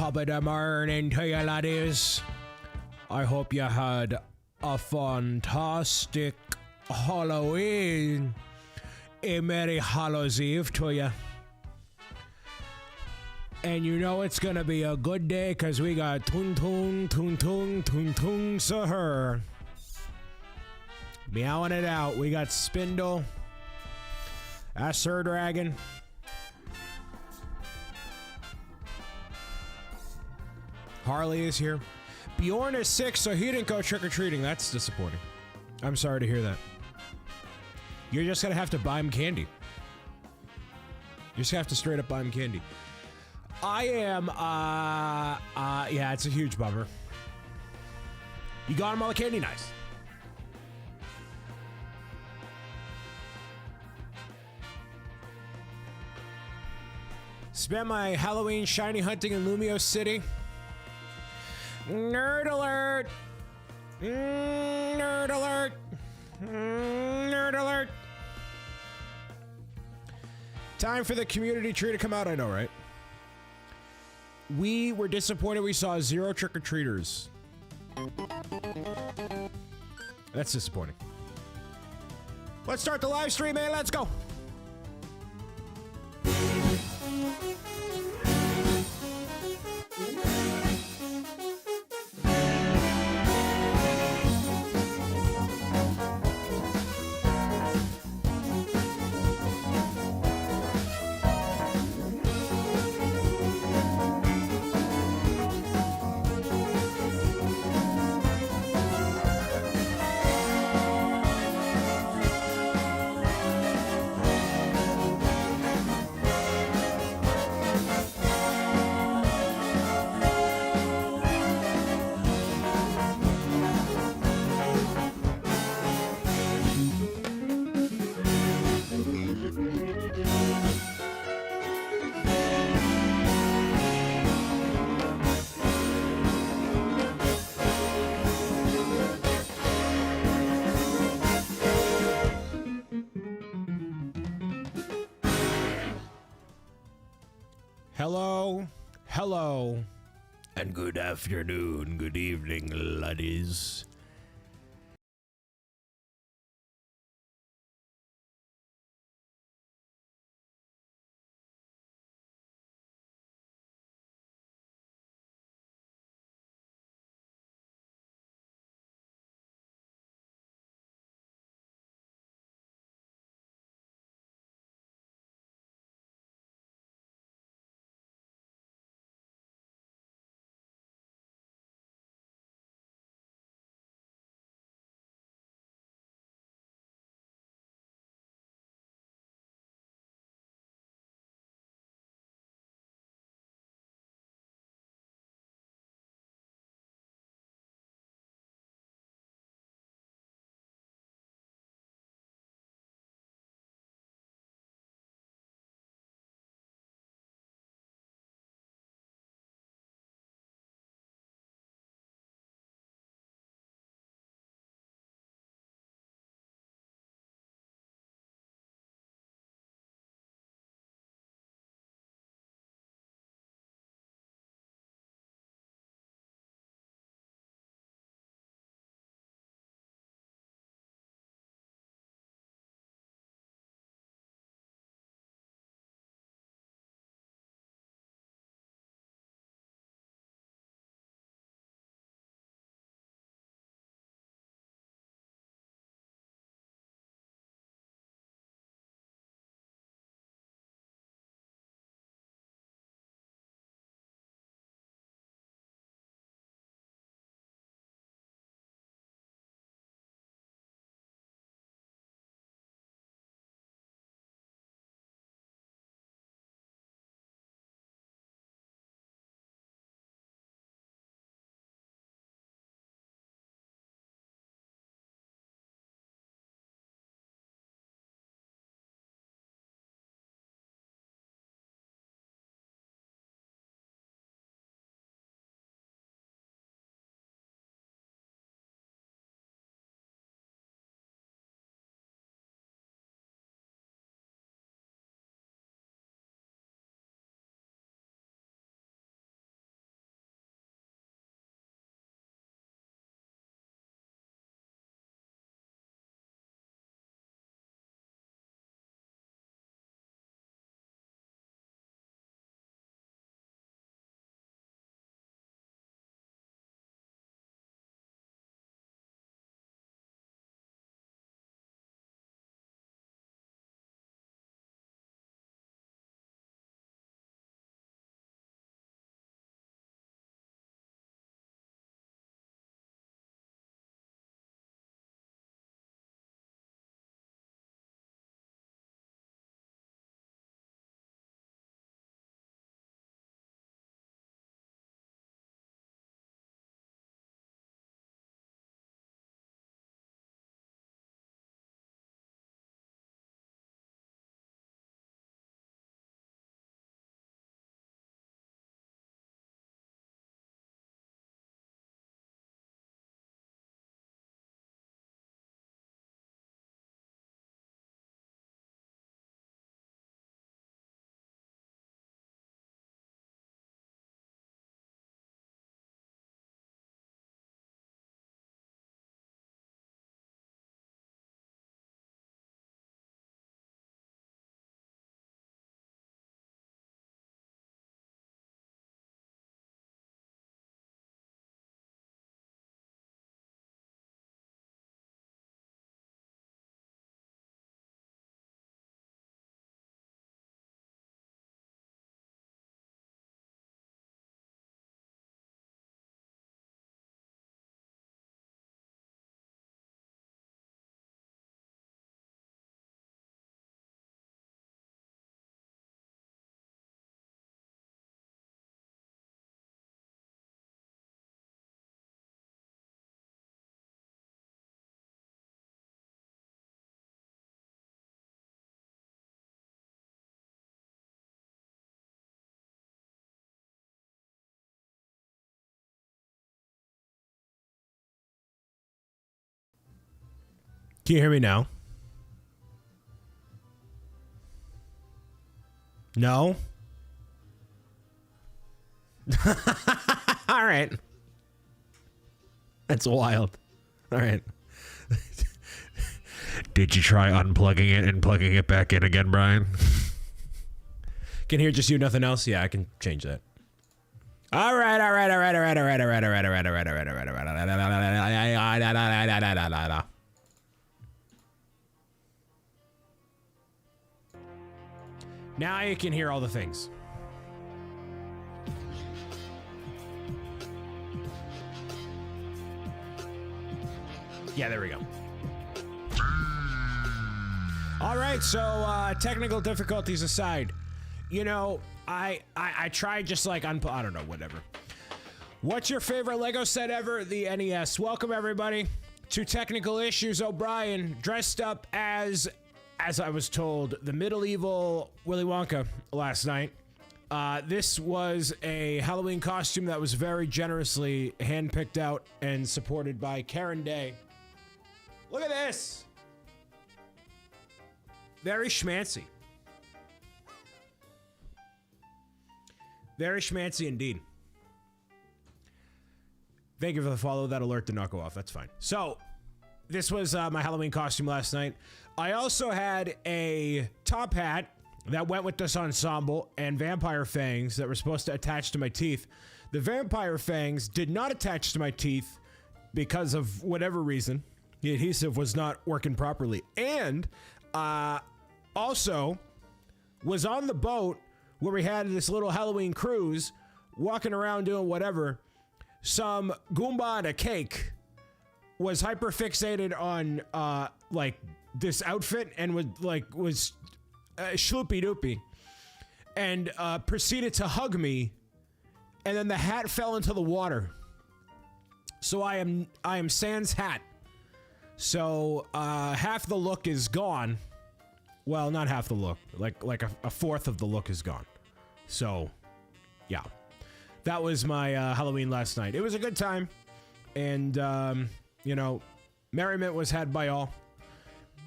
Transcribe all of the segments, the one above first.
top of the morning to you laddies. I hope you had a fantastic Halloween. A Merry Hallows Eve to you. And you know it's gonna be a good day because we got Toon Toon Toon Toon Toon Toon Sahur. Meowing it out. We got Spindle. That's Sir Dragon. Harley is here. Bjorn is sick, so he didn't go trick-or-treating. That's disappointing. I'm sorry to hear that. You're just gonna have to buy him candy. You just have to straight up buy him candy. I am, yeah, it's a huge bummer. You got him all the candy? Nice. Spent my Halloween shiny hunting in Lumio City. Nerd alert! Nerd alert! Nerd alert! Time for the community tree to come out, I know, right? We were disappointed we saw 0 trick-or-treaters. That's disappointing. Let's start the live stream, man. Let's go! Hello, hello, and good afternoon, good evening, laddies. Can you hear me now? No? All right. That's wild. All right. Did you try unplugging it and plugging it back in again, Brian? Can hear just you, nothing else? Yeah, I can change that. All right. Now you can hear all the things. Yeah, there we go. All right, so technical difficulties aside, you know, I tried just like I don't know, whatever. What's your favorite Lego set ever? The NES. Welcome everybody to Technical Issues. O'Brien dressed up as I was told, the medieval Willy Wonka last night. This was a Halloween costume that was very generously handpicked out and supported by Karen Day. Look at this. Very schmancy. Very schmancy indeed. Thank you for the follow. That alert did not go off. That's fine. So, this was my Halloween costume last night. I also had a top hat that went with this ensemble and vampire fangs that were supposed to attach to my teeth. The vampire fangs did not attach to my teeth because of whatever reason. The adhesive was not working properly. And also was on the boat where we had this little Halloween cruise, walking around doing whatever. Some Goomba and a cake was hyper fixated on like this outfit and was shloopy doopy and proceeded to hug me, and then the hat fell into the water. So I am sans hat. So half the look is gone. Well, not half the look, like a fourth of the look is gone. So yeah, that was my Halloween last night. It was a good time, and you know, merriment was had by all.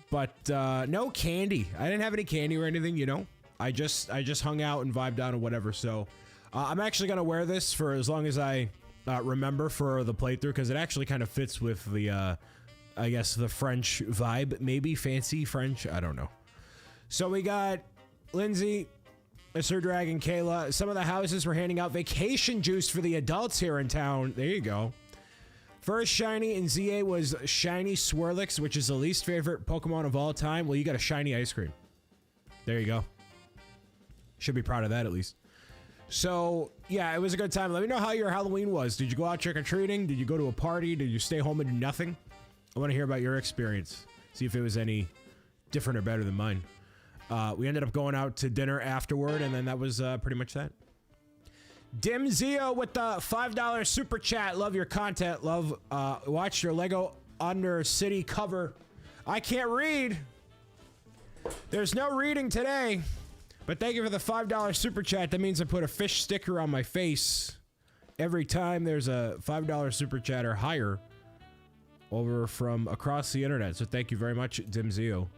But no candy. I didn't have any candy or anything, you know. I just hung out and vibed out or whatever. So I'm actually gonna wear this for as long as I remember for the playthrough, because it actually kind of fits with the I guess the French vibe, maybe fancy French. I don't know. So we got Lindsay, Mr. Dragon, Kayla. Some of the houses were handing out vacation juice for the adults here in town. There you go. First shiny in ZA was Shiny Swirlix, which is the least favorite Pokemon of all time. Well, you got a shiny ice cream. There you go. Should be proud of that at least. So, yeah, it was a good time. Let me know how your Halloween was. Did you go out trick-or-treating? Did you go to a party? Did you stay home and do nothing? I want to hear about your experience. See if it was any different or better than mine. We ended up going out to dinner afterward, and then that was pretty much that. Dim Zio with the $5 super chat. Love your content. Love, watch your Lego Undercity cover. I can't read. There's no reading today. But thank you for the $5 super chat. That means I put a fish sticker on my face every time there's a $5 super chat or higher over from across the internet. So thank you very much, Dim Zio.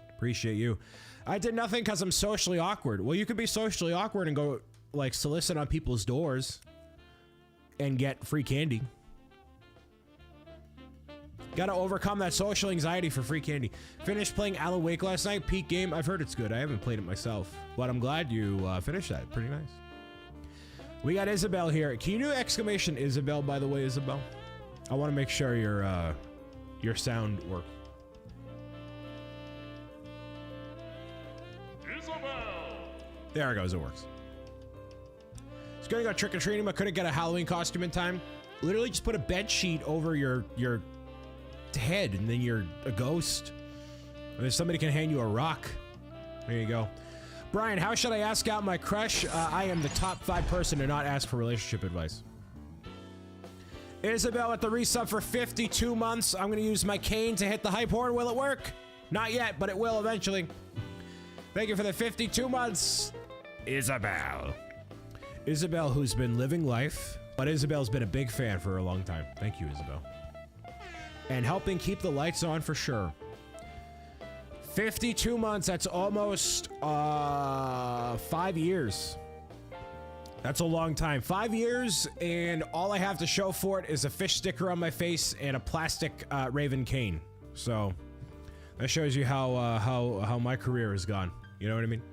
Appreciate you. I did nothing because I'm socially awkward. Well, you could be socially awkward and go like solicit on people's doors and get free candy. Gotta overcome that social anxiety for free candy. Finished playing Alan Wake last night. Peak game. I've heard it's good. I haven't played it myself, but I'm glad you finished that. Pretty nice. We got Isabel here. Can you do exclamation Isabel, by the way, Isabel? I want to make sure your sound works. Isabel! There it goes. It works. Was gonna go trick-or-treating, but couldn't get a Halloween costume in time. Literally just put a bed sheet over your head, and then you're a ghost. And then somebody can hand you a rock. There you go. Brian, how should I ask out my crush? I am the top 5 person to not ask for relationship advice. Isabel at the resub for 52 months. I'm gonna use my cane to hit the hype horn. Will it work? Not yet, but it will eventually. Thank you for the 52 months, Isabel. Isabel, who's been living life, but Isabel's been a big fan for a long time. Thank you, Isabel. and helping keep the lights on for sure. 52 months, that's almost 5 years. That's a long time. 5 years, and all I have to show for it is a fish sticker on my face and a plastic Raven cane. So that shows you how my career has gone. You know what I mean?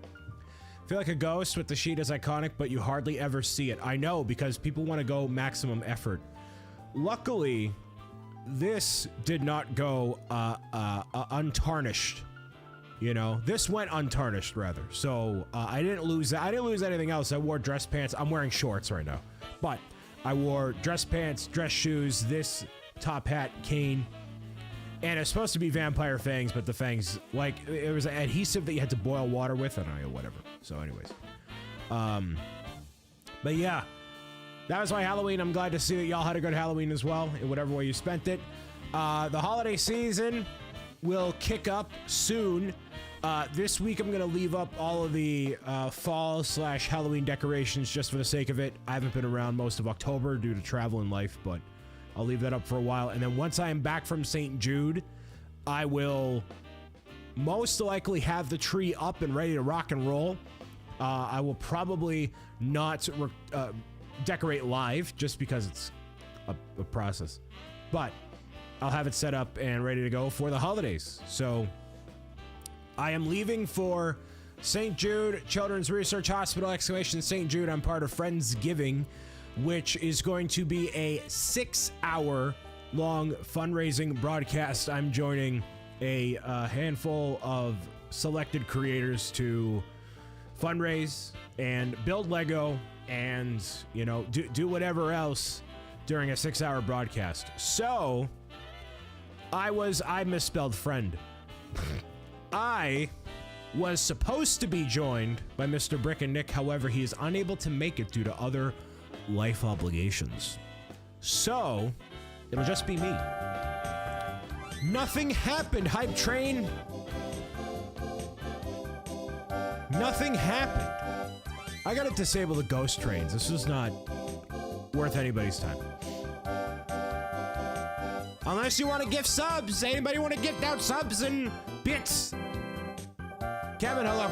I feel like a ghost with the sheet is iconic, but you hardly ever see it. I know, because people want to go maximum effort. Luckily, this did not go untarnished. You know, this went untarnished rather. So I didn't lose that. I didn't lose anything else. I wore dress pants. I'm wearing shorts right now, but I wore dress pants, dress shoes, this top hat, cane, and it's supposed to be vampire fangs, but the fangs, like, it was an adhesive that you had to boil water with. I don't know, whatever. So anyways, but yeah, that was my Halloween. I'm glad to see that y'all had a good Halloween as well, in whatever way you spent it. The holiday season will kick up soon. This week I'm gonna leave up all of the fall/Halloween decorations just for the sake of it. I haven't been around most of October due to travel and life, but I'll leave that up for a while. And then once I am back from St. Jude, I will most likely have the tree up and ready to rock and roll. I will probably not decorate live just because it's a process, but I'll have it set up and ready to go for the holidays. So I am leaving for St. Jude Children's Research Hospital, St. Jude. I'm part of Friendsgiving, which is going to be a 6-hour long fundraising broadcast. I'm joining a handful of selected creators to fundraise and build Lego and, you know, do whatever else during a 6-hour broadcast. So I misspelled friend. I was supposed to be joined by Mr. Brick and Nick. However, he is unable to make it due to other life obligations. So it'll just be me. Nothing happened, hype train. Nothing happened. I gotta disable the ghost trains. This is not worth anybody's time. Unless you want to gift subs. Anybody want to gift out subs and bits? Kevin, hello.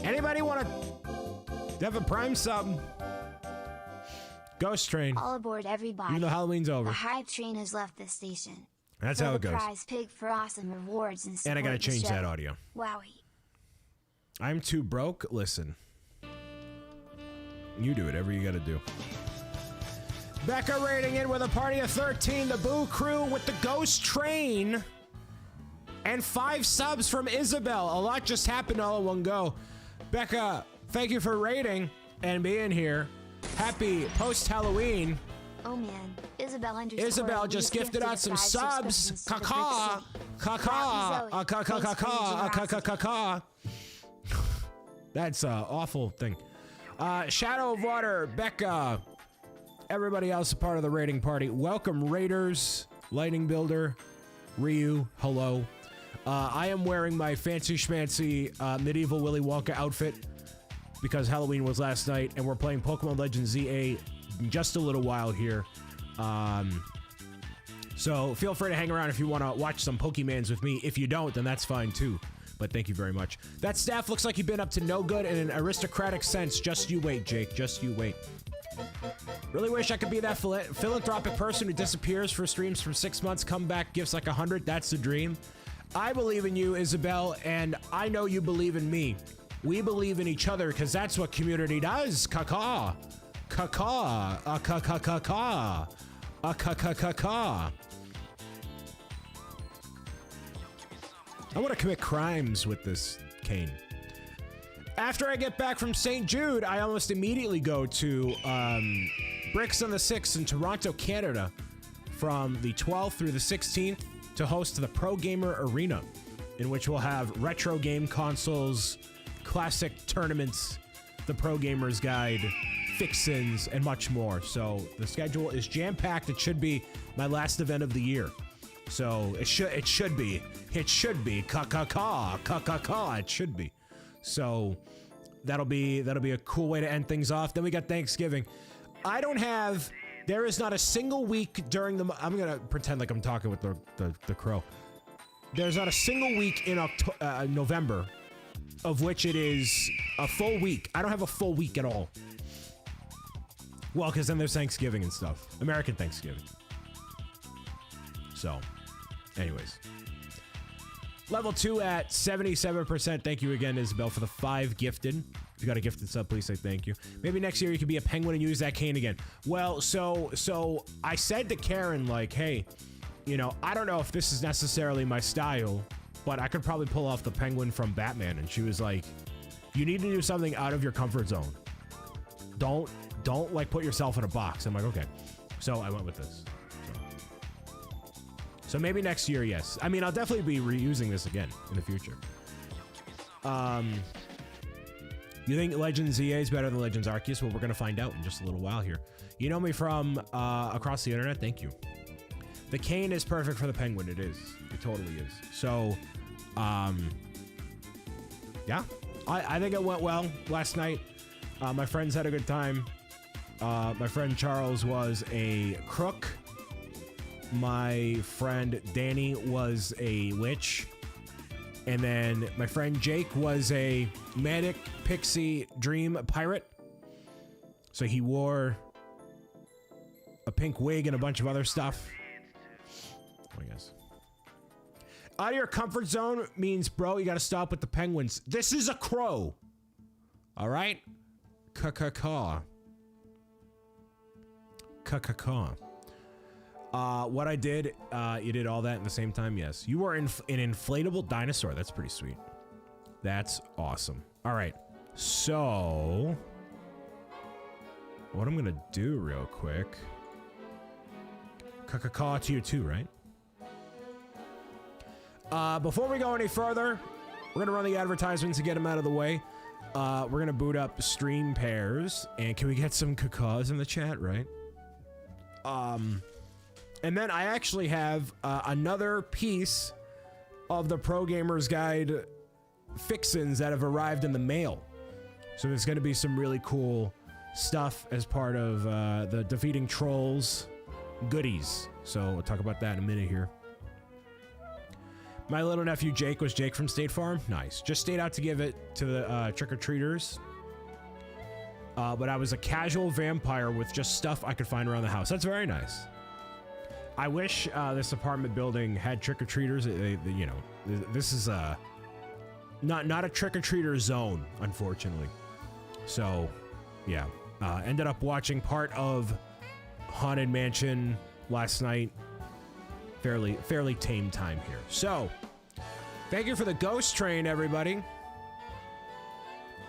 Anybody want to have a Prime sub? Ghost train. All aboard, everybody. Even though Halloween's over. The hype train has left the station. That's how it goes. Prize pig for awesome rewards and I gotta change that audio. Wowie. I'm too broke. Listen. You do whatever you gotta do. Becca rating in with a party of 13. The Boo Crew with the Ghost Train. And 5 subs from Isabel. A lot just happened all in one go. Becca, thank you for rating and being here. Happy post-Halloween. Oh man, Isabel just gifted out some subs. Caca. Caca. Caca. That's an awful thing. Shadow of Water, Becca. Everybody else a part of the rating party. Welcome, Raiders, Lightning Builder, Ryu, hello. I am wearing my fancy schmancy medieval Willy Wonka outfit because Halloween was last night, and we're playing Pokemon Legends ZA in just a little while here. So feel free to hang around if you want to watch some Pokemans with me. If you don't, then that's fine too. But thank you very much. That staff looks like you've been up to no good in an aristocratic sense. Just you wait, Jake. Just you wait. Really wish I could be that philanthropic person who disappears for streams for 6 months, come back, gifts like 100. That's the dream. I believe in you, Isabel, and I know you believe in me. We believe in each other because that's what community does. Caca. Caca. Caca. Caca. I want to commit crimes with this cane. After I get back from St. Jude, I almost immediately go to Bricks on the 6th in Toronto, Canada from the 12th through the 16th to host the Pro Gamer Arena, in which we'll have retro game consoles, classic tournaments, the Pro Gamer's Guide, fix-ins, and much more. So the schedule is jam-packed. It should be my last event of the year. So it should be. It should be. So that'll be a cool way to end things off. Then we got Thanksgiving. I don't have There is not a single week during the... I'm going to pretend like I'm talking with the crow. There's not a single week in November of which it is a full week. I don't have a full week at all. Well, because then there's Thanksgiving and stuff. American Thanksgiving. So, anyways. Level 2 at 77%. Thank you again, Isabel, for the 5 gifted. If you got a gifted sub, please say thank you. Maybe next year you could be a penguin and use that cane again. Well, so I said to Karen, like, hey, you know, I don't know if this is necessarily my style, but I could probably pull off the penguin from Batman. And she was like, you need to do something out of your comfort zone. Don't like put yourself in a box. I'm like, okay. So I went with this. So maybe next year, yes. I mean, I'll definitely be reusing this again in the future. You think Legends ZA is better than Legends Arceus? Well, we're going to find out in just a little while here. You know me from across the internet? Thank you. The cane is perfect for the penguin. It is. It totally is. So, yeah. I think it went well last night. My friends had a good time. My friend Charles was a crook. My friend Danny was a witch. And then my friend Jake was a manic pixie dream pirate. So he wore a pink wig and a bunch of other stuff. I guess. Out of your comfort zone means, bro, you gotta stop with the penguins. This is a crow. All right? Ka-ka-ka. Ka-ka-ka. What I did, you did all that at the same time? Yes. You were an inflatable dinosaur. That's pretty sweet. That's awesome. All right. So, what I'm going to do real quick. Ka-ka-ka to you too, right? Before we go any further, we're going to run the advertisements to get them out of the way. We're going to boot up stream pairs. And can we get some cacaws in the chat, right? And then I actually have another piece of the Pro Gamers Guide fixins that have arrived in the mail. So there's going to be some really cool stuff as part of the Defeating Trolls goodies. So we'll talk about that in a minute here. My little nephew Jake was Jake from State Farm. Nice. Just stayed out to give it to the trick-or-treaters. But I was a casual vampire with just stuff I could find around the house. That's very nice. I wish this apartment building had trick-or-treaters. You know, this is not a trick-or-treater zone, unfortunately. So, yeah. Ended up watching part of Haunted Mansion last night. Fairly tame time here. So, thank you for the ghost train, everybody.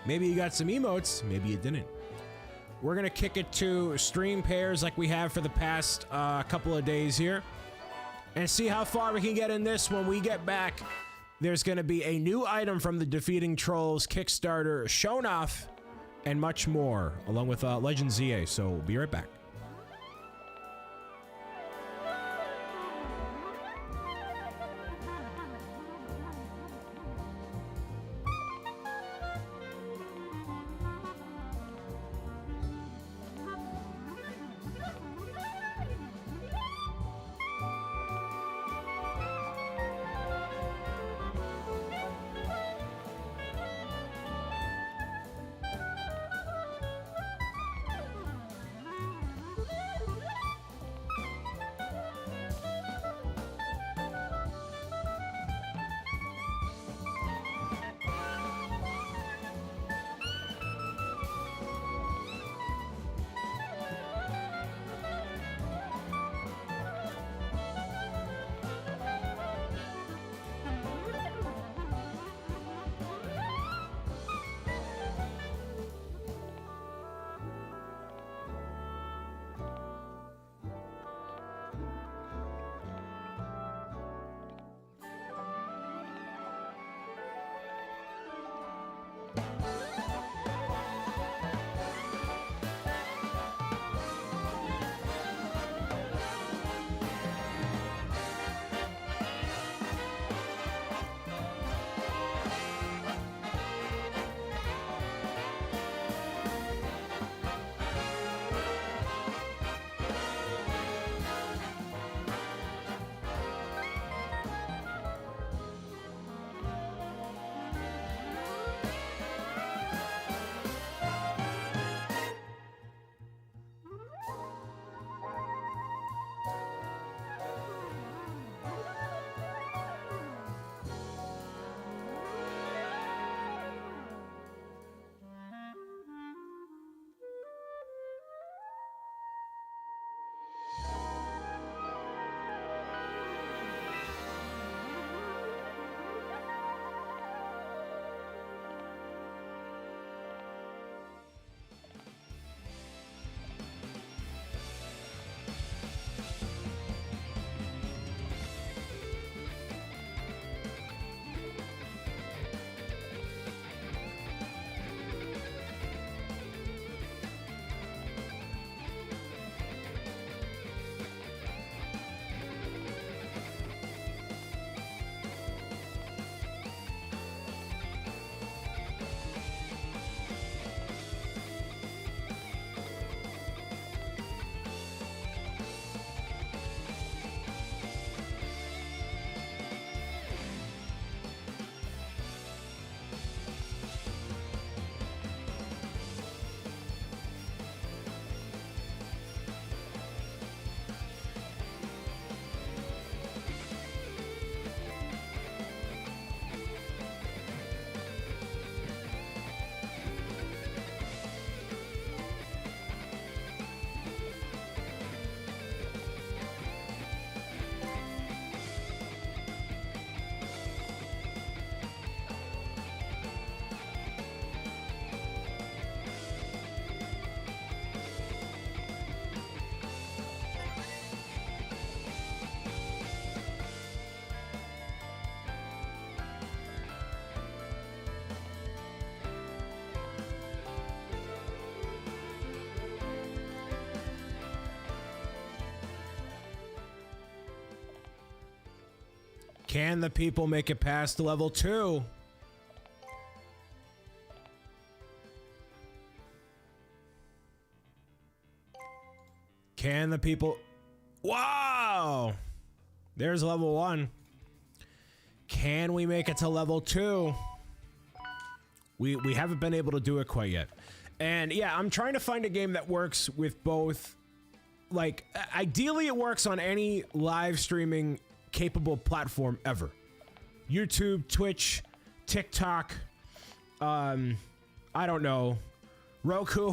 Maybe you got some emotes. Maybe you didn't. We're going to kick it to stream pairs like we have for the past couple of days here. And see how far we can get in this when we get back. There's going to be a new item from the Defeating Trolls Kickstarter shown off and much more, along with Legends ZA. So we'll be right back. Can the people make it past level 2? Can the people... Wow! There's level 1. Can we make it to level 2? We haven't been able to do it quite yet. And yeah, I'm trying to find a game that works with both... Like, ideally it works on any live streaming capable platform ever. YouTube, Twitch, TikTok, I don't know, Roku,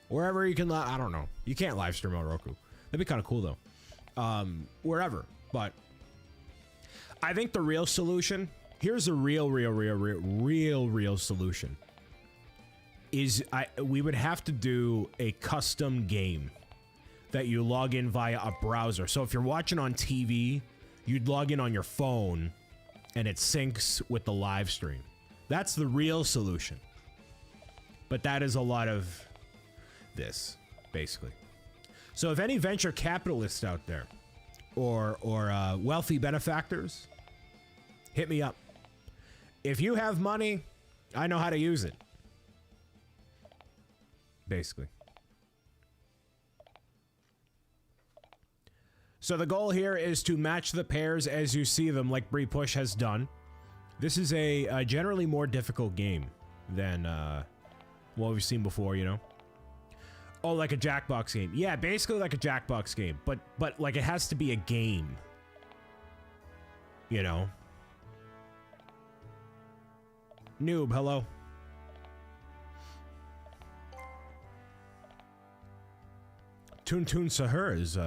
wherever you can, I don't know. You can't live stream on Roku. That'd be kind of cool though. Wherever, but I think the real solution, here's a real solution, is we would have to do a custom game that you log in via a browser. So if you're watching on TV, you'd log in on your phone and it syncs with the live stream. That's the real solution. But that is a lot of this, basically. So if any venture capitalists out there or wealthy benefactors, hit me up. If you have money, I know how to use it. Basically. So the goal here is to match the pairs as you see them, like Bree Push has done. This is a generally more difficult game than what we've seen before, you know? Oh, like a Jackbox game. Yeah, basically like a Jackbox game, but like it has to be a game. You know? Noob, hello. Toon Sahur is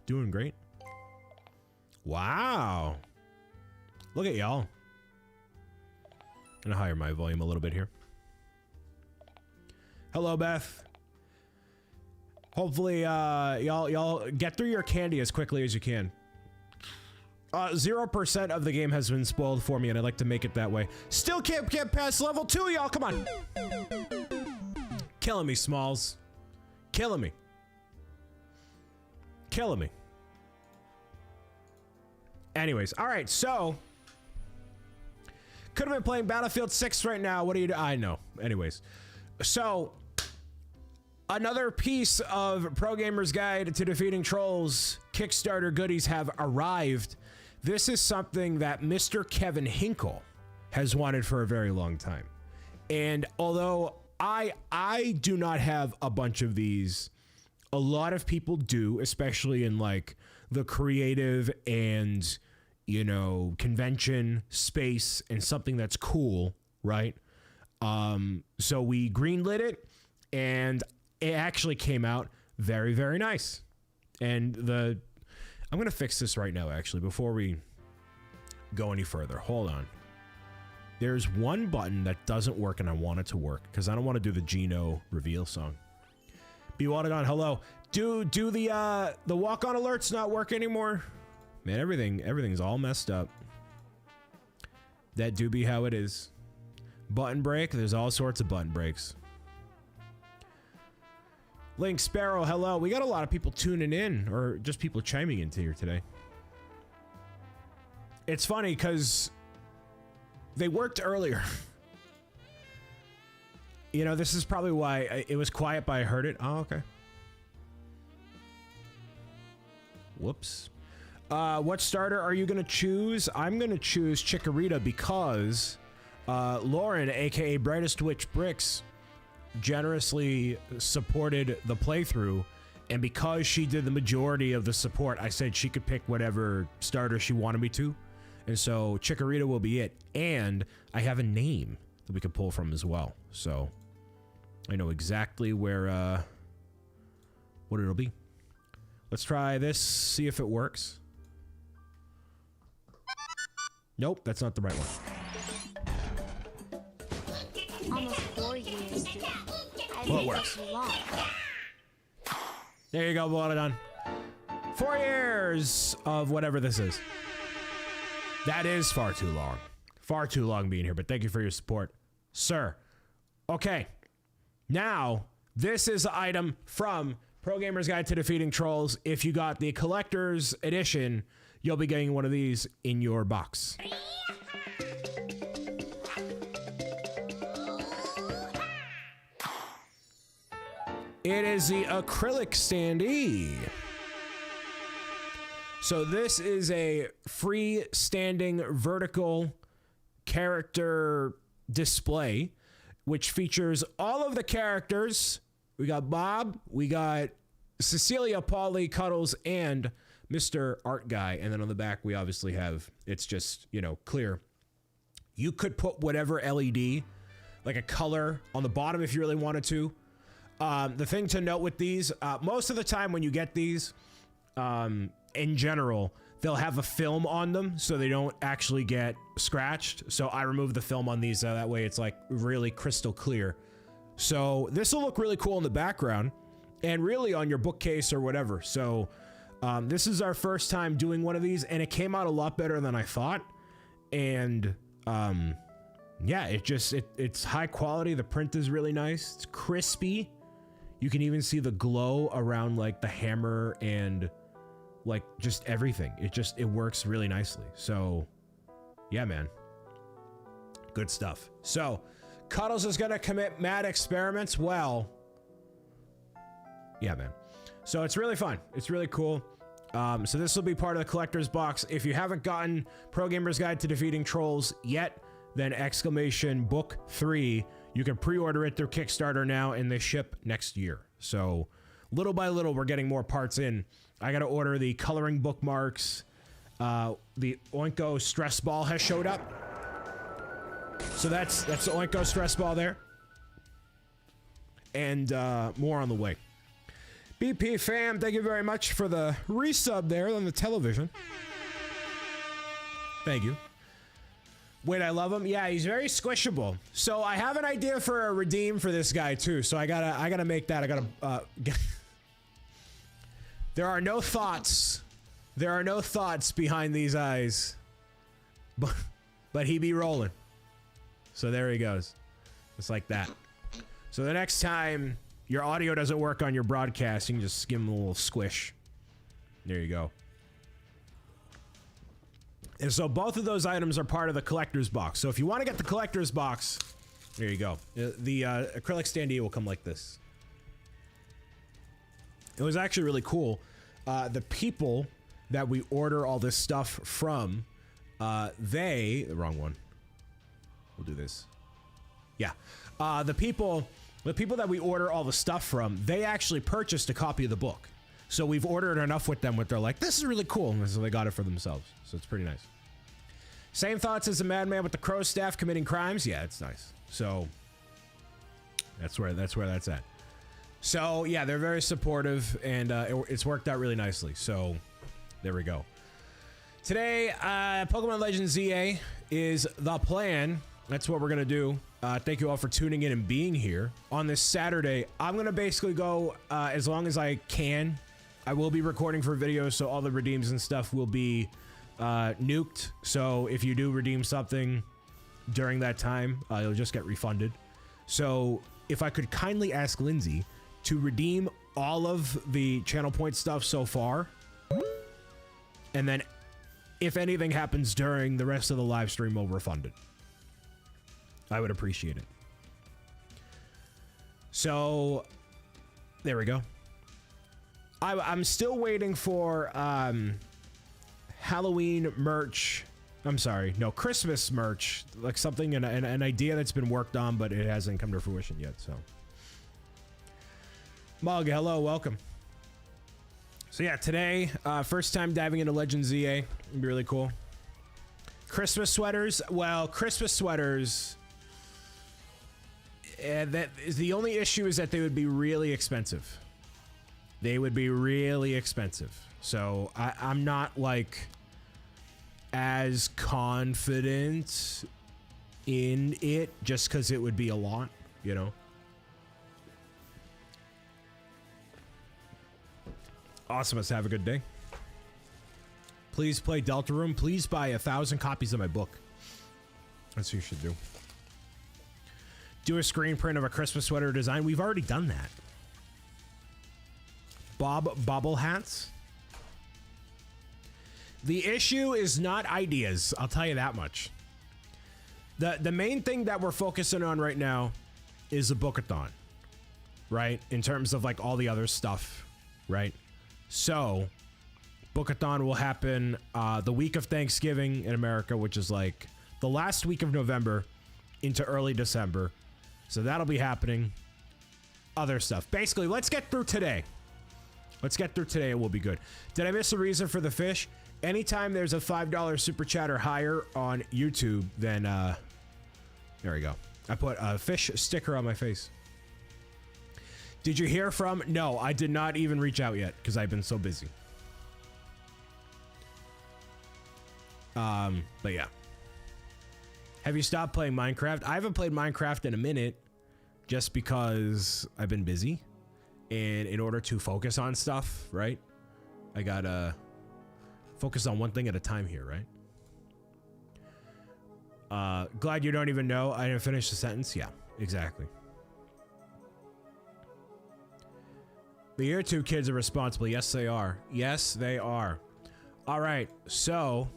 doing great. Wow. Look at y'all. Gonna higher my volume a little bit here. Hello, Beth. Hopefully, y'all get through your candy as quickly as you can. 0% of the game has been spoiled for me, and I'd like to make it that way. Still can't get past level 2, y'all. Come on. Killing me, Smalls. Killing me. Killing me. Anyways, all right, so could have been playing Battlefield 6 right now. What do you do? I know. Anyways, so another piece of Pro Gamer's Guide to Defeating Trolls Kickstarter goodies have arrived. This is something that Mr. Kevin Hinkle has wanted for a very long time. And although I do not have a bunch of these, a lot of people do, especially in like the creative and, you know, convention space and something that's cool, right? So we greenlit it and it actually came out very, very nice. And I'm going to fix this right now, actually, before we go any further. Hold on. There's one button that doesn't work and I want it to work because I don't want to do the Geno reveal song. Be wanted on. Hello. Do the walk-on alerts not work anymore? Man, everything's all messed up. That do be how it is. Button break. There's all sorts of button breaks. Link Sparrow, hello. We got a lot of people tuning in, or just people chiming into here today. It's funny because they worked earlier. You know, this is probably why it was quiet, but I heard it. Oh, okay. Whoops. What starter are you going to choose? I'm going to choose Chikorita because Lauren, aka Brightest Witch Bricks, generously supported the playthrough, and because she did the majority of the support, I said she could pick whatever starter she wanted me to, and so Chikorita will be it. And I have a name that we could pull from as well, so I know exactly where what it'll be. Let's try this, see if it works. Nope, that's not the right one. Almost 4 years, dude. Well, it works. There you go, well done. 4 years of whatever this is. That is far too long. Far too long being here, but thank you for your support, sir. Okay, now this is the item from Pro Gamer's Guide to Defeating Trolls. If you got the collector's edition, you'll be getting one of these in your box. It is the acrylic standee. So this is a freestanding vertical character display, which features all of the characters. We got Bob, we got Cecilia, Polly, Cuddles, and Mr. Art Guy. And then on the back, we obviously have, it's just, you know, clear. You could put whatever LED, like a color on the bottom if you really wanted to. The thing to note with these, most of the time when you get these, in general, they'll have a film on them so they don't actually get scratched. So I remove the film on these, that way it's like really crystal clear. So this will look really cool in the background and really on your bookcase or whatever. So this is our first time doing one of these, and it came out a lot better than I thought. And yeah, it's high quality. The print is really nice. It's crispy. You can even see the glow around like the hammer and like just everything. It works really nicely. So yeah, man, good stuff. So Cuddles is gonna commit mad experiments. Well, yeah, man. So it's really fun. It's really cool. So this will be part of the collector's box. If you haven't gotten Pro Gamer's Guide to Defeating Trolls yet, then exclamation book 3. You can pre-order it through Kickstarter now, and they ship next year. So little by little, we're getting more parts in. I got to order the coloring bookmarks. The Oinko stress ball has showed up. So that's the Oinko stress ball there. And more on the way. BP fam, thank you very much for the resub there on the television. Thank you. Wait, I love him. Yeah, he's very squishable. So I have an idea for a redeem for this guy too. So I gotta make that. I gotta. There are no thoughts. There are no thoughts behind these eyes. But he be rolling. So there he goes. Just like that. So the next time your audio doesn't work on your broadcast, you can just give him a little squish. There you go. And so both of those items are part of the collector's box. So if you want to get the collector's box, there you go. The acrylic standee will come like this. It was actually really cool. The people that we order all this stuff from, the wrong one. We'll do this. Yeah. The people that we order all the stuff from, they actually purchased a copy of the book. So we've ordered enough with them where they're like, this is really cool. And so they got it for themselves. So it's pretty nice. Same thoughts as the madman with the crow staff committing crimes. Yeah, it's nice. So that's where that's at. So yeah, they're very supportive, and it's worked out really nicely. So there we go. Today, Pokemon Legends ZA is the plan. That's what we're gonna do. Thank you all for tuning in and being here on this Saturday. I'm gonna basically go as long as I can. I will be recording for videos, so all the redeems and stuff will be nuked. So if you do redeem something during that time, you'll just get refunded. So if I could kindly ask Lindsay to redeem all of the channel point stuff so far, and then if anything happens during the rest of the live stream, we'll refund it. I would appreciate it. So there we go. I'm still waiting for Halloween merch. I'm sorry, no, Christmas merch, like something, an idea that's been worked on, but it hasn't come to fruition yet. So Mug, hello, welcome. So yeah, today, first time diving into Legends ZA. It'd be really cool. Christmas sweaters. Well, Christmas sweaters. That is the only issue, is that they would be really expensive. They would be really expensive. So I'm not like as confident in it just because it would be a lot, you know. Awesome. Let's have a good day. Please play Deltarune. Please buy 1,000 copies of my book. That's what you should do. Do a screen print of a Christmas sweater design. We've already done that. Bob Bobble Hats. The issue is not ideas. I'll tell you that much. The main thing that we're focusing on right now is the bookathon, right? In terms of like all the other stuff, right? So, bookathon will happen the week of Thanksgiving in America, which is like the last week of November into early December. So that'll be happening. Other stuff. Basically, let's get through today. Let's get through today and we'll be good. Did I miss a reason for the fish? Anytime there's a $5 super chat or higher on YouTube, then there we go. I put a fish sticker on my face. Did you hear from? No, I did not even reach out yet because I've been so busy. But yeah. Have you stopped playing Minecraft? I haven't played Minecraft in a minute just because I've been busy. And in order to focus on stuff, right? I gotta focus on one thing at a time here, right? Glad you don't even know. I didn't finish the sentence. Yeah, exactly. The YouTube kids are responsible. Yes, they are. Yes, they are. All right, so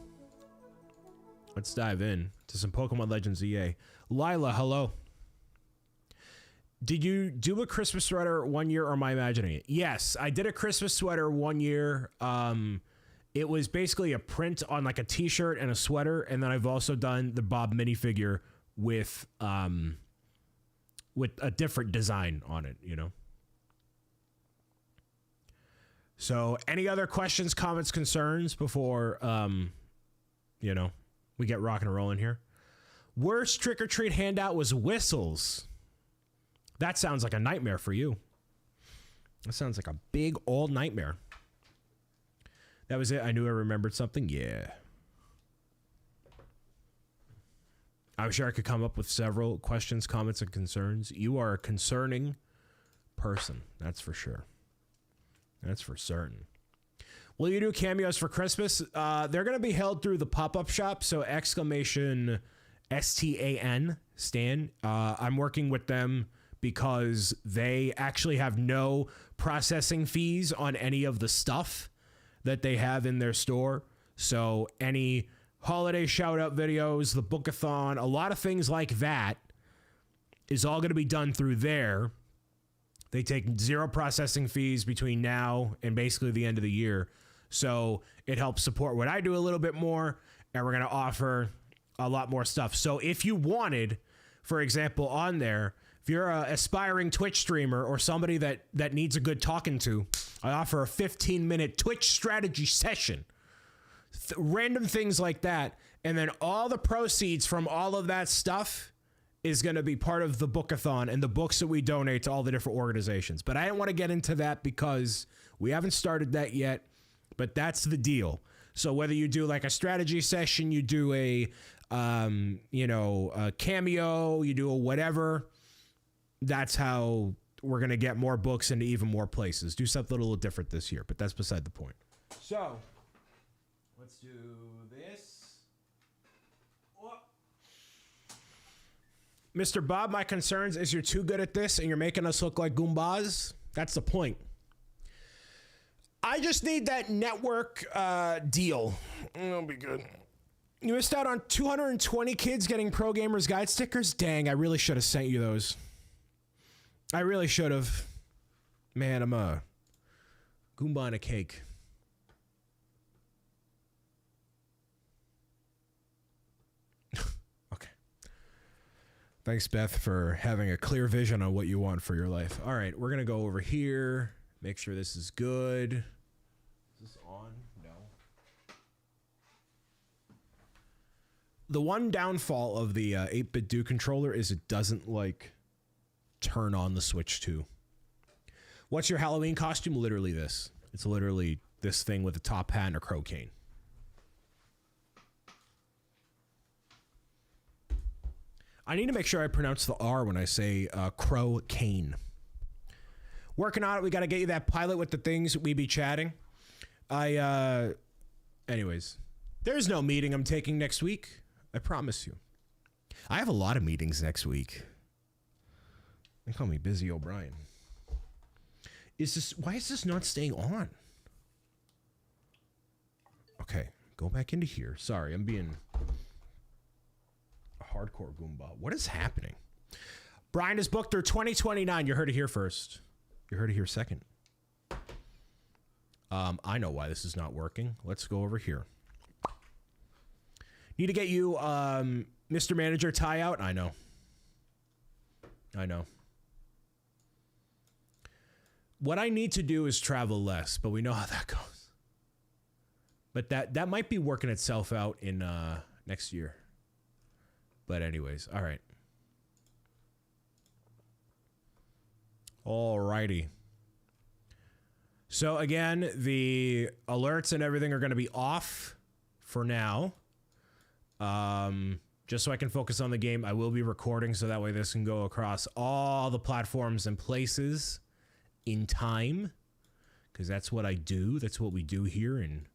let's dive in to some Pokemon Legends EA. Lila, hello. Did you do a Christmas sweater one year or am I imagining it? Yes, I did a Christmas sweater one year. It was basically a print on like a t-shirt and a sweater. And then I've also done the Bob minifigure with a different design on it, you know? So any other questions, comments, concerns before, you know, we get rocking and rolling here? Worst trick-or-treat handout was whistles. That sounds like a nightmare for you. That sounds like a big old nightmare. That was it. I knew I remembered something. Yeah. I'm sure I could come up with several questions, comments, and concerns. You are a concerning person. That's for sure. That's for certain. Will you do cameos for Christmas? They're going to be held through the pop-up shop. So exclamation STAN, Stan. I'm working with them because they actually have no processing fees on any of the stuff that they have in their store. So any holiday shout-out videos, the bookathon, a lot of things like that is all going to be done through there. They take 0 processing fees between now and basically the end of the year. So it helps support what I do a little bit more, and we're going to offer a lot more stuff. So if you wanted, for example, on there, if you're an aspiring Twitch streamer or somebody that needs a good talking to, I offer a 15-minute Twitch strategy session. Random things like that. And then all the proceeds from all of that stuff is going to be part of the bookathon and the books that we donate to all the different organizations. But I didn't want to get into that because we haven't started that yet. But that's the deal. So whether you do like a strategy session, you do a cameo, you do a whatever, that's how we're going to get more books into even more places. Do something a little different this year, but that's beside the point. So, let's do this. Oh. Mr. Bob, my concerns is you're too good at this and you're making us look like Goombas. That's the point. I just need that network deal. It'll be good. You missed out on 220 kids getting Pro Gamers Guide stickers? Dang, I really should have sent you those. I really should have. Man, I'm a Goomba and a cake. Okay. Thanks, Beth, for having a clear vision on what you want for your life. All right, we're going to go over here. Make sure this is good. Is this on? No. The one downfall of the 8-bit Do controller is it doesn't, like, turn on the Switch 2. What's your Halloween costume? Literally this. It's literally this thing with a top hat and a crow cane. I need to make sure I pronounce the R when I say crow cane. Working on it. We got to get you that pilot with the things we be chatting. Anyways, there's no meeting I'm taking next week. I promise you. I have a lot of meetings next week. They call me Busy O'Brien. Why is this not staying on? Okay, Go back into here. Sorry, I'm being a hardcore Goomba. What is happening? Brian is booked through 2029. You heard it here first. You heard it here second. I know why this is not working. Let's go over here. Need to get you, Mr. Manager tie out. I know. I know. What I need to do is travel less, but we know how that goes. But that might be working itself out in next year. But anyways, all right. Alrighty. So again, the alerts and everything are going to be off for now. Just so I can focus on the game. I will be recording so that way this can go across all the platforms and places in time. Because that's what I do. That's what we do here in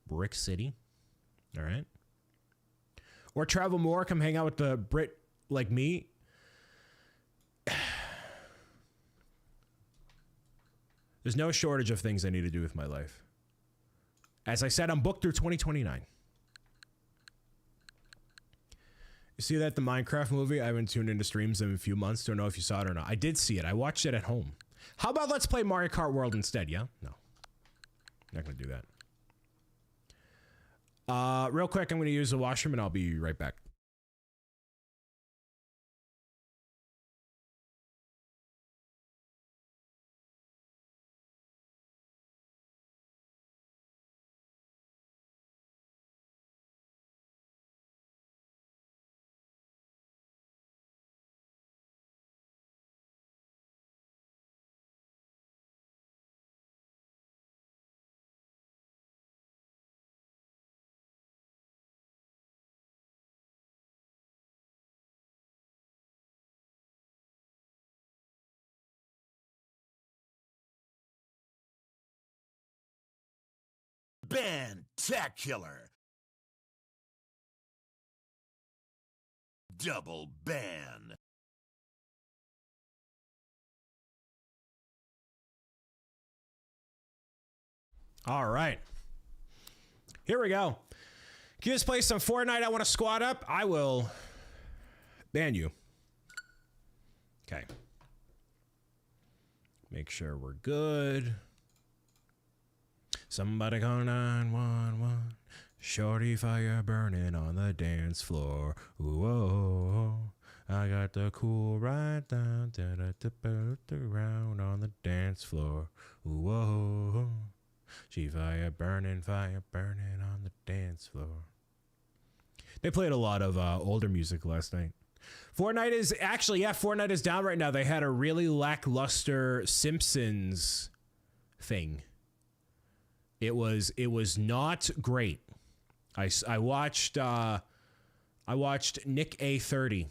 Brick City. All right. Or travel more. Come hang out with the Brit like me. There's no shortage of things I need to do with my life. As I said, I'm booked through 2029. You see that, the Minecraft movie? I haven't tuned into streams in a few months. Don't know if you saw it or not. I did see it. I watched it at home. How about let's play Mario Kart World instead, yeah? No. Not going to do that. Real quick, I'm going to use the washroom and I'll be right back. Bantacular. Double ban. All right. Here we go. Can you just play some Fortnite? I want to squad up. I will ban you. Okay. Make sure we're good. Somebody call 911. Shorty fire burning on the dance floor. Ooh, oh, oh. I got the cool right down around on the dance floor. Ooh, oh, oh. She fire burning on the dance floor. They played a lot of older music last night. Fortnite is actually, yeah, Fortnite is down right now. They had a really lackluster Simpsons thing. It was not great. I watched Nick A30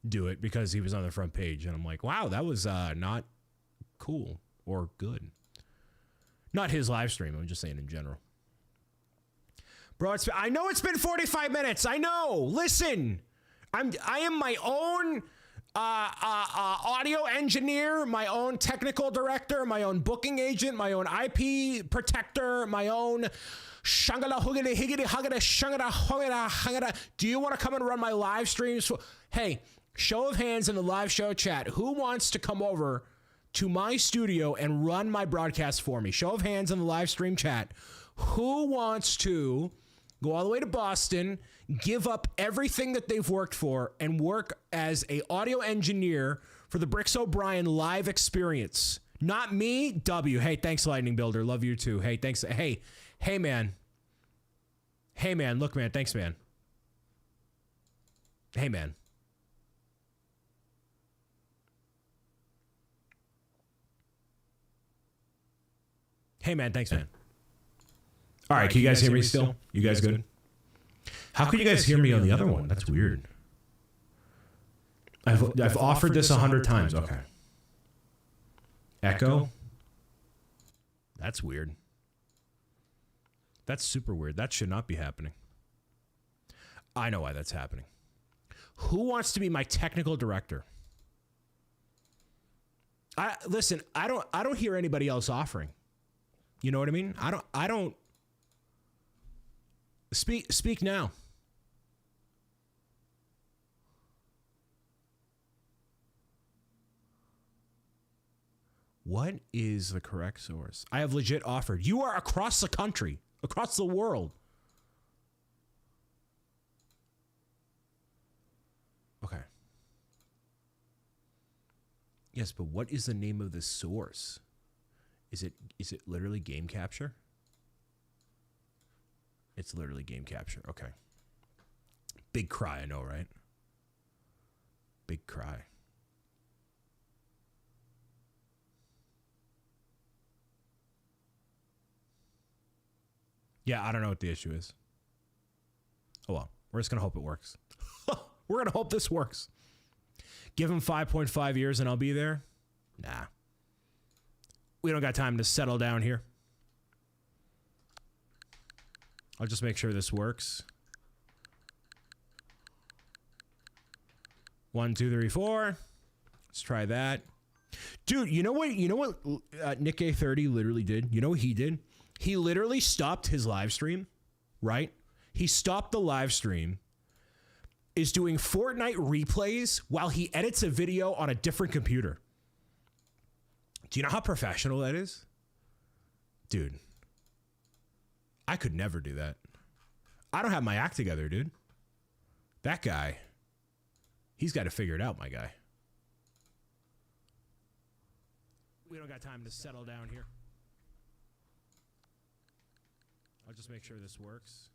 do it because he was on the front page, and I'm like, wow, that was not cool or good. Not his live stream. I'm just saying in general. Bro, I know it's been 45 minutes. I know. Listen, I am my own audio engineer, my own technical director, my own booking agent, my own IP protector, my own shangala hugada higada hugada shangada hugada hugada. Do you want to come and run my live streams? Hey, show of hands in the live show chat. Who wants to come over to my studio and run my broadcast for me? Show of hands in the live stream chat. Who wants to go all the way to Boston, give up everything that they've worked for, and work as a audio engineer for the bricksobrian live experience? Not me, W. Hey, thanks, Lightning Builder. Love you too. Hey, thanks. Hey, man. Hey, man. Look, man. Thanks, man. Hey, man. Hey, man. Thanks, man. All right, can you guys hear me still? You guys good? How can you guys hear me on the other one? That's weird. I've offered this 100 times. Okay. Echo? That's weird. That's super weird. That should not be happening. I know why that's happening. Who wants to be my technical director? Listen, I don't hear anybody else offering. You know what I mean? I don't Speak now. What is the correct source? I have legit offered. You are across the country, across the world. Okay. Yes, but what is the name of the source? Is it literally game capture? It's literally game capture. Okay. Big cry, I know, right? Big cry. Yeah, I don't know what the issue is. Oh well, we're just gonna hope it works. We're gonna hope this works. Give him 5.5 years and I'll be there? Nah. We don't got time to settle down here. I'll just make sure this works. 1, 2, 3, 4. Let's try that. Dude, you know what Nick A30 literally did? You know what he did? He literally stopped his live stream, right? He stopped the live stream, is doing Fortnite replays while he edits a video on a different computer. Do you know how professional that is? Dude, I could never do that. I don't have my act together, dude. That guy, he's got to figure it out, my guy. We don't got time to settle down here. I'll just make sure this works.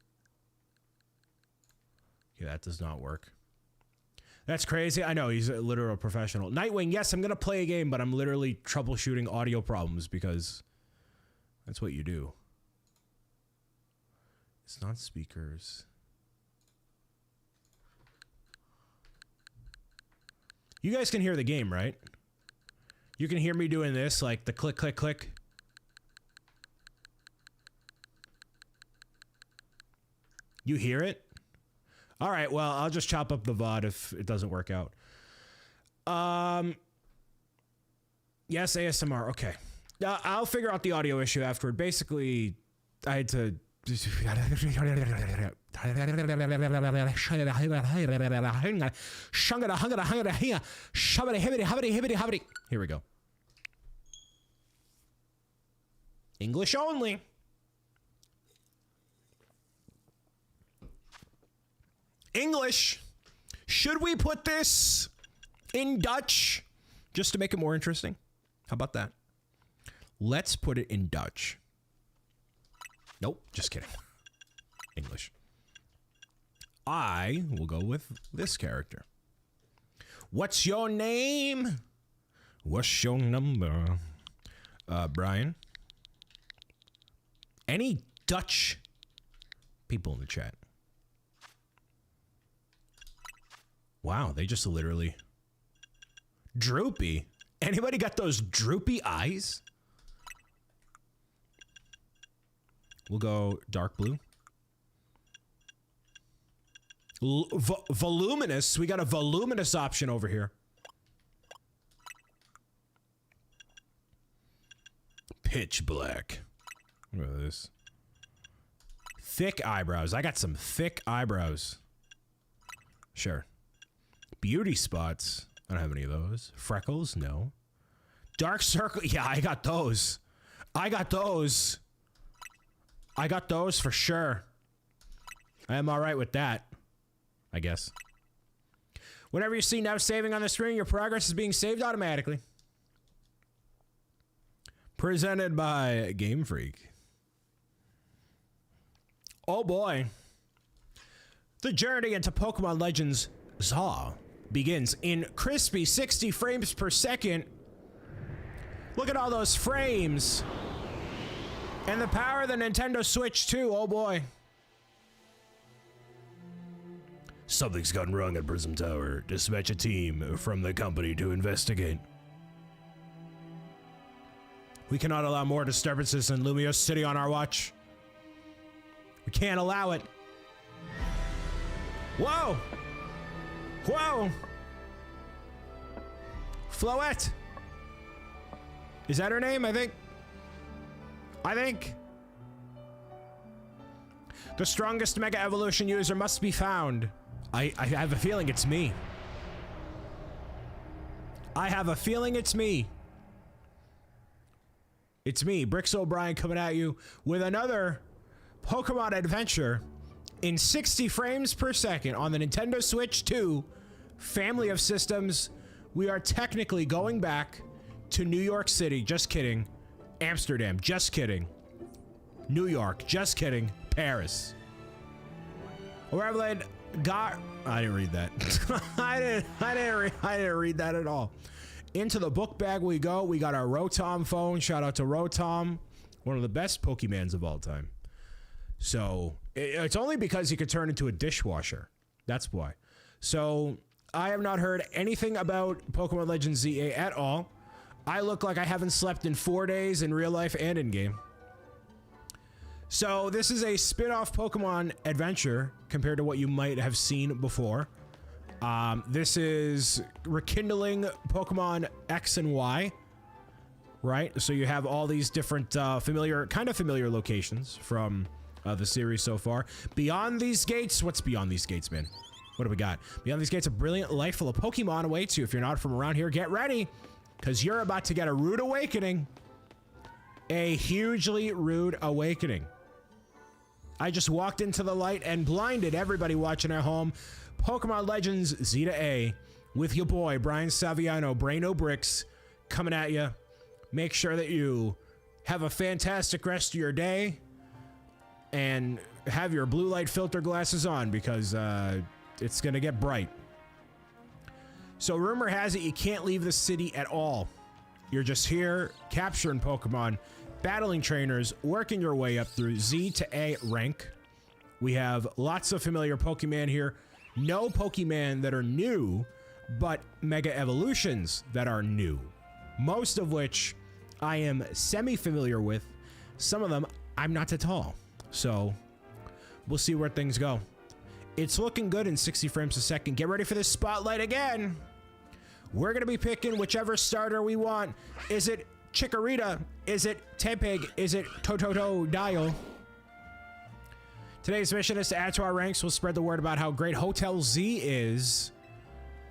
Okay, that does not work. That's crazy. I know, he's a literal professional. Nightwing, yes, I'm going to play a game, but I'm literally troubleshooting audio problems because that's what you do. It's not speakers. You guys can hear the game, right? You can hear me doing this, like the click, click, click. You hear it? All right, well, I'll just chop up the VOD if it doesn't work out. Yes, ASMR, okay. I'll figure out the audio issue afterward. Basically, I had to... Here we go. English only. English. Should we put this in Dutch just to make it more interesting? How about that? Let's put it in Dutch. Nope, just kidding. English. I will go with this character. What's your name? What's your number? Brian. Any Dutch people in the chat? Wow, they just literally... Droopy? Anybody got those droopy eyes? We'll go dark blue. Voluminous. We got a voluminous option over here. Pitch black. Look at this. Thick eyebrows. I got some thick eyebrows. Sure. Beauty spots. I don't have any of those. Freckles? No. Dark circle? Yeah, I got those. I got those. I got those for sure. I am alright with that. I guess. Whenever you see now saving on the screen, your progress is being saved automatically. Presented by Game Freak. Oh boy. The journey into Pokemon Legends Zaw begins in crispy 60 frames per second. Look at all those frames. And the power of the Nintendo Switch too, oh boy. Something's gone wrong at Prism Tower. Dispatch a team from the company to investigate. We cannot allow more disturbances in Lumiose City on our watch. We can't allow it. Whoa! Whoa! Floette! Is that her name? I think. The strongest Mega Evolution user must be found. I have a feeling it's me. I have a feeling it's me. It's me, bricksobrian, coming at you with another Pokemon adventure in 60 frames per second on the Nintendo Switch 2 family of systems. We are technically going back to New York City. Just kidding. Amsterdam. Just kidding. New York. Just kidding. Paris. Where I've led got. I didn't read that. I didn't read that at all. Into the book bag we go. We got our Rotom phone. Shout out to Rotom, one of the best Pokemans of all time. So it's only because he could turn into a dishwasher. That's why. So I have not heard anything about Pokemon Legends ZA at all. I look like I haven't slept in 4 days in real life and in game. So this is a spin-off Pokemon adventure compared to what you might have seen before. This is rekindling Pokemon X and Y, right? So you have all these different familiar locations from the series so far. Beyond these gates, what's beyond these gates, man? What do we got? Beyond these gates, a brilliant life full of Pokemon awaits you. If you're not from around here, get ready, because you're about to get a rude awakening. A hugely rude awakening. I just walked into the light and blinded everybody watching at home. Pokemon Legends Z to A with your boy, Brian Saviano, Braino Bricks, coming at you. Make sure that you have a fantastic rest of your day and have your blue light filter glasses on, because it's gonna get bright. So rumor has it you can't leave the city at all. You're just here capturing Pokemon, battling trainers, working your way up through Z to A rank. We have lots of familiar Pokemon here. No Pokemon that are new, but Mega Evolutions that are new. Most of which I am semi-familiar with. Some of them I'm not at all. So we'll see where things go. It's looking good in 60 frames a second. Get ready for this spotlight again. We're gonna be picking whichever starter we want. Is it Chikorita? Is it Tepig? Is it Totodile? Today's mission is to add to our ranks. We'll spread the word about how great Hotel Z is.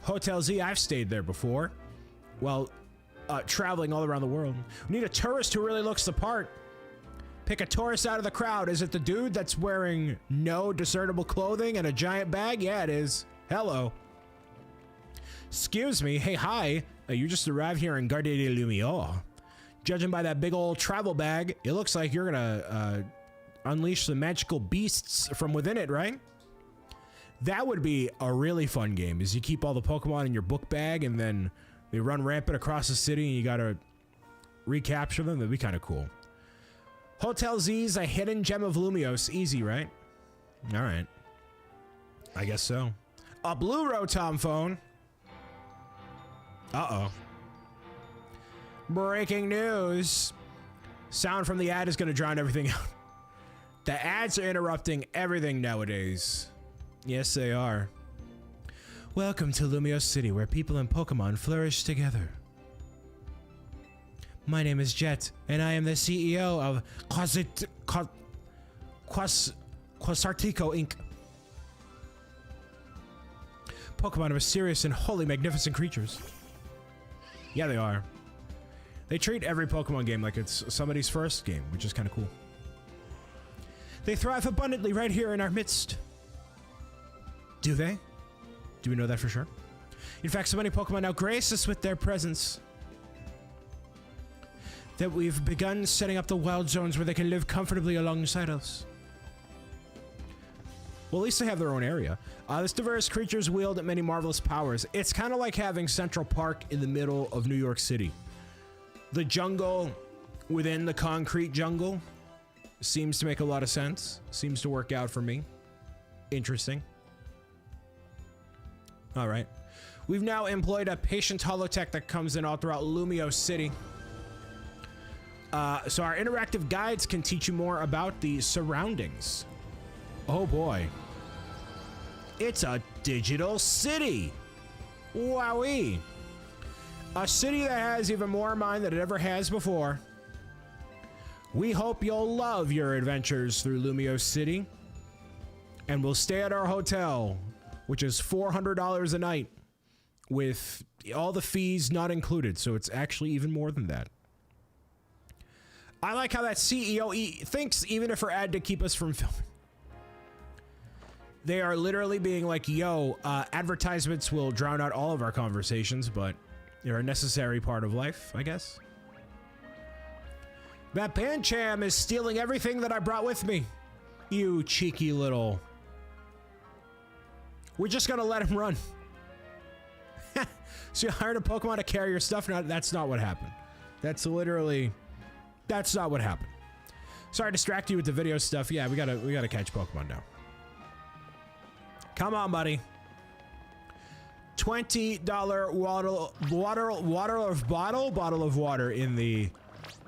Hotel Z, I've stayed there before. Well, traveling all around the world. We need a tourist who really looks the part. Pick a tourist out of the crowd. Is it the dude that's wearing no discernible clothing and a giant bag? Yeah, it is. Hello. Excuse me. Hey, hi. You just arrived here in Garde de Lumière. Judging by that big old travel bag, it looks like you're gonna unleash the magical beasts from within it, right? That would be a really fun game, is you keep all the Pokemon in your book bag and then they run rampant across the city and you gotta recapture them. That'd be kind of cool. Hotel Z's a hidden gem of Lumiose. Easy, right? All right. I guess so. A blue Rotom phone. Uh-oh. Breaking news. Sound from the ad is going to drown everything out. The ads are interrupting everything nowadays. Yes, they are. Welcome to Lumiose City, where people and Pokemon flourish together. My name is Jet, and I am the CEO of Quasartico Inc. Pokemon are mysterious and wholly magnificent creatures. Yeah, they are. They treat every Pokemon game like it's somebody's first game, which is kind of cool. They thrive abundantly right here in our midst. Do they? Do we know that for sure? In fact, so many Pokemon now grace us with their presence that we've begun setting up the wild zones where they can live comfortably alongside us. Well, at least they have their own area. This diverse creatures wield many marvelous powers. It's kind of like having Central Park in the middle of New York City. The jungle within the concrete jungle seems to make a lot of sense. Seems to work out for me. Interesting. All right. We've now employed a patient holotech that comes in all throughout Lumiose City. So our interactive guides can teach you more about the surroundings. Oh boy. It's a digital city. Wowee. A city that has even more mind than it ever has before. We hope you'll love your adventures through Lumiose City. and we'll stay at our hotel, which is $400 a night with all the fees not included. So it's actually even more than that. I like how that CEO thinks, even if her ad to keep us from filming. They are literally being like, yo, advertisements will drown out all of our conversations, but they're a necessary part of life, I guess. That Pancham is stealing everything that I brought with me. You cheeky little... We're just gonna let him run. So you hired a Pokemon to carry your stuff? No, that's not what happened. That's literally... That's not what happened. Sorry to distract you with the video stuff. Yeah, we gotta catch Pokemon now. Come on, buddy. $20 bottle of water in the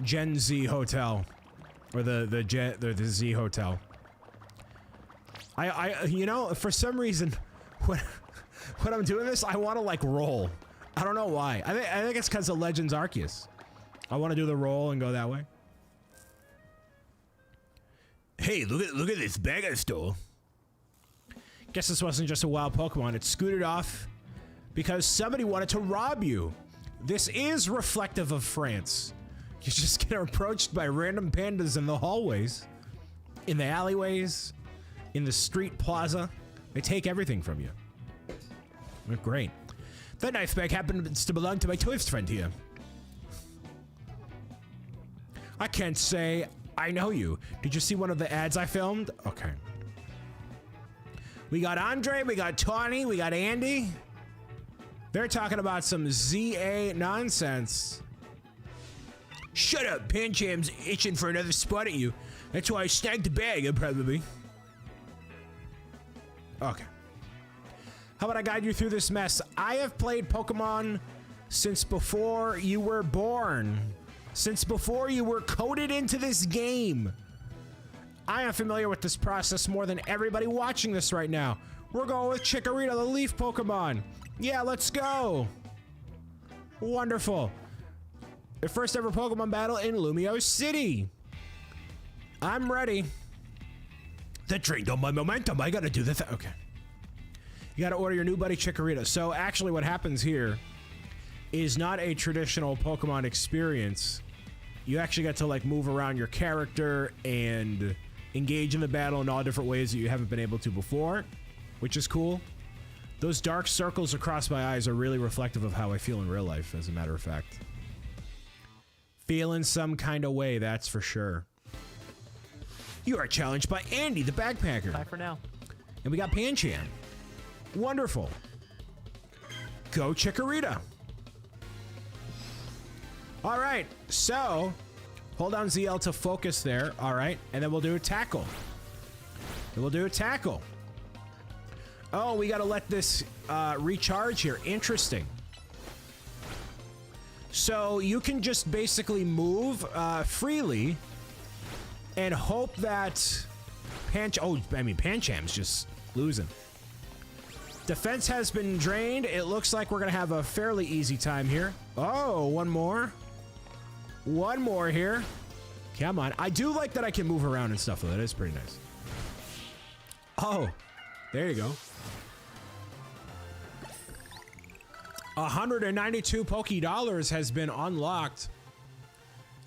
Gen Z hotel, or the Z hotel. You know, for some reason, when I'm doing this, I want to like roll. I don't know why. I think it's because of Legends Arceus. I want to do the roll and go that way. Hey, look at this bag I stole. Guess this wasn't just a wild Pokemon. It scooted off because somebody wanted to rob you. This is reflective of France. You just get approached by random pandas in the hallways, in the alleyways, in the street plaza. They take everything from you. Great. That knife bag happens to belong to my tourist friend here. I can't say I know you. Did you see one of the ads I filmed? Okay. We got Andre, we got Tawny, we got Andy. They're talking about some ZA nonsense. Shut up, Pancham's itching for another spot at you. That's why I snagged the bag, probably. Okay. How about I guide you through this mess? I have played Pokemon since before you were born. Since before you were coded into this game. I am familiar with this process more than everybody watching this right now. We're going with Chikorita, the leaf Pokemon. Yeah, let's go. Wonderful. The first ever Pokemon battle in Lumio City. I'm ready. That drained all my momentum. I gotta do the thing. Okay. You gotta order your new buddy Chikorita. So actually what happens here is not a traditional Pokemon experience. You actually get to like move around your character and engage in the battle in all different ways that you haven't been able to before, which is cool. Those dark circles across my eyes are really reflective of how I feel in real life, as a matter of fact. Feeling some kind of way, that's for sure. You are challenged by Andy, the backpacker. Bye for now. And we got Pancham. Wonderful. Go Chikorita. All right, so hold down ZL to focus there. All right, and then we'll do a tackle. Oh, we got to let this recharge here. Interesting. So you can just basically move freely and hope that Pancham's just losing. Defense has been drained. It looks like we're going to have a fairly easy time here. Oh, one more. One more here. Come on. I do like that I can move around and stuff, though. That is pretty nice. Oh, there you go. 192 Poké-Dollars has been unlocked.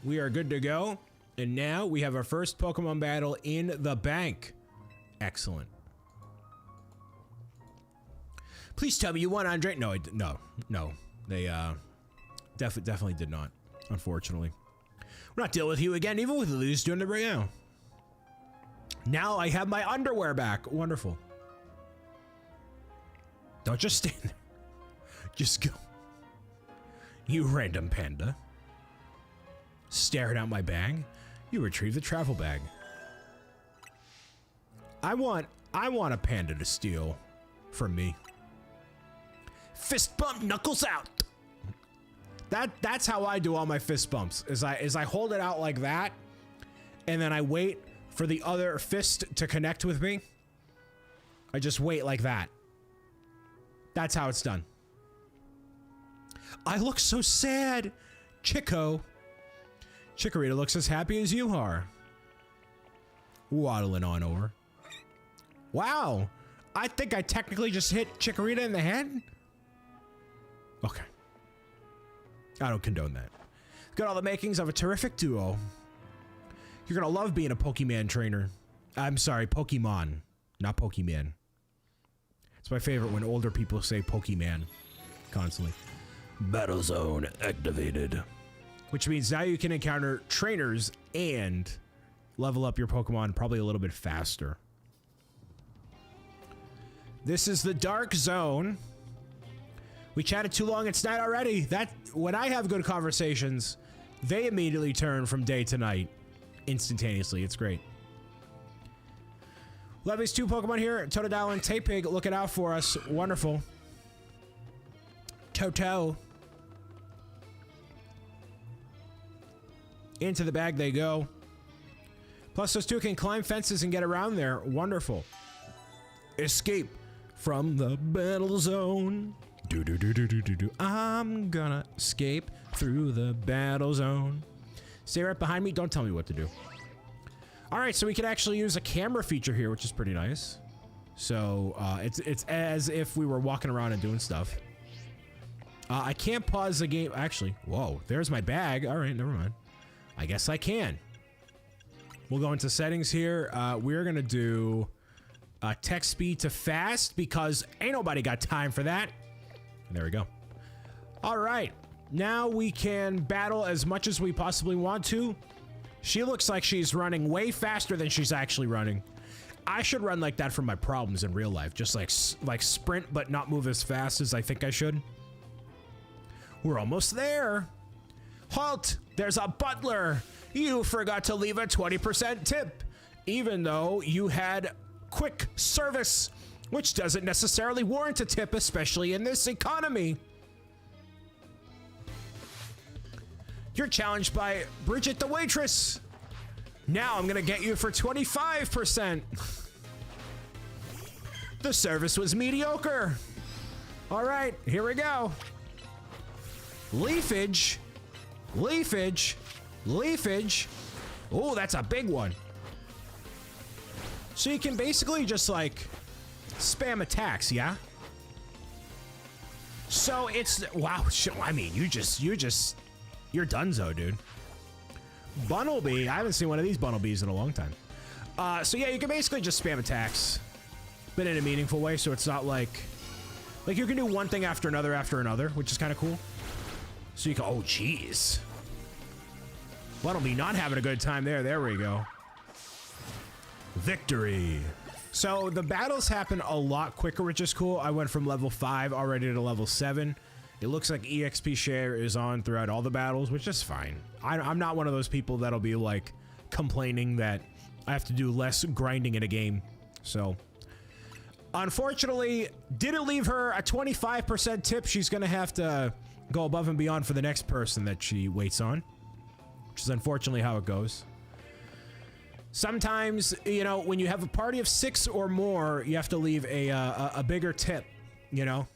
We are good to go. And now we have our first Pokemon battle in the bank. Excellent. Please tell me you won, Andre. No, no. They definitely did not. Unfortunately, we're not dealing with you again, even with lose doing it right now. Now I have my underwear back. Wonderful. Don't just stand there. Just go. You random panda. Staring out my bag. You retrieve the travel bag. I want a panda to steal from me. Fist bump, knuckles out. That's how I do all my fist bumps. Is I hold it out like that, and then I wait for the other fist to connect with me. I just wait like that. That's how it's done. I look so sad. Chikorita looks as happy as you are. Waddling on over. Wow. I think I technically just hit Chikorita in the head. Okay. I don't condone that. Got all the makings of a terrific duo. You're gonna love being a Pokemon trainer. I'm sorry, Pokemon, not Pokemon. It's my favorite when older people say Pokemon constantly. Battle zone activated. Which means now you can encounter trainers and level up your Pokemon probably a little bit faster. This is the Dark Zone. We chatted too long, it's night already. That, when I have good conversations, they immediately turn from day to night instantaneously. It's great. Love these two Pokemon here, Totodile and Tapig, looking out for us. Wonderful. Toto. Into the bag they go. Plus those two can climb fences and get around there. Wonderful. Escape from the battle zone. Do do do do do do do. I'm gonna escape through the battle zone. Stay right behind me. Don't tell me what to do. All right, so we can actually use a camera feature here, which is pretty nice. So it's as if we were walking around and doing stuff. I can't pause the game. Actually, whoa, there's my bag. All right, never mind. I guess I can. We'll go into settings here. We're gonna do text speed to fast because ain't nobody got time for that. There we go. All right, now we can battle as much as we possibly want to. She looks like she's running way faster than she's actually running. I should run like that for my problems in real life. Just like sprint, but not move as fast as I think I should. We're almost there. Halt! There's a butler. You forgot to leave a 20% tip, even though you had quick service, which doesn't necessarily warrant a tip, especially in this economy. You're challenged by Bridget the waitress. Now I'm gonna get you for 25%. The service was mediocre. All right, here we go. Leafage, leafage, leafage. Oh, that's a big one. So you can basically just like spam attacks, yeah? So it's, wow, I mean, you're donezo, dude. Bunnelby, I haven't seen one of these Bunnelbees in a long time. So yeah, you can basically just spam attacks, but in a meaningful way, so it's not like you can do one thing after another, which is kind of cool. So you can, oh geez. Bunnelby not having a good time there. There we go. Victory. So the battles happen a lot quicker, which is cool. I went from level 5 already to level 7. It looks like EXP share is on throughout all the battles, which is fine. I'm not one of those people that'll be like complaining that I have to do less grinding in a game. So unfortunately, didn't leave her a 25% tip. She's gonna have to go above and beyond for the next person that she waits on, which is unfortunately how it goes. Sometimes, you know, when you have a party of 6 or more, you have to leave a bigger tip, you know?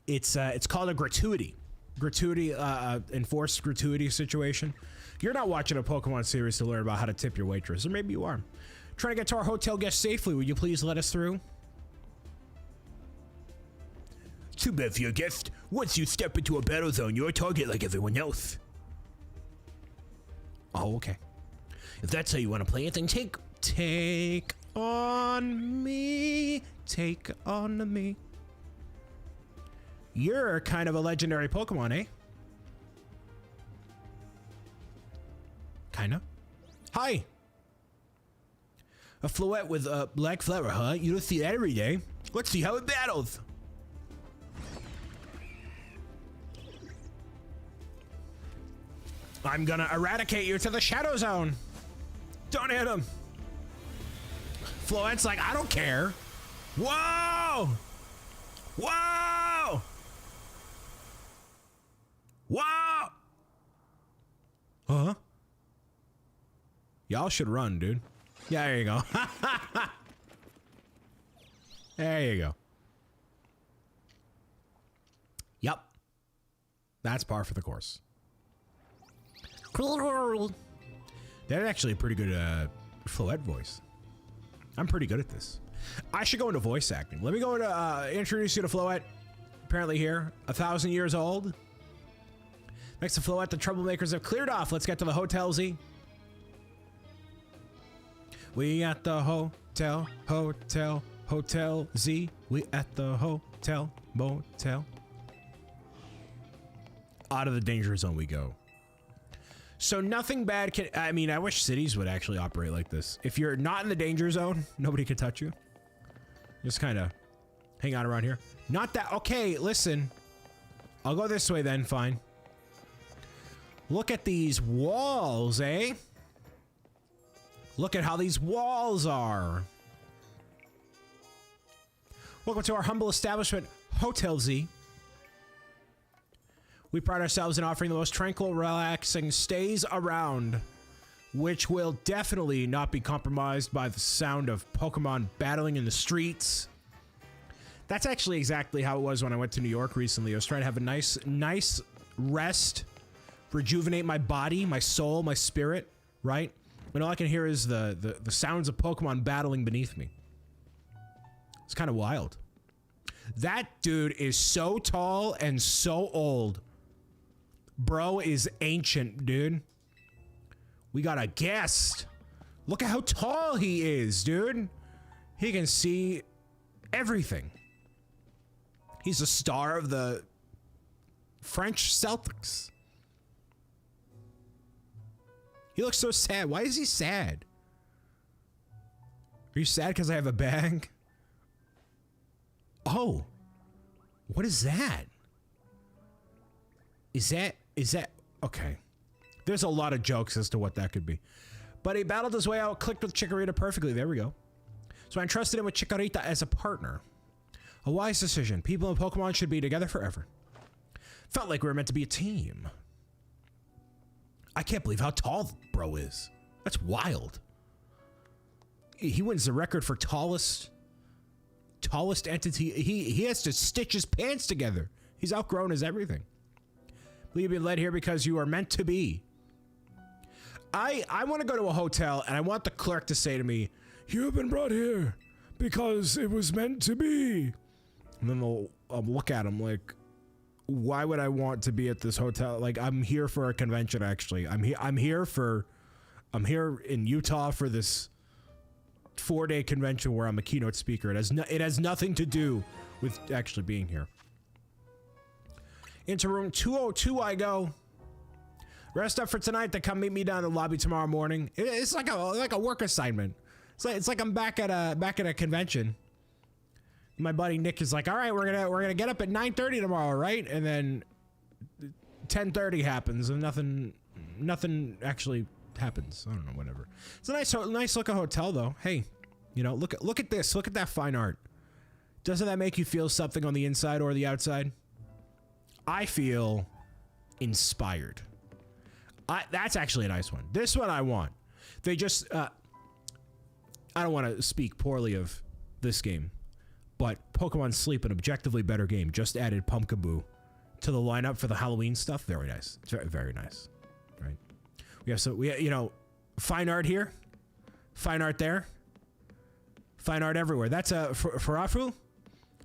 It's called a gratuity. Enforced gratuity situation. You're not watching a Pokemon series to learn about how to tip your waitress, or maybe you are. Trying to get to our hotel guest safely, would you please let us through? Too bad for your guest. Once you step into a battle zone, you're a target like everyone else. Oh, okay. If that's how you want to play it, then take on me. Take on me. You're kind of a legendary Pokemon, eh? Kinda. Hi. A Floette with a black flower, huh? You don't see that every day. Let's see how it battles. I'm gonna eradicate you to the Shadow Zone. Don't hit him. Floette's like, I don't care. Whoa! Whoa! Whoa! Huh? Y'all should run, dude. Yeah, there you go. There you go. Yep. That's par for the course. That's actually a pretty good Floette voice. I'm pretty good at this. I should go into voice acting. Let me go into introduce you to Floette. Apparently here, 1,000 years old. Next to Floette, the troublemakers have cleared off. Let's get to the Hotel Z. We at the hotel Z. We at the hotel, motel. Out of the danger zone we go. So nothing bad can, I mean, I wish cities would actually operate like this. If you're not in the danger zone, nobody can touch you. Just kind of hang out around here. Not that, okay, listen. I'll go this way then, fine. Look at these walls, eh? Look at how these walls are. Welcome to our humble establishment, Hotel Z. We pride ourselves in offering the most tranquil, relaxing stays around, which will definitely not be compromised by the sound of Pokemon battling in the streets. That's actually exactly how it was when I went to New York recently. I was trying to have a nice rest, rejuvenate my body, my soul, my spirit, right? And all I can hear is the sounds of Pokemon battling beneath me. It's kind of wild. That dude is so tall and so old. Bro is ancient, dude. We got a guest. Look at how tall he is, dude. He can see everything. He's a star of the French Celtics. He looks so sad. Why is he sad? Are you sad because I have a bag? Oh. What is that? Is that okay? There's a lot of jokes as to what that could be. But he battled his way out, clicked with Chikorita perfectly. There we go. So I entrusted him with Chikorita as a partner. A wise decision. People and Pokemon should be together forever. Felt like we were meant to be a team. I can't believe how tall bro is. That's wild. He wins the record for tallest entity. He has to stitch his pants together. He's outgrown his everything. Will you be led here because you are meant to be? I want to go to a hotel and I want the clerk to say to me, "You have been brought here because it was meant to be." And then I'll look at him like, why would I want to be at this hotel? Like, I'm here for a convention, actually. I'm here in Utah for this 4-day convention where I'm a keynote speaker. It has nothing to do with actually being here. Into room 202 I go. Rest up for tonight, then come meet me down in the lobby tomorrow morning. It's like a work assignment. It's like I'm back at a convention. My buddy Nick is like, "All right, we're gonna get up at 9:30 tomorrow, right?" And then 10:30 happens and nothing actually happens. I don't know, whatever. It's a nice looking hotel though. Hey, you know, look at this. Look at that fine art. Doesn't that make you feel something on the inside or the outside? I feel inspired. That's actually a nice one. This one I want. They just I don't want to speak poorly of this game, but Pokemon Sleep, an objectively better game, just added Pumpkaboo to the lineup for the Halloween stuff. Very nice. It's very, very nice. Right. We have fine art here, fine art there, fine art everywhere. That's a Farafu,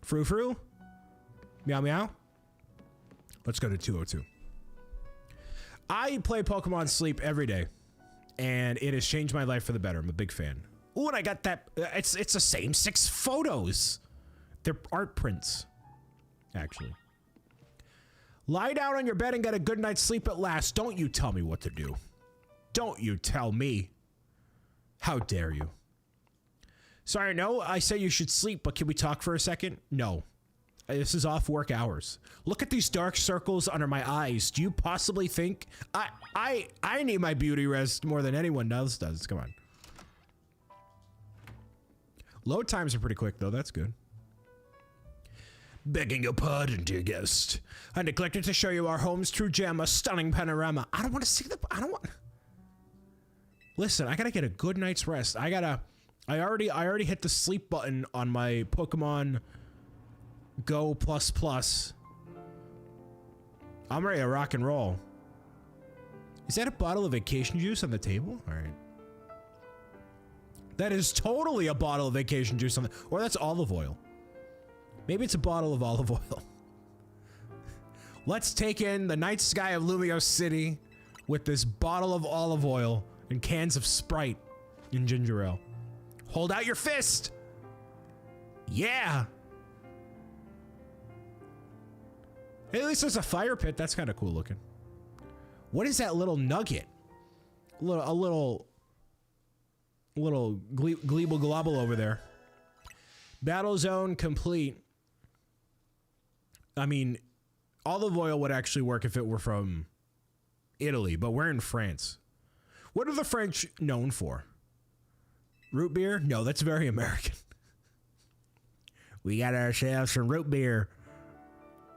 Frou, Meow Meow. Let's go to 202. I play Pokemon Sleep every day, and it has changed my life for the better. I'm a big fan. Ooh, and I got that. It's the same 6 photos. They're art prints, actually. Lie down on your bed and get a good night's sleep at last. Don't you tell me what to do. Don't you tell me. How dare you? Sorry, no, I say you should sleep, but can we talk for a second? No. This is off work hours. Look at these dark circles under my eyes. Do you possibly think I need my beauty rest more than anyone else does? Come on. Load times are pretty quick though. That's good. Begging your pardon, dear guest. I neglected to show you our home's true gem, a stunning panorama. I don't want to see the. I don't want. Listen, I gotta get a good night's rest. I already hit the sleep button on my Pokemon Go ++. I'm ready to rock and roll. Is that a bottle of vacation juice on the table? All right. That is totally a bottle of vacation juice. Or that's olive oil. Maybe it's a bottle of olive oil. Let's take in the night sky of Lumio City with this bottle of olive oil and cans of Sprite and ginger ale. Hold out your fist! Yeah! Hey, at least there's a fire pit. That's kind of cool looking. What is that little nugget? A little gleeble globble over there. Battle zone complete. I mean, olive oil would actually work if it were from Italy, but we're in France. What are the French known for? Root beer? No, that's very American. We got ourselves some root beer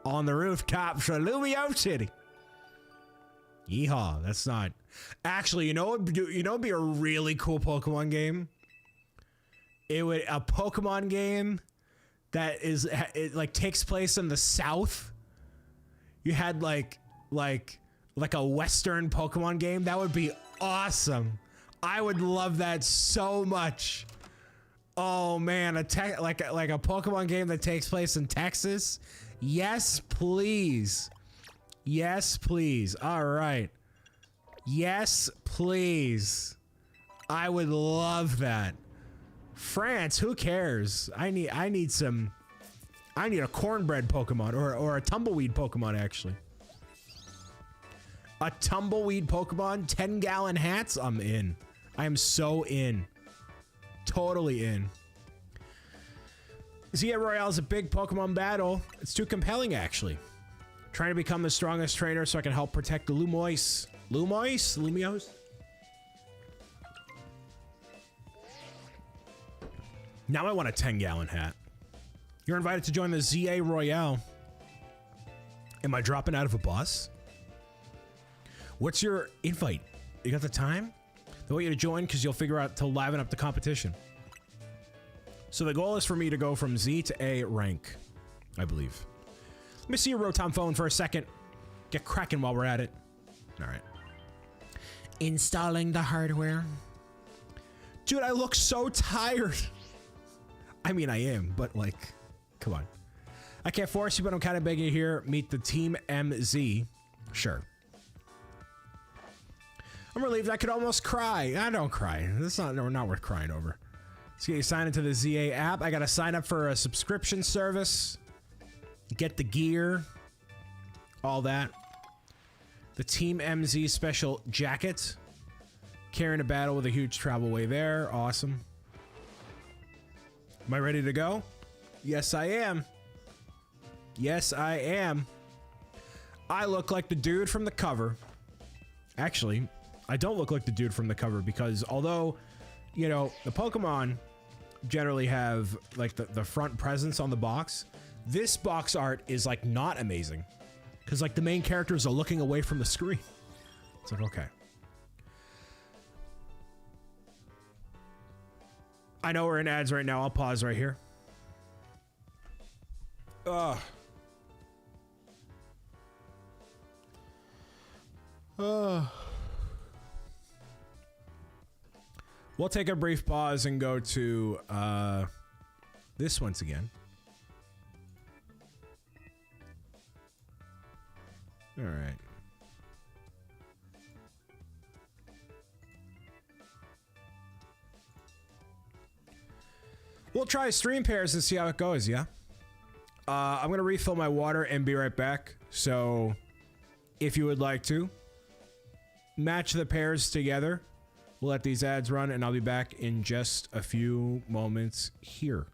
on the rooftops of Lumio City. Yeehaw, that's not... Actually, you know what would be a really cool Pokemon game? A Pokemon game that it takes place in the South. You had like a Western Pokemon game. That would be awesome. I would love that so much. Oh man, like a Pokemon game that takes place in Texas. Yes, please. Yes, please. All right. Yes, please. I would love that. France, who cares? I need a cornbread Pokemon or a tumbleweed Pokemon actually. A tumbleweed Pokemon, 10-gallon hats, I'm in. I am so in. Totally in. ZA Royale is a big Pokemon battle. It's too compelling actually. Trying to become the strongest trainer so I can help protect the Lumios. Lumios? Now I want a 10-gallon hat. You're invited to join the ZA Royale. Am I dropping out of a bus? What's your invite? You got the time? They want you to join because you'll figure out to liven up the competition. So the goal is for me to go from Z to A rank, I believe. Let me see your Rotom phone for a second. Get cracking while we're at it. All right. Installing the hardware. Dude, I look so tired. I mean, I am, but like, come on. I can't force you, but I'm kind of begging you here. Meet the Team MZ. Sure. I'm relieved. I could almost cry. I don't cry. That's not worth crying over. Let's get you signed into the ZA app. I got to sign up for a subscription service. Get the gear. All that. The Team MZ special jacket. Carrying a battle with a huge travel way there. Awesome. Am I ready to go? Yes, I am. Yes, I am. I look like the dude from the cover. Actually, I don't look like the dude from the cover because although, you know, the Pokemon generally have like the front presence on the box, this box art is like not amazing because like the main characters are looking away from the screen. It's like, okay. I know we're in ads right now. I'll pause right here. Ugh. We'll take a brief pause and go to this once again. All right. We'll try stream pairs and see how it goes, yeah? I'm gonna refill my water and be right back. So, if you would like to, match the pairs together. We'll let these ads run and I'll be back in just a few moments here.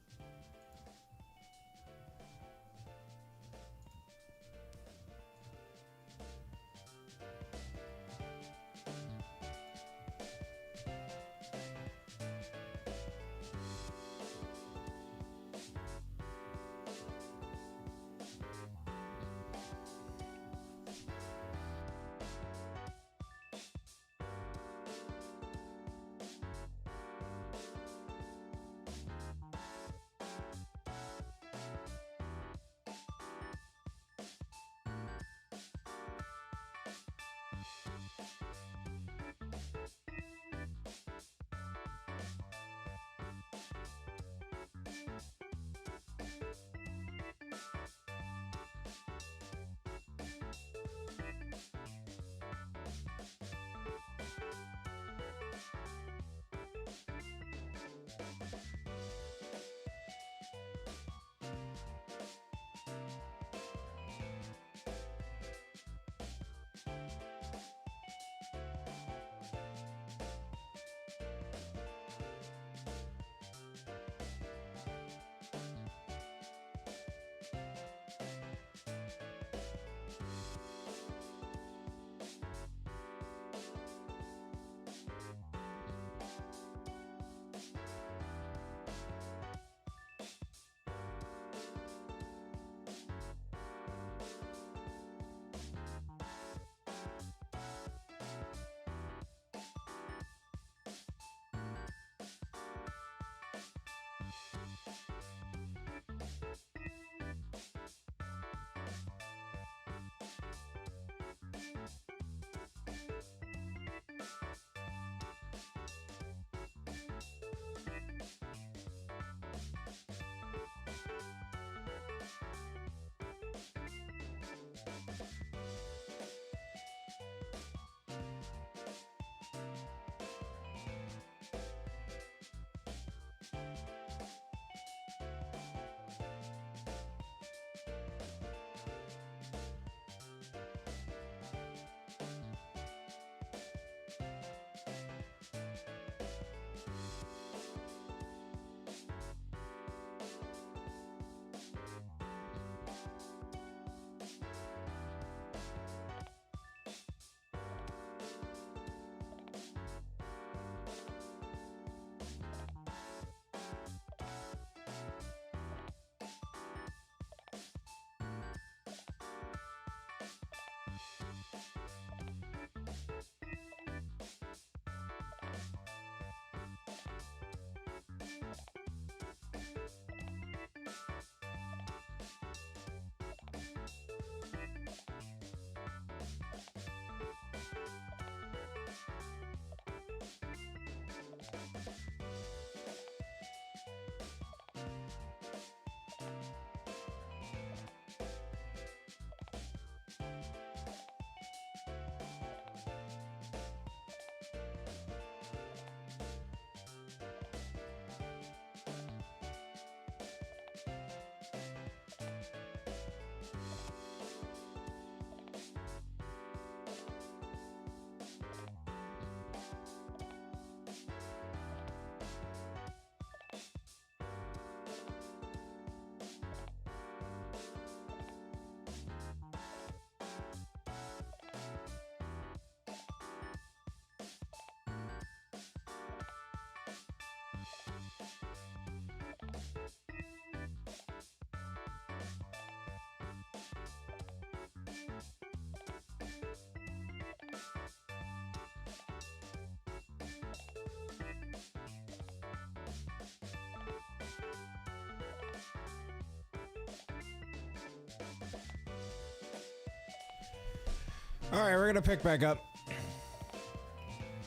All right, we're gonna pick back up.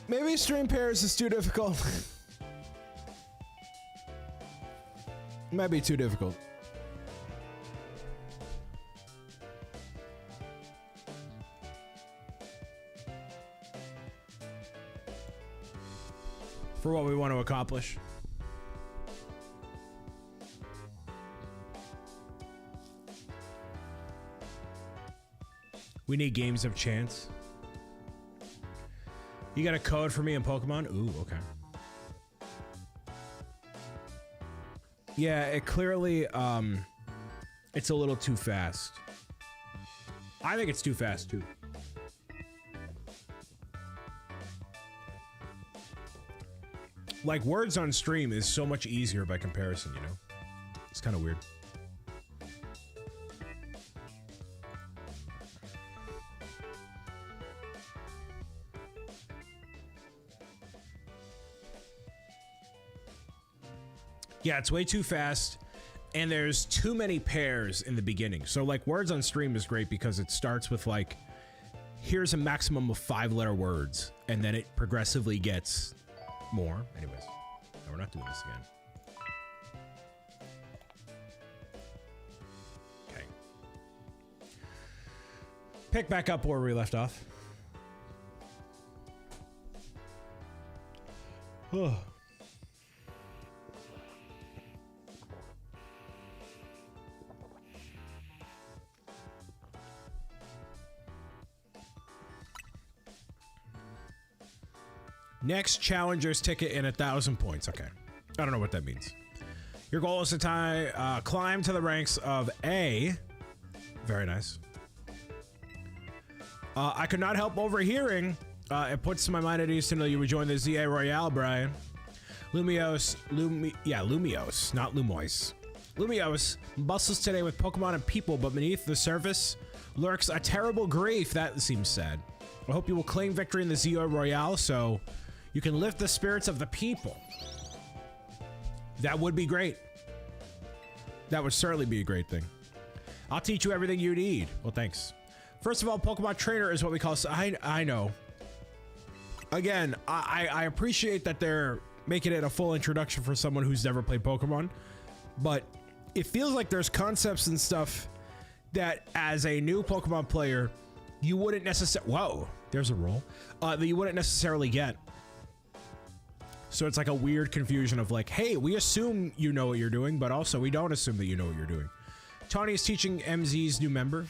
Maybe stream pairs is too difficult. Might be too difficult. For what we want to accomplish. We need games of chance. You got a code for me in Pokemon? Ooh, okay. Yeah, it clearly, it's a little too fast. I think it's too fast, too. Like, words on stream is so much easier by comparison, you know? It's kind of weird. Yeah, it's way too fast, and there's too many pairs in the beginning. So, like, words on stream is great because it starts with, like, here's a maximum of 5-letter words, and then it progressively gets more. Anyways, no, we're not doing this again. Okay. Pick back up where we left off. Oh. Next challenger's ticket in 1,000 points. Okay. I don't know what that means. Your goal is to climb to the ranks of A. Very nice. I could not help overhearing. It puts my mind at ease to know you would join the ZA Royale, Brian. Lumiose, not Lumoise. Lumiose bustles today with Pokemon and people, but beneath the surface lurks a terrible grief. That seems sad. I hope you will claim victory in the ZA Royale so you can lift the spirits of the people. That would be great. That would certainly be a great thing. I'll teach you everything you need. Well, thanks. First of all, Pokemon Trainer is what we call... I know. Again, I appreciate that they're making it a full introduction for someone who's never played Pokemon, but it feels like there's concepts and stuff that as a new Pokemon player, you wouldn't necessarily... Whoa, there's a roll. That you wouldn't necessarily get. So it's like a weird confusion of like, hey, we assume you know what you're doing, but also we don't assume that you know what you're doing. Tawny is teaching MZ's new member.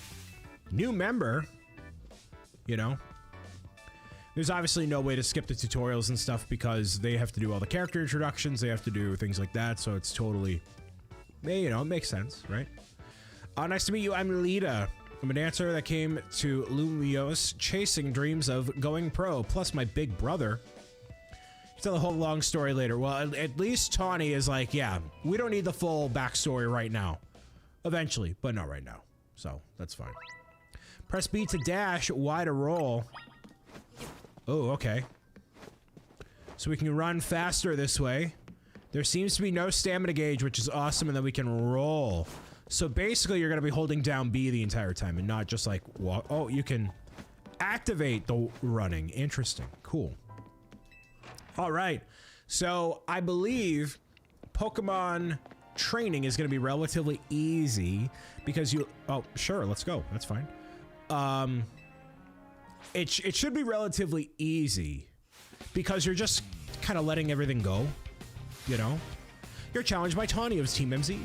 New member? You know? There's obviously no way to skip the tutorials and stuff because they have to do all the character introductions, they have to do things like that, so it's totally... You know, it makes sense, right? Nice to meet you, I'm Lita. I'm a dancer that came to Lumiose chasing dreams of going pro, plus my big brother. Tell the whole long story later. Well, at least Tawny is like, yeah, we don't need the full backstory right now. Eventually, but not right now. So, that's fine. Press B to dash, Y to roll. Oh, okay. So we can run faster this way. There seems to be no stamina gauge, which is awesome, and then we can roll. So basically, you're going to be holding down B the entire time and not just like walk. Oh, you can activate the running. Interesting. Cool. All right. So I believe Pokemon training is going to be relatively easy because you... Oh, sure. Let's go. That's fine. It should be relatively easy because you're just kind of letting everything go, you know? You're challenged by Tawny of Team MZ.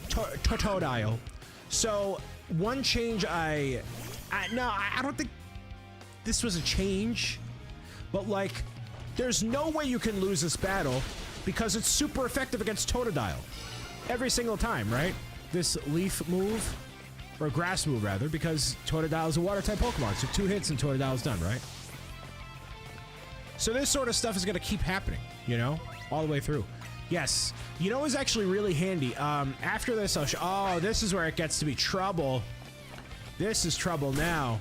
Totodile. So, one change I don't think this was a change, but like, there's no way you can lose this battle because it's super effective against Totodile. Every single time, right? This leaf move, or grass move rather, because Totodile is a water type Pokemon, so 2 hits and Totodile's done, right? So this sort of stuff is gonna keep happening, you know? All the way through. Yes. You know what's actually really handy? After this, I'll show... Oh, this is where it gets to be trouble. This is trouble now.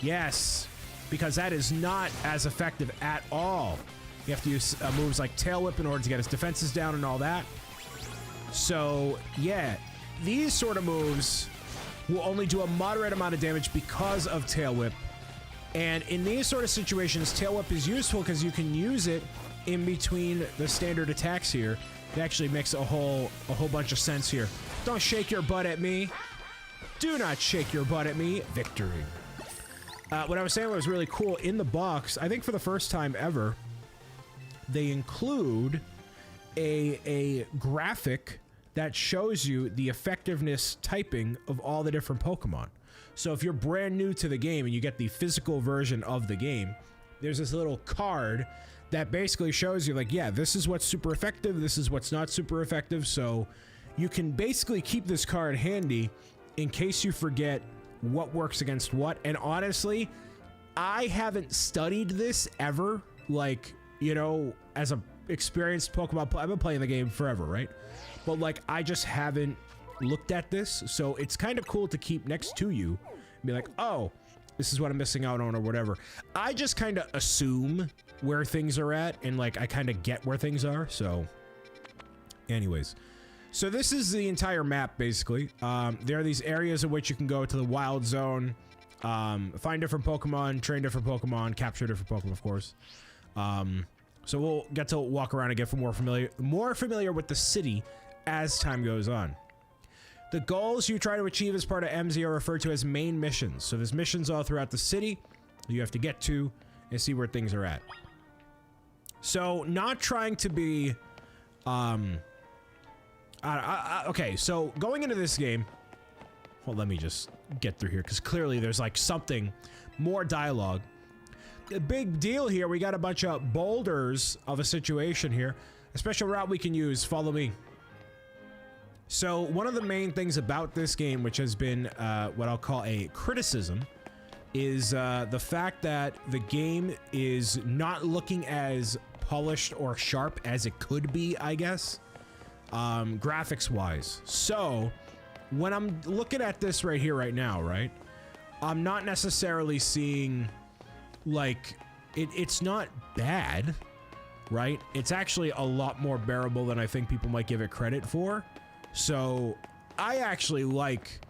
Yes. Because that is not as effective at all. You have to use moves like Tail Whip in order to get his defenses down and all that. So, yeah. These sort of moves will only do a moderate amount of damage because of Tail Whip. And in these sort of situations, Tail Whip is useful because you can use it in between the standard attacks here. It actually makes a whole bunch of sense here. Don't shake your butt at me. Do not shake your butt at me. Victory. What I was saying was really cool. In the box, I think for the first time ever, they include a graphic that shows you the effectiveness typing of all the different Pokemon. So if you're brand new to the game and you get the physical version of the game, there's this little card that basically shows you like, yeah, this is what's super effective, this is what's not super effective. So you can basically keep this card handy in case you forget what works against what. And honestly, I haven't studied this ever, like, you know, as a experienced Pokemon I've been playing the game forever, right? But like, I just haven't looked at this, so it's kind of cool to keep next to you and be like, oh, this is what I'm missing out on or whatever. I just kind of assume where things are at, and like, I kind of get where things are. So anyways, so this is the entire map basically. There are these areas in which you can go to the wild zone, find different Pokemon, train different Pokemon, capture different Pokemon, of course. So we'll get to walk around and get more familiar with the city as time goes on. The goals you try to achieve as part of MZ are referred to as main missions. So there's missions all throughout the city you have to get to and see where things are at. So not trying to be, okay, so going into this game, well, let me just get through here because clearly there's like something more dialogue. The big deal here, we got a bunch of boulders of a situation here. A special route we can use, follow me. So one of the main things about this game, which has been what I'll call a criticism, is the fact that the game is not looking as polished or sharp as it could be, I guess, graphics wise. So when I'm looking at this right here, right now, right, I'm not necessarily seeing like it's not bad, right? It's actually a lot more bearable than I think people might give it credit for. So I actually like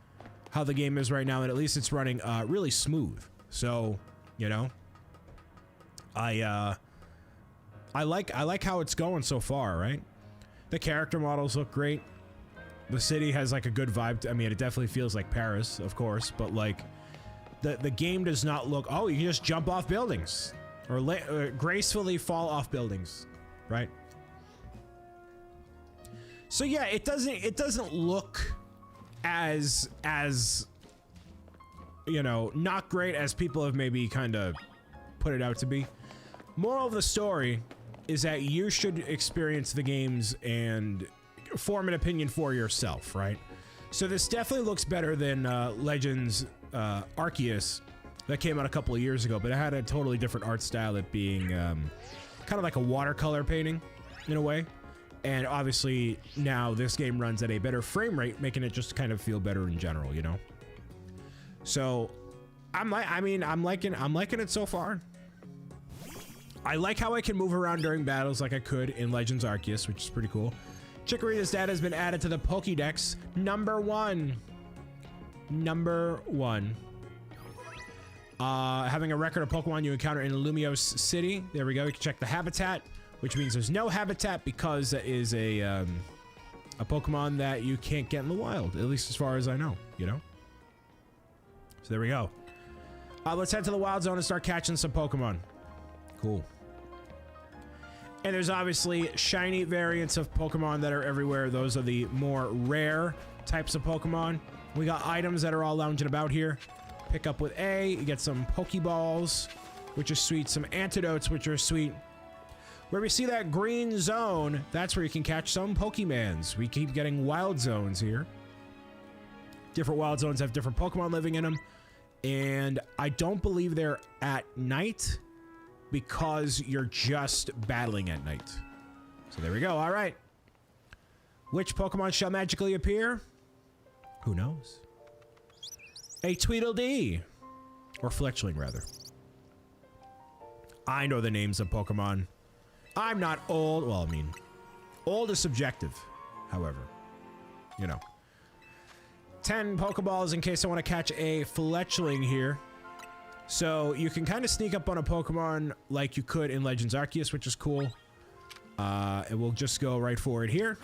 how the game is right now, and at least it's running really smooth. So, you know, I like how it's going so far, right? The character models look great. The city has like a good vibe. I mean, it definitely feels like Paris, of course, but like the game does not look, oh, you can just jump off buildings or gracefully fall off buildings, right? So yeah, it doesn't look as you know, not great as people have maybe kind of put it out to be. Moral of the story is that you should experience the games and form an opinion for yourself, right? So this definitely looks better than Legends Arceus that came out a couple of years ago, but it had a totally different art style, it being kind of like a watercolor painting in a way. And obviously now this game runs at a better frame rate, making it just kind of feel better in general, you know? So I'm liking it so far. I like how I can move around during battles like I could in Legends Arceus, which is pretty cool. Chikorita's data has been added to the Pokédex. Number 1. Number 1. Having a record of Pokemon you encounter in Lumiose City. There we go. You can check the habitat, which means there's no habitat because that is a Pokemon that you can't get in the wild, at least as far as I know, you know? So there we go. Let's head to the wild zone and start catching some Pokemon. Cool. And there's obviously shiny variants of Pokemon that are everywhere. Those are the more rare types of Pokemon. We got items that are all lounging about here. Pick up with A, you get some Pokeballs, which is sweet, some antidotes, which are sweet. Where we see that green zone, that's where you can catch some Pokemans. We keep getting wild zones here. Different wild zones have different Pokemon living in them. And I don't believe they're at night because you're just battling at night. So there we go. All right. Which Pokemon shall magically appear? Who knows? A Tweedledee. Or Fletchling, rather. I know the names of Pokemon. I'm not old. Well, I mean, old is subjective, however. You know. 10 Pokeballs in case I want to catch a Fletchling here. So you can kind of sneak up on a Pokemon like you could in Legends Arceus, which is cool. And we'll just go right for it here.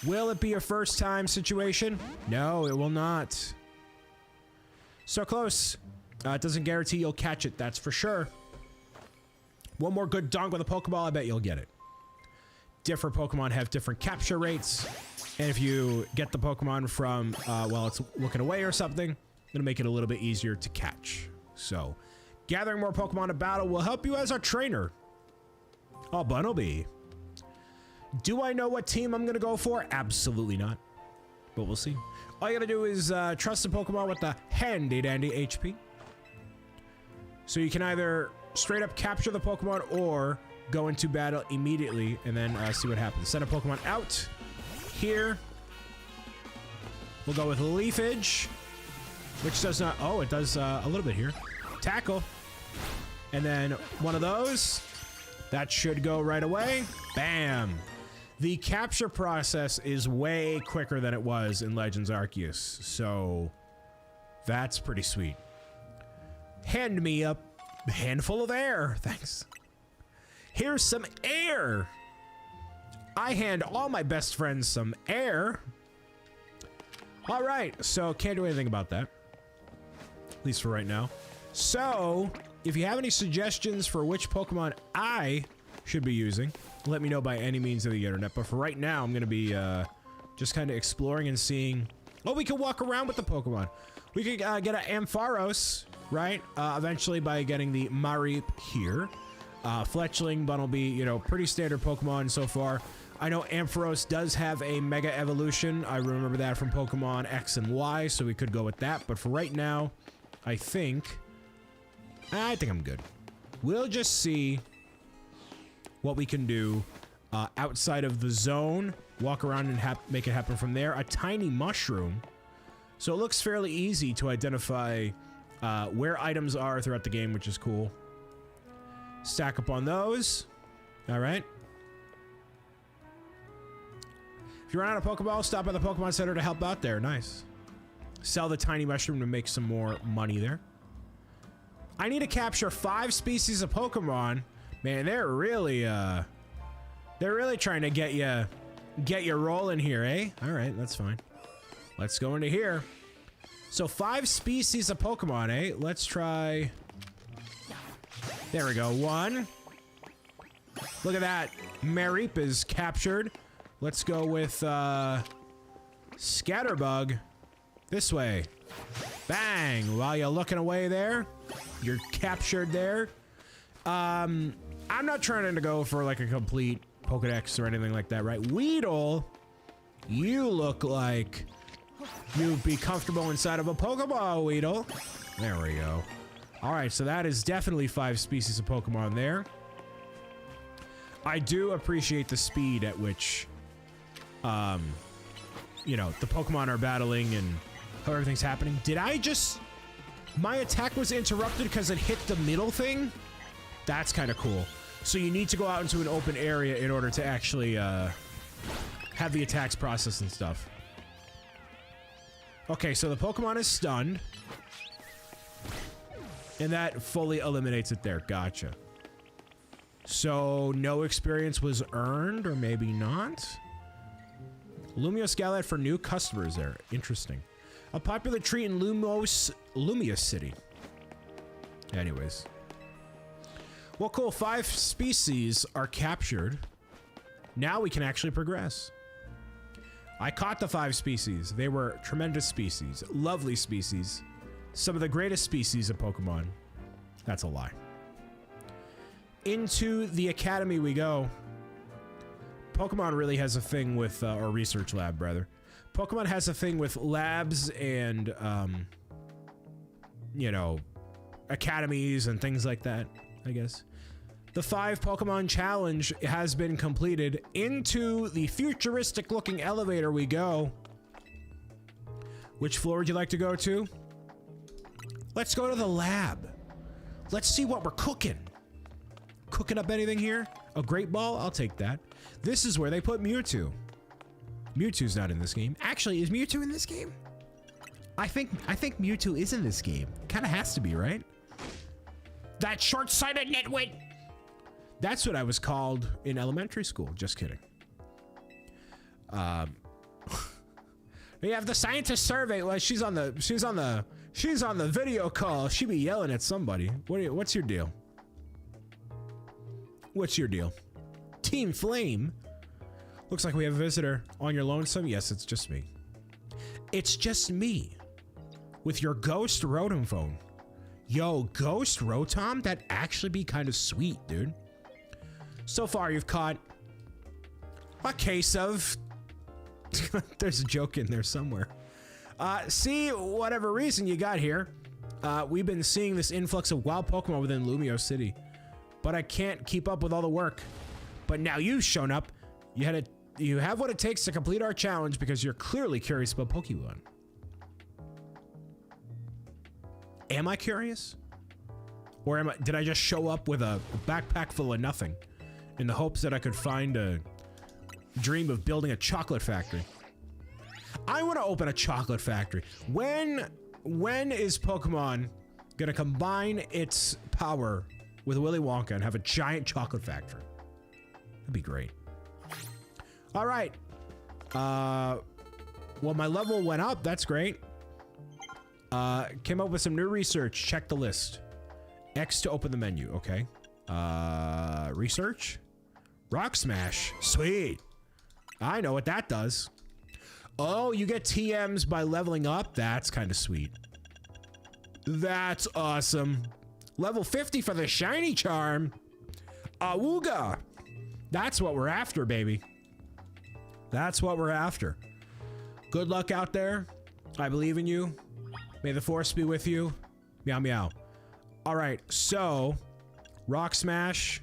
Will it be a first time situation? No, it will not. So close. It doesn't guarantee you'll catch it, that's for sure. One more good dunk with a Pokeball, I bet you'll get it. Different Pokemon have different capture rates. And if you get the Pokemon from, while it's looking away or something, it'll make it a little bit easier to catch. So, gathering more Pokemon to battle will help you as our trainer. Oh, Bunnelby. Do I know what team I'm gonna go for? Absolutely not. But we'll see. All you gotta do is trust the Pokemon with the handy dandy HP. So you can either straight up capture the Pokemon or go into battle immediately and then see what happens. Send a Pokemon out. Here, we'll go with Leafage, which does not, oh, it does a little bit here. Tackle. And then one of those. That should go right away. Bam. The capture process is way quicker than it was in Legends Arceus, so that's pretty sweet. Hand me a handful of air. Thanks. Here's some air. I hand all my best friends some air. All right, so can't do anything about that. At least for right now. So, if you have any suggestions for which Pokemon I should be using, let me know by any means of the internet. But for right now, I'm going to be just kind of exploring and seeing. Oh, we can walk around with the Pokemon. We could get an Ampharos, right? Eventually by getting the Mareep here. Fletchling, Bunnelby, you know, pretty standard Pokemon so far. I know Ampharos does have a Mega Evolution. I remember that from Pokemon X and Y, so we could go with that. But for right now, I think I'm good. We'll just see what we can do outside of the zone. Walk around and make it happen from there. A tiny mushroom. So it looks fairly easy to identify where items are throughout the game, which is cool. Stack up on those. All right. If you run out of Pokeball, stop by the Pokemon Center to help out there. Nice. Sell the tiny mushroom to make some more money there. I need to capture 5 species of Pokemon. Man, they're really trying to get you rolling here, eh? All right, that's fine. Let's go into here. So 5 species of Pokemon, eh? Let's try. There we go. 1. Look at that. Mareep is captured. Let's go with Scatterbug. This way. Bang! While you're looking away there, you're captured there. I'm not trying to go for like a complete Pokedex or anything like that, right? Weedle, you look like you'd be comfortable inside of a Pokeball, Weedle. There we go. All right, so that is definitely 5 species of Pokemon there. I do appreciate the speed at which, you know, the Pokemon are battling and how everything's happening. Did I just... My attack was interrupted because it hit the middle thing? That's kind of cool. So you need to go out into an open area in order to actually have the attacks process and stuff. Okay, so the Pokemon is stunned. And that fully eliminates it there. Gotcha. So no experience was earned, or maybe not? Lumios Galat for new customers there. Interesting. A popular treat in Lumios City. Anyways. Well, cool. 5 species are captured. Now we can actually progress. I caught the 5 species. They were tremendous species. Lovely species. Some of the greatest species of Pokemon. That's a lie. Into the academy we go. Pokemon really has a thing with, or research lab, rather. Pokemon has a thing with labs and, you know, academies and things like that, I guess. The 5 Pokemon challenge has been completed. Into the futuristic looking elevator we go. Which floor would you like to go to? Let's go to the lab. Let's see what we're cooking. Cooking up anything here? A Great Ball? I'll take that. This is where they put Mewtwo. Mewtwo's not in this game. Actually, is Mewtwo in this game? I think Mewtwo is in this game. Kind of has to be, right? That short-sighted nitwit! That's what I was called in elementary school. Just kidding. We have the scientist survey. Well, she's on the video call. She be yelling at somebody. What's your deal? What's your deal? Team Flame. Looks like we have a visitor. On your lonesome? Yes, it's just me. It's just me. With your ghost Rotom phone. Yo, ghost Rotom? That'd actually be kind of sweet, dude. So far, you've caught a case of... There's a joke in there somewhere. See, whatever reason you got here, we've been seeing this influx of wild Pokemon within Lumiose City. But I can't keep up with all the work. But now you've shown up. You have what it takes to complete our challenge because you're clearly curious about Pokemon. Am I curious? Or did I just show up with a backpack full of nothing in the hopes that I could find a dream of building a chocolate factory? I want to open a chocolate factory. When is Pokemon gonna combine its power with Willy Wonka and have a giant chocolate factory? That'd be great. All right. Well, my level went up. That's great. Came up with some new research. Check the list. X to open the menu. Okay. Research. Rock Smash. Sweet. I know what that does. Oh, you get TMs by leveling up? That's kind of sweet. That's awesome. Level 50 for the shiny charm. Awooga. That's what we're after, baby. That's what we're after. Good luck out there. I believe in you. May the force be with you. Meow meow. All right, so Rock Smash.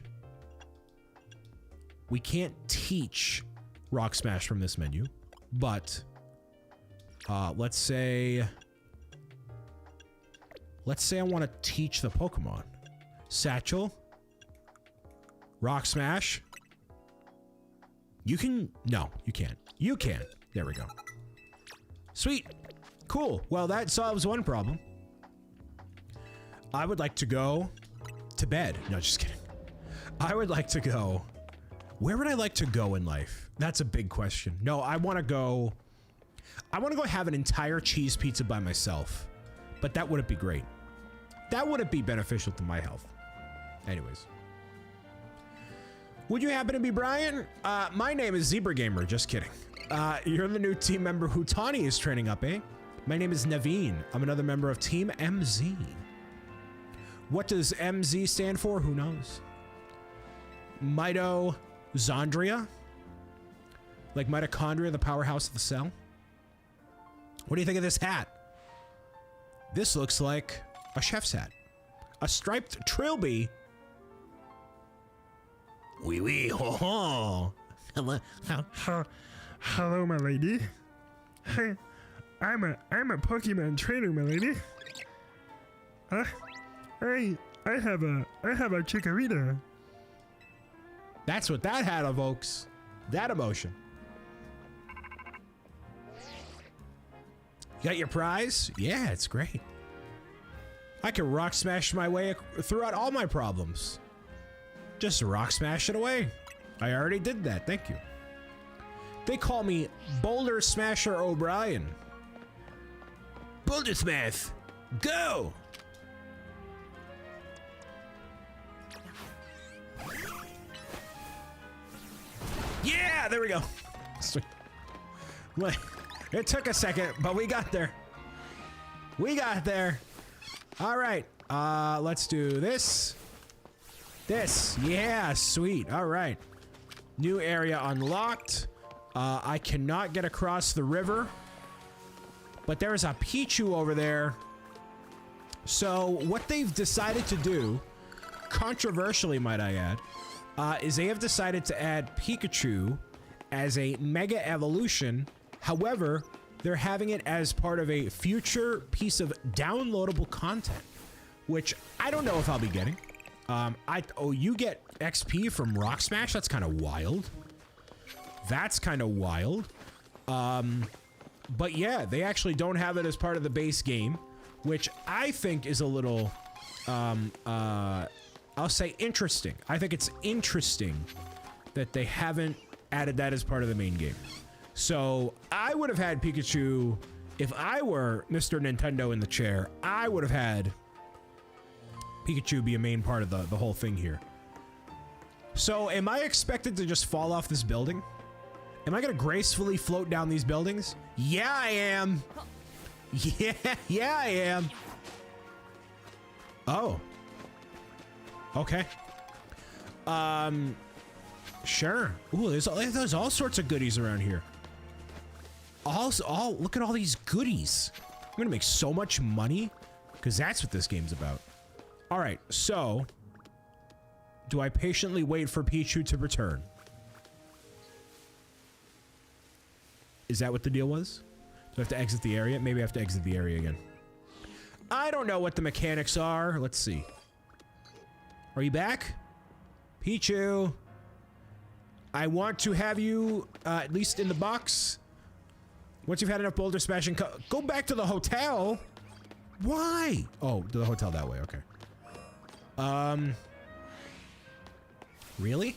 We can't teach Rock Smash from this menu, but let's say I want to teach the Pokemon. Satchel. Rock Smash. You can, no, you can't. You can. There we go. Sweet. Cool. Well, that solves one problem. I would like to go to bed. No, just kidding. I would like to go. Where would I like to go in life? That's a big question. No, I want to go have an entire cheese pizza by myself. But that wouldn't be great. That wouldn't be beneficial to my health. Anyways. Would you happen to be Brian? My name is Zebra Gamer. Just kidding. You're the new team member Hutani is training up, eh? My name is Naveen. I'm another member of Team MZ. What does MZ stand for? Who knows? Mitochondria? Like mitochondria, the powerhouse of the cell? What do you think of this hat? This looks like a chef's hat. A striped trilby. Wee wee ho ho. Hello, Hello, my lady. Hey, I'm a Pokemon trainer, my lady. Hey, I have a chikorita. That's what that hat evokes. That emotion. You got your prize? Yeah, it's great. I can rock smash my way throughout all my problems. Just rock smash it away. I already did that, thank you. They call me Boulder Smasher O'Brien. Boulder Smash, go! Yeah, there we go. Sweet. It took a second, but we got there. We got there. All right, let's do this. This, yeah, sweet. All right. New area unlocked. I cannot get across the river, but there's a Pichu over there. So what they've decided to do, controversially might I add, is they have decided to add Pikachu as a Mega Evolution. However, they're having it as part of a future piece of downloadable content, which I don't know if I'll be getting. You get XP from Rock Smash? That's kind of wild. That's kind of wild. But yeah, they actually don't have it as part of the base game, which I think is a little, I'll say interesting. I think it's interesting that they haven't added that as part of the main game. So I would have had Pikachu, if I were Mr. Nintendo in the chair, I would have had Pikachu be a main part of the whole thing here. So am I expected to just fall off this building? Am I gonna gracefully float down these buildings? Yeah, I am. Yeah, I am. Oh. Okay. Sure. Ooh, there's all sorts of goodies around here. Look at all these goodies. I'm gonna make so much money because that's what this game's about. All right, so do I patiently wait for Pichu to return? Is that what the deal was? Do I have to exit the area? Maybe I have to exit the area again. I don't know what the mechanics are. Let's see. Are you back? Pichu. I want to have you at least in the box. Once you've had enough boulder smashing, go back to the hotel. Why? Oh, to the hotel that way. Okay. Really?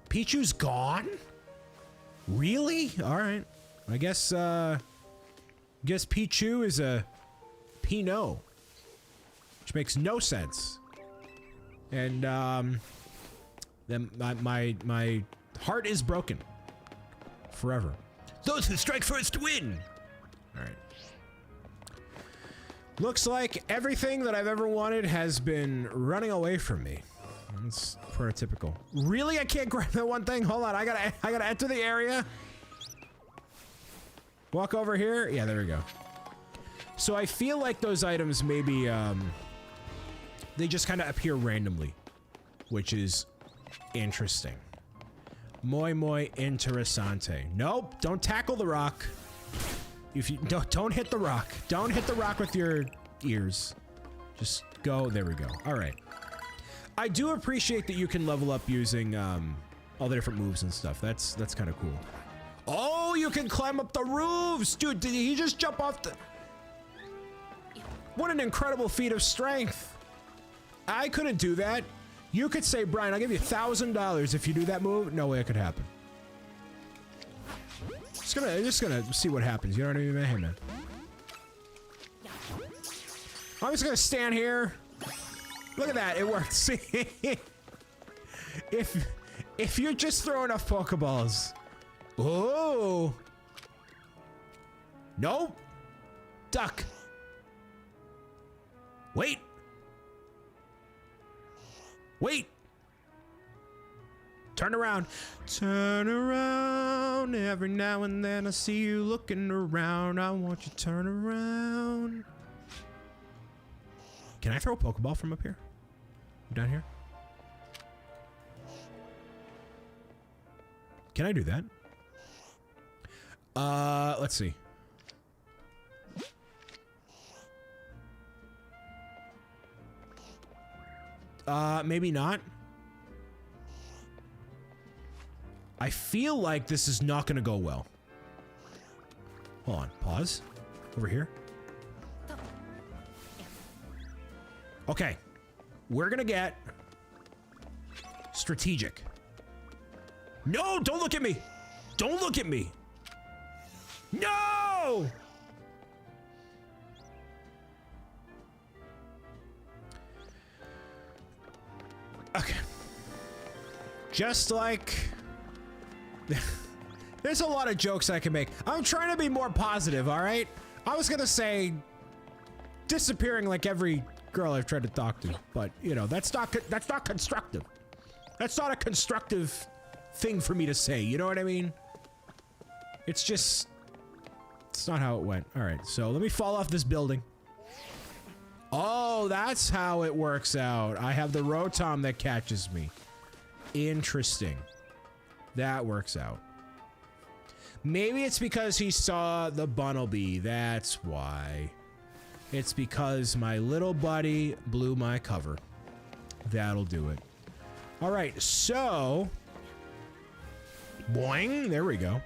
Pichu's gone? Really? All right. I guess Pichu is a Pinot, which makes no sense. And then my heart is broken forever. Those who strike first win. All right. Looks like everything that I've ever wanted has been running away from me. That's prototypical. Really? I can't grab that one thing? Hold on. I gotta enter the area. Walk over here. Yeah, there we go. So I feel like those items maybe, they just kind of appear randomly, which is interesting. Muy interesante. Nope, don't tackle the rock. If you don't hit the rock. Don't hit the rock with your ears. Just go. There we go. All right. I do appreciate that you can level up using all the different moves and stuff. That's kind of cool. Oh, you can climb up the roofs, dude. Did he just jump off the? What an incredible feat of strength. I couldn't do that. You could say, Brian, I'll give you $1,000 if you do that move. No way it could happen. Just gonna see what happens. You know what I mean, man? Hey, man. I'm just gonna stand here. Look at that. It worked. See, if you just throw enough Pokeballs. Oh. Nope. Duck. Wait. Wait. Turn around. Turn around. Every now and then I see you looking around. I want you to turn around. Can I throw a Pokeball from up here? Down here? Can I do that? Let's see. Maybe not. I feel like this is not gonna go well. Hold on, pause. Over here. Okay. We're gonna get strategic. No, don't look at me! Don't look at me! No! Okay. Just like... There's a lot of jokes I can make. I'm trying to be more positive, alright? I was gonna say... disappearing like every girl I've tried to talk to. But, you know, that's not constructive. That's not a constructive thing for me to say, you know what I mean? It's just... it's not how it went. Alright, so let me fall off this building. Oh, that's how it works out. I have the Rotom that catches me. Interesting. That works out. Maybe it's because he saw the Bunnelby. That's why. It's because my little buddy blew my cover. That'll do it. Alright, so... boing! There we go.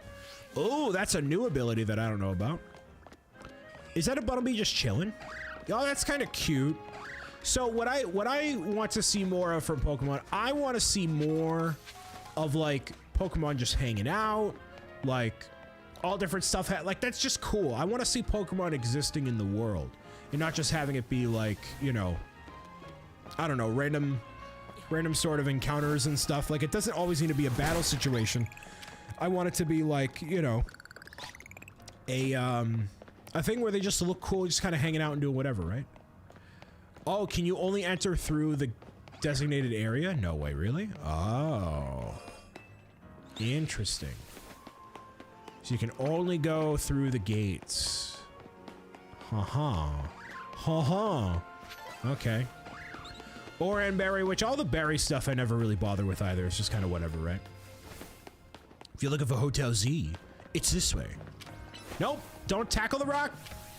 Oh, that's a new ability that I don't know about. Is that a Bunnelby just chilling? Oh, that's kind of cute. So what I want to see more of from Pokemon, I want to see more of like Pokemon just hanging out, like all different stuff. Like that's just cool. I want to see Pokemon existing in the world and not just having it be like, you know, I don't know, random sort of encounters and stuff. Like it doesn't always need to be a battle situation. I want it to be like, you know, a thing where they just look cool, just kind of hanging out and doing whatever, right? Oh, can you only enter through the designated area? No way, really? Oh. Interesting. So you can only go through the gates. Ha-ha. Ha-ha. Okay. Oranberry, which all the berry stuff I never really bother with either. It's just kind of whatever, right? If you're looking for Hotel Z, it's this way. Nope. Don't tackle the rock.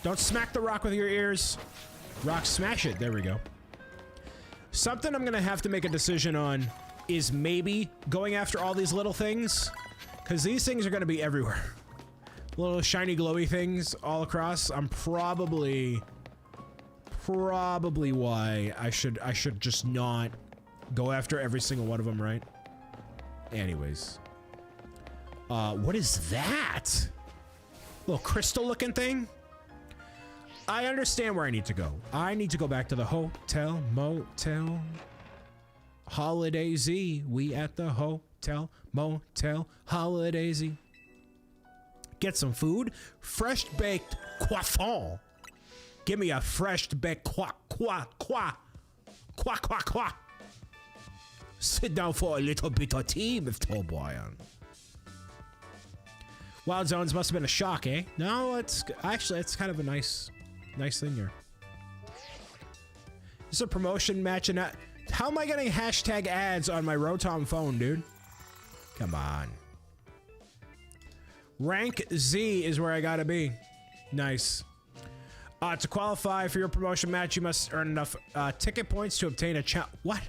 Don't smack the rock with your ears. Rock smash it. There we go. Something I'm gonna have to make a decision on is maybe going after all these little things, because these things are gonna be everywhere. Little shiny glowy things all across. I'm probably why I should just not go after every single one of them, right? Anyways. What is that? Little crystal looking thing? I understand where I need to go. I need to go back to the hotel, motel, Holiday Z. We at the hotel, motel, Holiday Z. Get some food. Fresh baked croissant. Give me a fresh baked croissant. Sit down for a little bit of tea, Mr. Brian. Wild Zones must have been a shock, eh? No, it's actually, it's kind of a nice thing here. This is a promotion match, and how am I getting hashtag ads on my Rotom phone, dude? Come on. Rank Z is where I gotta be. Nice. To qualify for your promotion match, you must earn enough ticket points to obtain a What?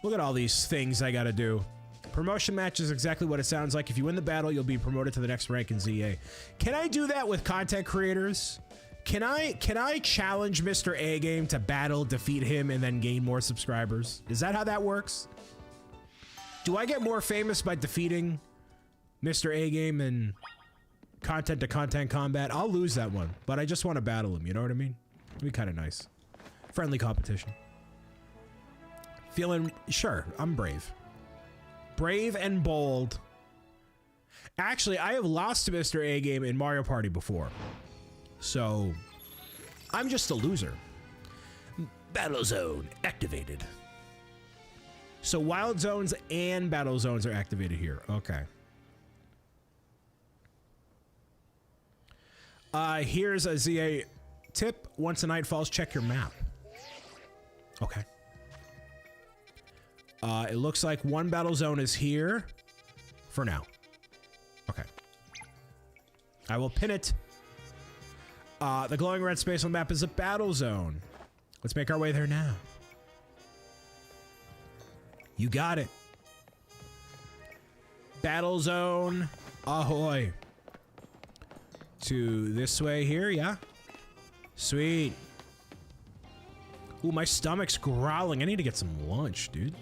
Look at all these things I gotta do. Promotion match is exactly what it sounds like. If you win the battle, you'll be promoted to the next rank in ZA. Can I do that with content creators? Can I challenge Mr. A Game to battle, defeat him, and then gain more subscribers? Is that how that works? Do I get more famous by defeating Mr. A Game in content to content combat? I'll lose that one, but I just want to battle him, you know what I mean? It'd be kind of nice. Friendly competition. Feeling, sure, I'm brave. Brave and bold. Actually, I have lost to Mr. A Game in Mario Party before. So, I'm just a loser. Battle Zone activated. So Wild Zones and Battle Zones are activated here. Okay. Here's a ZA tip. Once the night falls, check your map. Okay. It looks like one battle zone is here for now. Okay. I will pin it. The glowing red space on the map is a battle zone. Let's make our way there now. You got it. Battle zone. Ahoy. To this way here, yeah? Sweet. Ooh, my stomach's growling. I need to get some lunch, dude.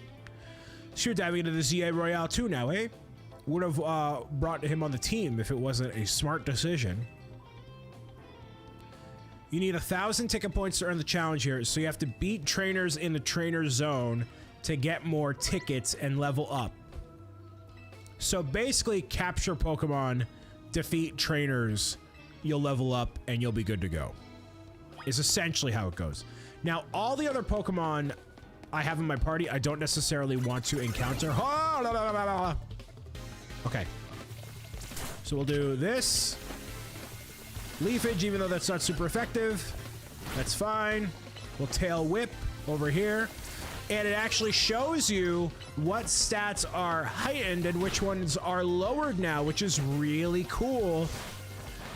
So you're diving into the ZA Royale 2 now, eh? Would have brought him on the team if it wasn't a smart decision. You need 1,000 ticket points to earn the challenge here, so you have to beat trainers in the trainer zone to get more tickets and level up. So basically, capture Pokemon, defeat trainers, you'll level up, and you'll be good to go. Is essentially how it goes. Now, all the other Pokemon I have in my party, I don't necessarily want to encounter. Okay. So we'll do this. Leafage, even though that's not super effective. That's fine. We'll Tail Whip over here. And it actually shows you what stats are heightened and which ones are lowered now, which is really cool.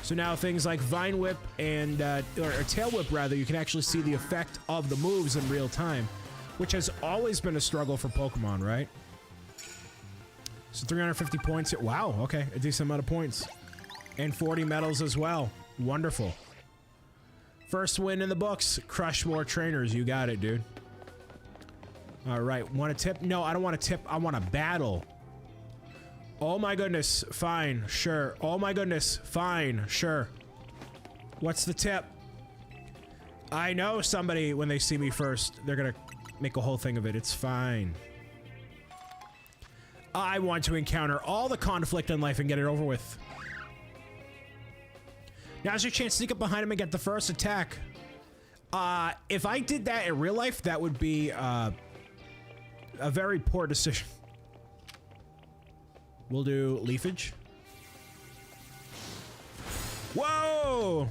So now things like Vine Whip and, or Tail Whip rather, you can actually see the effect of the moves in real time, which has always been a struggle for Pokemon, right? So 350 points. Wow, okay, a decent amount of points. And 40 medals as well. Wonderful. First win in the books. Crush more trainers. You got it, dude. All right, want a tip? No, I don't want a tip. I want a battle. Oh my goodness. Fine, sure. Oh my goodness. Fine, sure. What's the tip? I know somebody, when they see me first, they're gonna make a whole thing of it. It's fine. I want to encounter all the conflict in life and get it over with. Now's your chance to sneak up behind him and get the first attack. If I did that in real life, that would be, a very poor decision. We'll do Leafage. Whoa!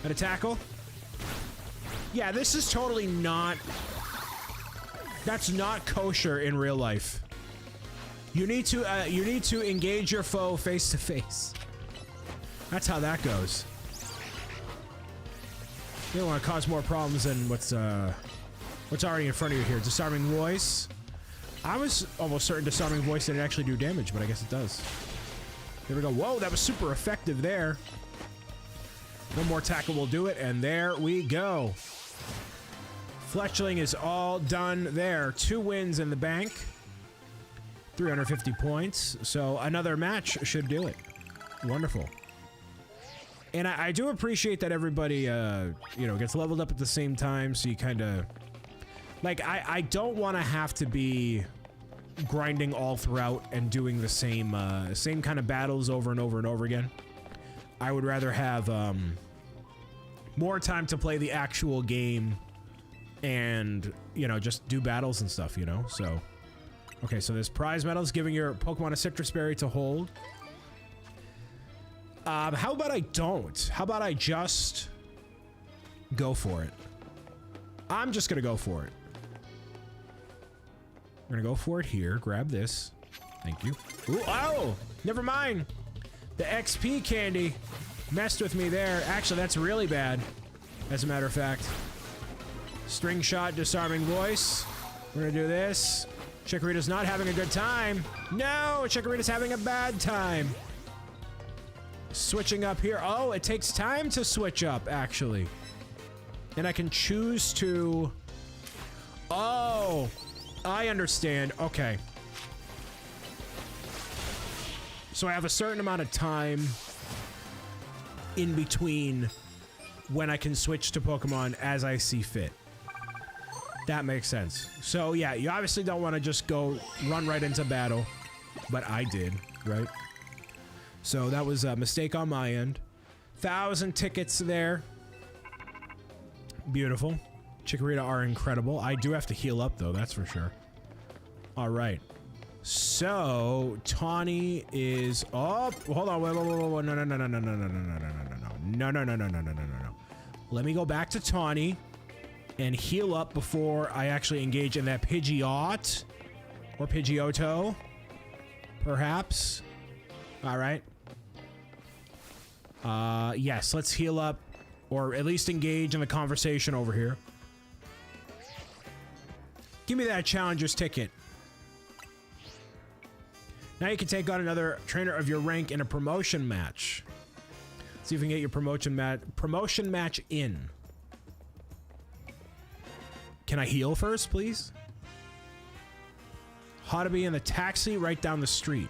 And a tackle. Yeah, this is totally not... That's not kosher in real life. You need to engage your foe face to face. That's how that goes. You don't want to cause more problems than what's already in front of you here. Disarming Voice. I was almost certain Disarming Voice didn't actually do damage, but I guess it does. There we go. Whoa, that was super effective there. One more tackle will do it, and there we go. Fletchling is all done there. 2 wins in the bank. 350 points. So another match should do it. Wonderful. And I do appreciate that everybody, you know, gets leveled up at the same time, so you kind of... Like, I don't want to have to be grinding all throughout and doing the same kind of battles over and over and over again. I would rather have, more time to play the actual game and, you know, just do battles and stuff, you know? So, okay, so there's prize medals, giving your Pokemon a citrus berry to hold. How about I don't? How about I just go for it? I'm just gonna go for it. We're gonna go for it here. Grab this. Thank you. Ooh, oh! Never mind! The XP candy messed with me there. Actually, that's really bad, as a matter of fact. String Shot, Disarming Voice. We're gonna do this. Chikorita's not having a good time. No! Chikorita's having a bad time. Switching up here. Oh, it takes time to switch up, actually. And I can choose to... Oh! I understand. Okay. So I have a certain amount of time in between when I can switch to Pokemon as I see fit. That makes sense. So yeah, you obviously don't want to just go run right into battle, but I did, right? So that was a mistake on my end. 1,000 tickets there. Beautiful. Chikorita are incredible. I do have to heal up though, that's for sure. All right. So Tawny is up. Hold on. Wait. No. Let me go back to Tawny and heal up before I actually engage in that Pidgeot or Pidgeotto, perhaps. All right. Yes, let's heal up or at least engage in the conversation over here. Give me that challenger's ticket. Now you can take on another trainer of your rank in a promotion match. See if we can get your promotion match in. Can I heal first, please? How to be in the taxi right down the street.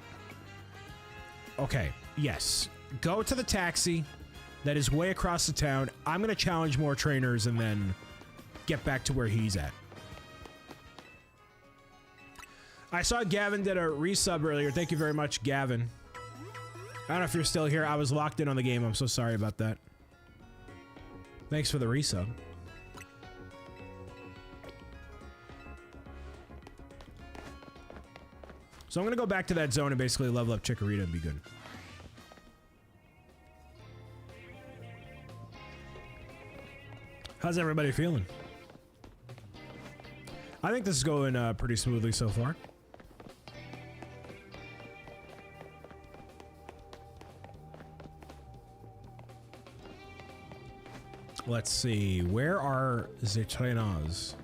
Okay, yes. Go to the taxi that is way across the town. I'm going to challenge more trainers and then get back to where he's at. I saw Gavin did a resub earlier. Thank you very much, Gavin. I don't know if you're still here. I was locked in on the game. I'm so sorry about that. Thanks for the resub. So I'm going to go back to that zone and basically level up Chikorita and be good. How's everybody feeling? I think this is going pretty smoothly so far. Let's see. Where are the trainers?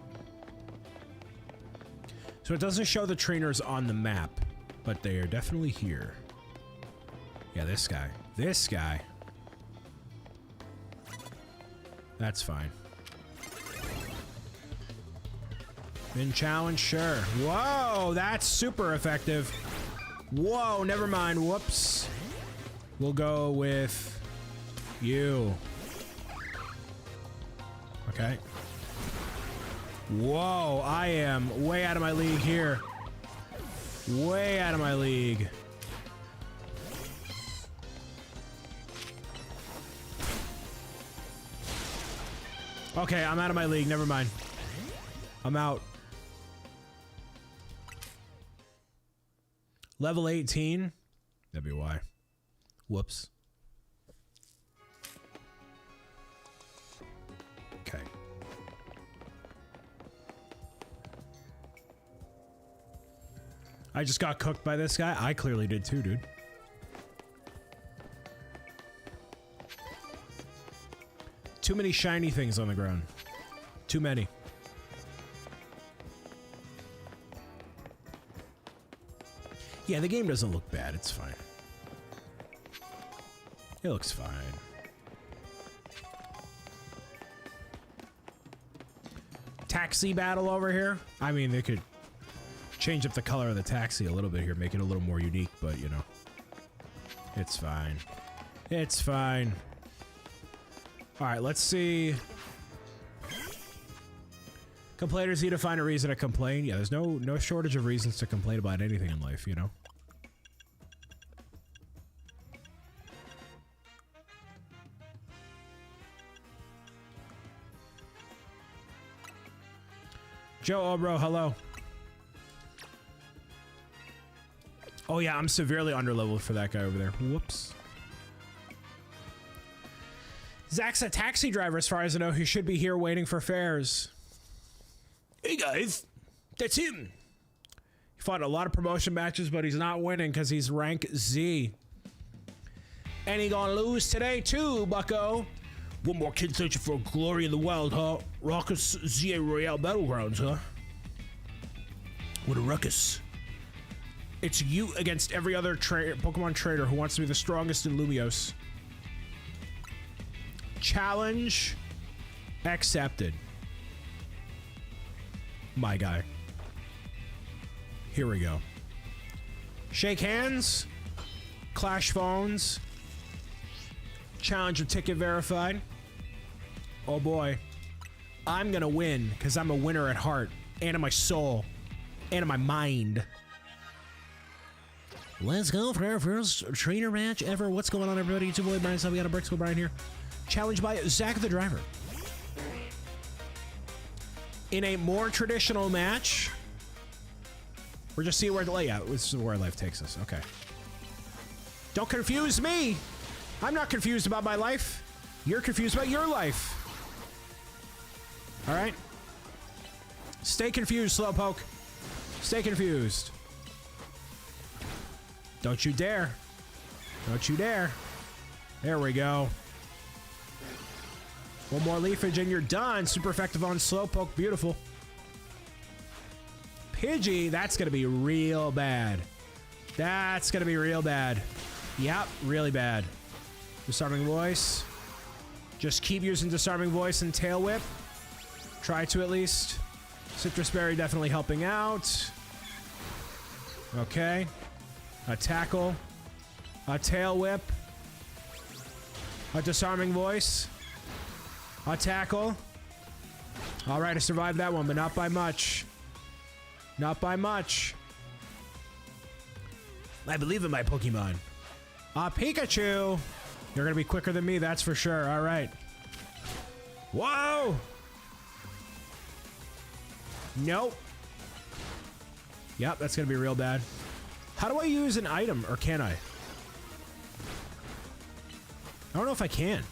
So it doesn't show the trainers on the map, but they are definitely here. Yeah, this guy. This guy. That's fine. Been challenged, sure. Whoa, that's super effective. Whoa, never mind. Whoops. We'll go with you. Okay. Whoa, I am way out of my league here. Way out of my league. Okay, I'm out of my league. Never mind. I'm out. Level 18? That'd be why. Whoops. Okay. I just got cooked by this guy. I clearly did too, dude. Too many shiny things on the ground. Too many. Yeah, the game doesn't look bad. It's fine. It looks fine. Taxi battle over here. I mean, they could change up the color of the taxi a little bit here, make it a little more unique, but you know, it's fine. It's fine. All right, let's see. Complainers need to find a reason to complain. Yeah, there's no shortage of reasons to complain about anything in life, you know. Joe Obro, hello. Oh yeah, I'm severely underleveled for that guy over there. Whoops. Zach's a taxi driver as far as I know. He should be here waiting for fares. Hey guys, that's him. He fought a lot of promotion matches, but he's not winning because he's rank Z. And he gonna lose today too, bucko. One more kid searching for glory in the wild, huh? Raucous ZA Royale Battlegrounds, huh? What a ruckus. It's you against every other Pokemon trader who wants to be the strongest in Lumiose. Challenge accepted. My guy. Here we go. Shake hands. Clash phones. Challenger ticket verified. Oh boy. I'm gonna win because I'm a winner at heart and in my soul and in my mind. Let's go for our first trainer match ever. What's going on, everybody? It's your boy Brian. So we got a bricksobrian here. Challenged by Zach the driver. In a more traditional match, we're just seeing where the layout. This is where life takes us. Okay. Don't confuse me. I'm not confused about my life. You're confused about your life. All right. Stay confused, Slowpoke. Stay confused. Don't you dare. Don't you dare. There we go. One more leafage and you're done. Super effective on Slowpoke. Beautiful. Pidgey, that's going to be real bad. That's gonna be real bad. Yep, really bad. Disarming voice. Just keep using disarming voice and tail whip. Try to at least. Citrus berry definitely helping out. Okay. A tackle. A tail whip. A disarming voice. A tackle. All right, I survived that one, but not by much. Not by much. I believe in my Pokemon. Pikachu! You're gonna be quicker than me, that's for sure. All right. Whoa! Nope. Yep, that's gonna be real bad. How do I use an item, or can I? I don't know if I can.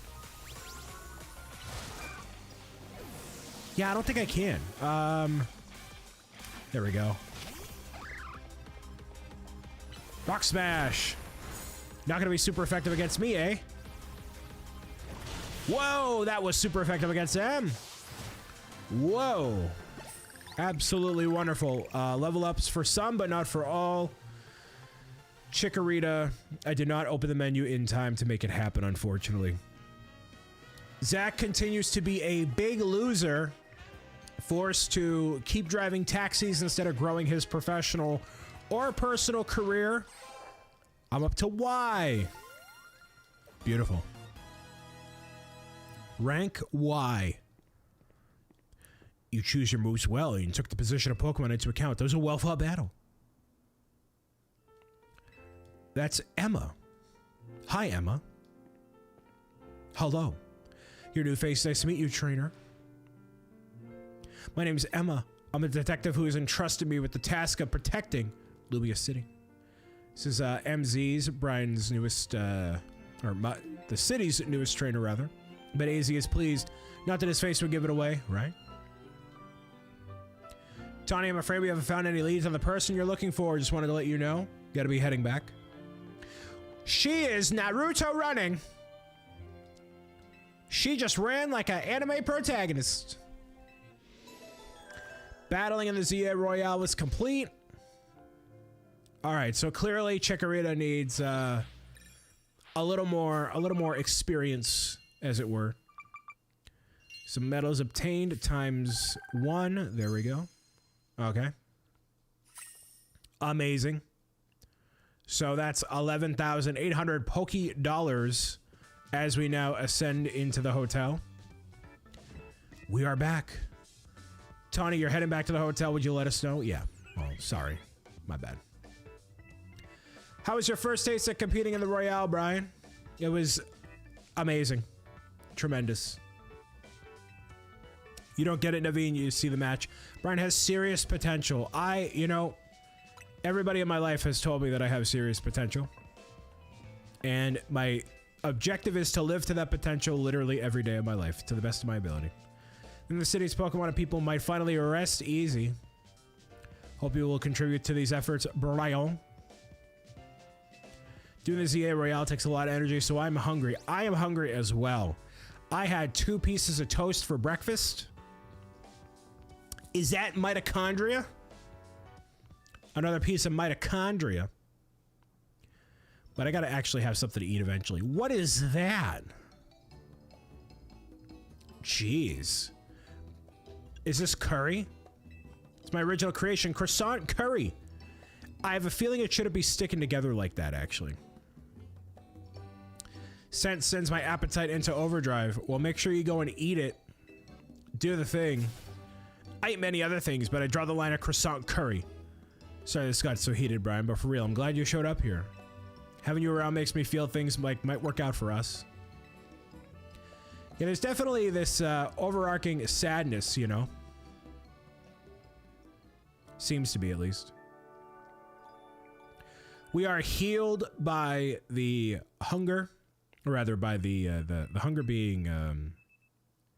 Yeah, I don't think I can. There we go. Rock Smash. Not gonna be super effective against me, eh? Whoa, that was super effective against them. Whoa. Absolutely wonderful. Level ups for some, but not for all. Chikorita. I did not open the menu in time to make it happen, unfortunately. Zach continues to be a big loser, forced to keep driving taxis instead of growing his professional or personal career. I'm up to Y. Beautiful. Rank Y. You choose your moves well and you took the position of Pokemon into account. That was a well-fought battle. That's Emma. Hi, Emma. Hello. Your new face. Nice to meet you, trainer. My name's Emma. I'm a detective who has entrusted me with the task of protecting Lubia City. This is MZ's, Brian's newest, the city's newest trainer, rather. But AZ is pleased. Not that his face would give it away, right? Tawny, I'm afraid we haven't found any leads on the person you're looking for. Just wanted to let you know. Gotta be heading back. She is Naruto running. She just ran like an anime protagonist. Battling in the ZA Royale was complete. Alright, so clearly Chikorita needs a little more experience, as it were. Some medals obtained ×1. There we go. Okay. Amazing. So that's 11,800 Poke Dollars as we now ascend into the hotel. We are back. Tawny, you're heading back to the hotel. Would you let us know? Yeah. Oh, sorry. My bad. How was your first taste at competing in the Royale, Brian? It was amazing. Tremendous. You don't get it, Naveen. You see the match. Brian has serious potential. Everybody in my life has told me that I have serious potential. And my objective is to live to that potential literally every day of my life, to the best of my ability. In the city's Pokemon and people might finally rest easy. Hope you will contribute to these efforts, Brian. Doing the ZA Royale takes a lot of energy, so I'm hungry. I am hungry as well. I had 2 pieces of toast for breakfast. Is that mitochondria? Another piece of mitochondria. But I gotta actually have something to eat eventually. What is that? Jeez. Is this curry? It's my original creation, croissant curry. I have a feeling it shouldn't be sticking together like that, actually. Scent sends my appetite into overdrive. Well, make sure you go and eat it. Do the thing. I eat many other things, but I draw the line at croissant curry. Sorry this got so heated, Brian, but for real, I'm glad you showed up here. Having you around makes me feel things might work out for us. Yeah, there's definitely this overarching sadness, you know? Seems to be, at least. We are healed by the hunger, or rather by the hunger being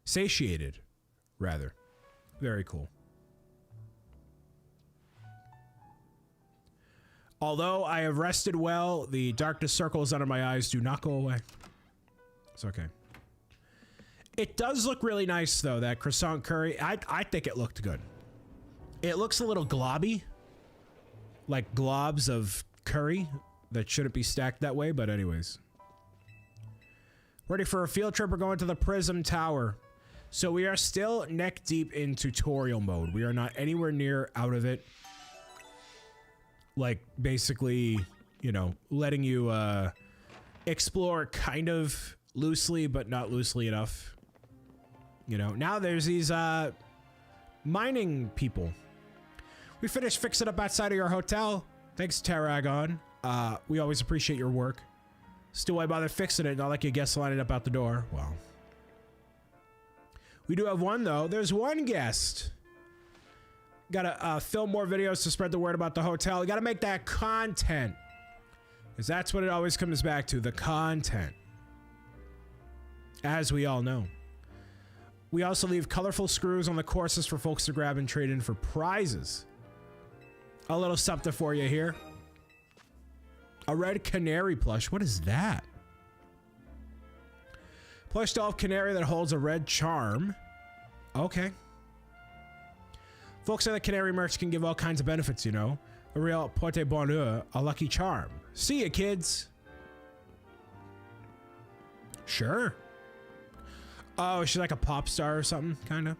satiated, rather. Very cool. Although I have rested well, the darkness circles under my eyes do not go away. It's okay. It does look really nice, though, that croissant curry. I think it looked good. It looks a little globby. Like globs of curry that shouldn't be stacked that way, but anyways. Ready for a field trip? We're going to the Prism Tower. So we are still neck deep in tutorial mode. We are not anywhere near out of it. Like, basically, you know, letting you explore kind of loosely, but not loosely enough. You know, now there's these mining people. We finished fixing up outside of your hotel. Thanks, Terragon. We always appreciate your work. Still, why bother fixing it? Not like your guests lining up out the door. Well, we do have one, though. There's one guest. Gotta film more videos to spread the word about the hotel. We gotta make that content. Because that's what it always comes back to, the content. As we all know. We also leave colorful screws on the courses for folks to grab and trade in for prizes. A little something for you here. A red canary plush. What is that? Plush doll canary that holds a red charm. Okay. Folks at the Canary merch can give all kinds of benefits, you know. A real porte bonheur, a lucky charm. See ya, kids. Sure. Oh, she's like a pop star or something, kind of.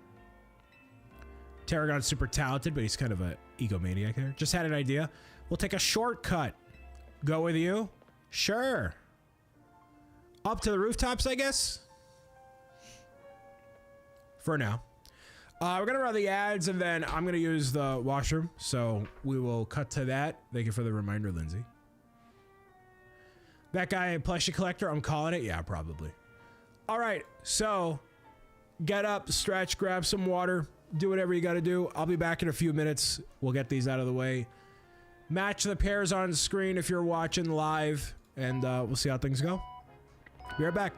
Terragon's super talented, but he's kind of an egomaniac there. Just had an idea. We'll take a shortcut. Go with you? Sure. Up to the rooftops, I guess? For now. We're going to run the ads, and then I'm going to use the washroom. So we will cut to that. Thank you for the reminder, Lindsay. That guy, plushie collector, I'm calling it? Yeah, probably. All right, so get up, stretch, grab some water, do whatever you got to do. I'll be back in a few minutes. We'll get these out of the way. Match the pairs on screen if you're watching live, and we'll see how things go. Be right back.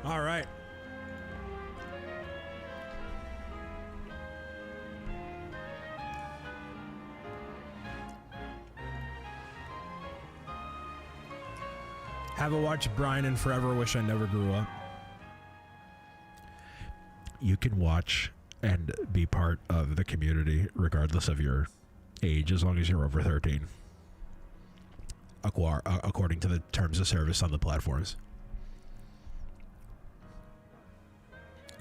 All right. Haven't watched Brian in forever. Wish I never grew up. You can watch and be part of the community regardless of your age, as long as you're over 13. According to the terms of service on the platforms.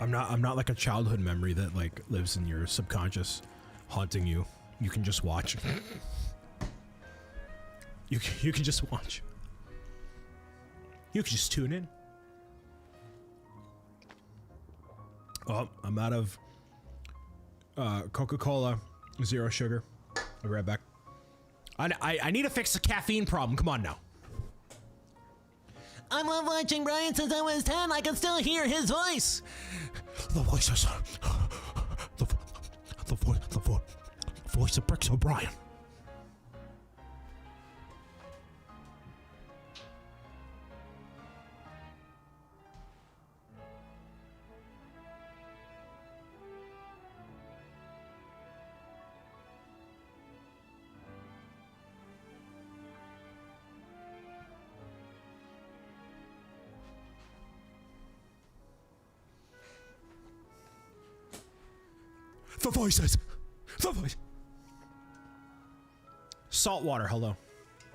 I'm not like a childhood memory that like lives in your subconscious, haunting you. You can just watch. You can just watch. You can just tune in. Oh, I'm out of Coca-Cola, 0 sugar. I'll be right back. I need to fix the caffeine problem. Come on now. I love watching Brian since I was 10. I can still hear his voice. The voices. The voice of bricksobrian. The voices. The voice. Saltwater, hello.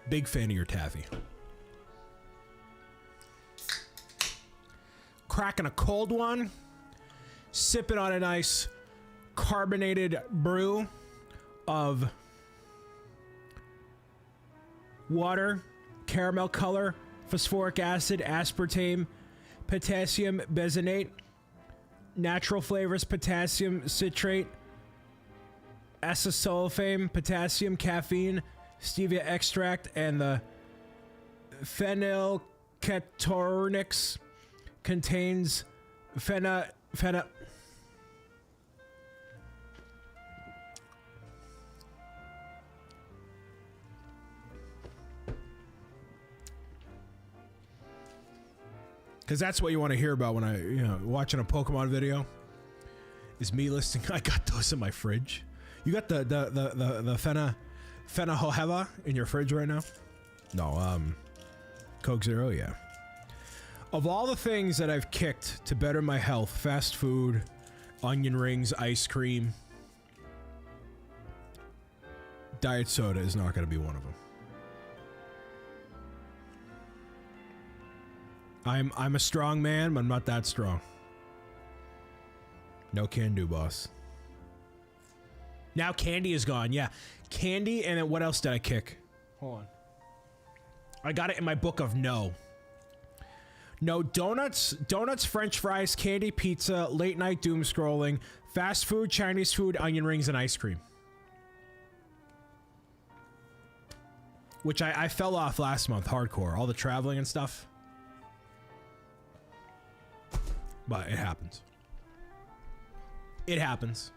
Big fan of your taffy. Cracking a cold one. Sipping on a nice carbonated brew of water, caramel color, phosphoric acid, aspartame, potassium benzoate, natural flavors, potassium citrate, acesulfame, potassium, caffeine, stevia extract, and the phenylketoronics contains because that's what you want to hear about when watching a Pokemon video. Is me listing. I got those in my fridge. You got the Fenahojeva in your fridge right now? No, Coke Zero, yeah. Of all the things that I've kicked to better my health, fast food, onion rings, ice cream, diet soda is not going to be one of them. I'm a strong man, but I'm not that strong. No can do, boss. Now candy is gone. Yeah, candy, and then what else did I kick? Hold on. I got it in my book of no. No donuts, french fries, candy, pizza, late night doom scrolling, fast food, Chinese food, onion rings, and ice cream. Which I fell off last month, hardcore. All the traveling and stuff. But it happens. It happens.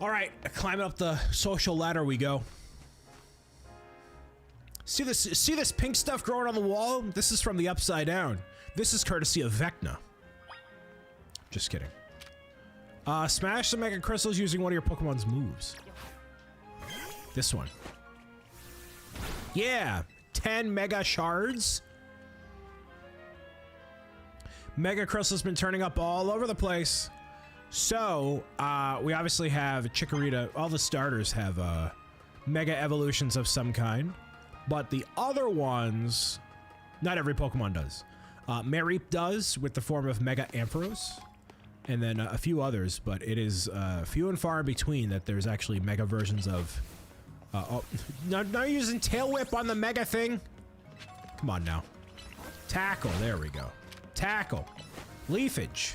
All right, climbing up the social ladder we go. See this pink stuff growing on the wall? This is from the Upside Down. This is courtesy of Vecna. Just kidding. Smash some Mega Crystals using one of your Pokemon's moves. This one. Yeah, 10 Mega Shards. Mega Crystal's been turning up all over the place. So, we obviously have Chikorita. All the starters have Mega Evolutions of some kind. But the other ones, not every Pokemon does. Mareep does with the form of Mega Ampharos. And then a few others, but it is few and far in between that there's actually Mega versions of... oh, not using Tail Whip on the Mega thing. Come on now. Tackle, there we go. Tackle. Leafage.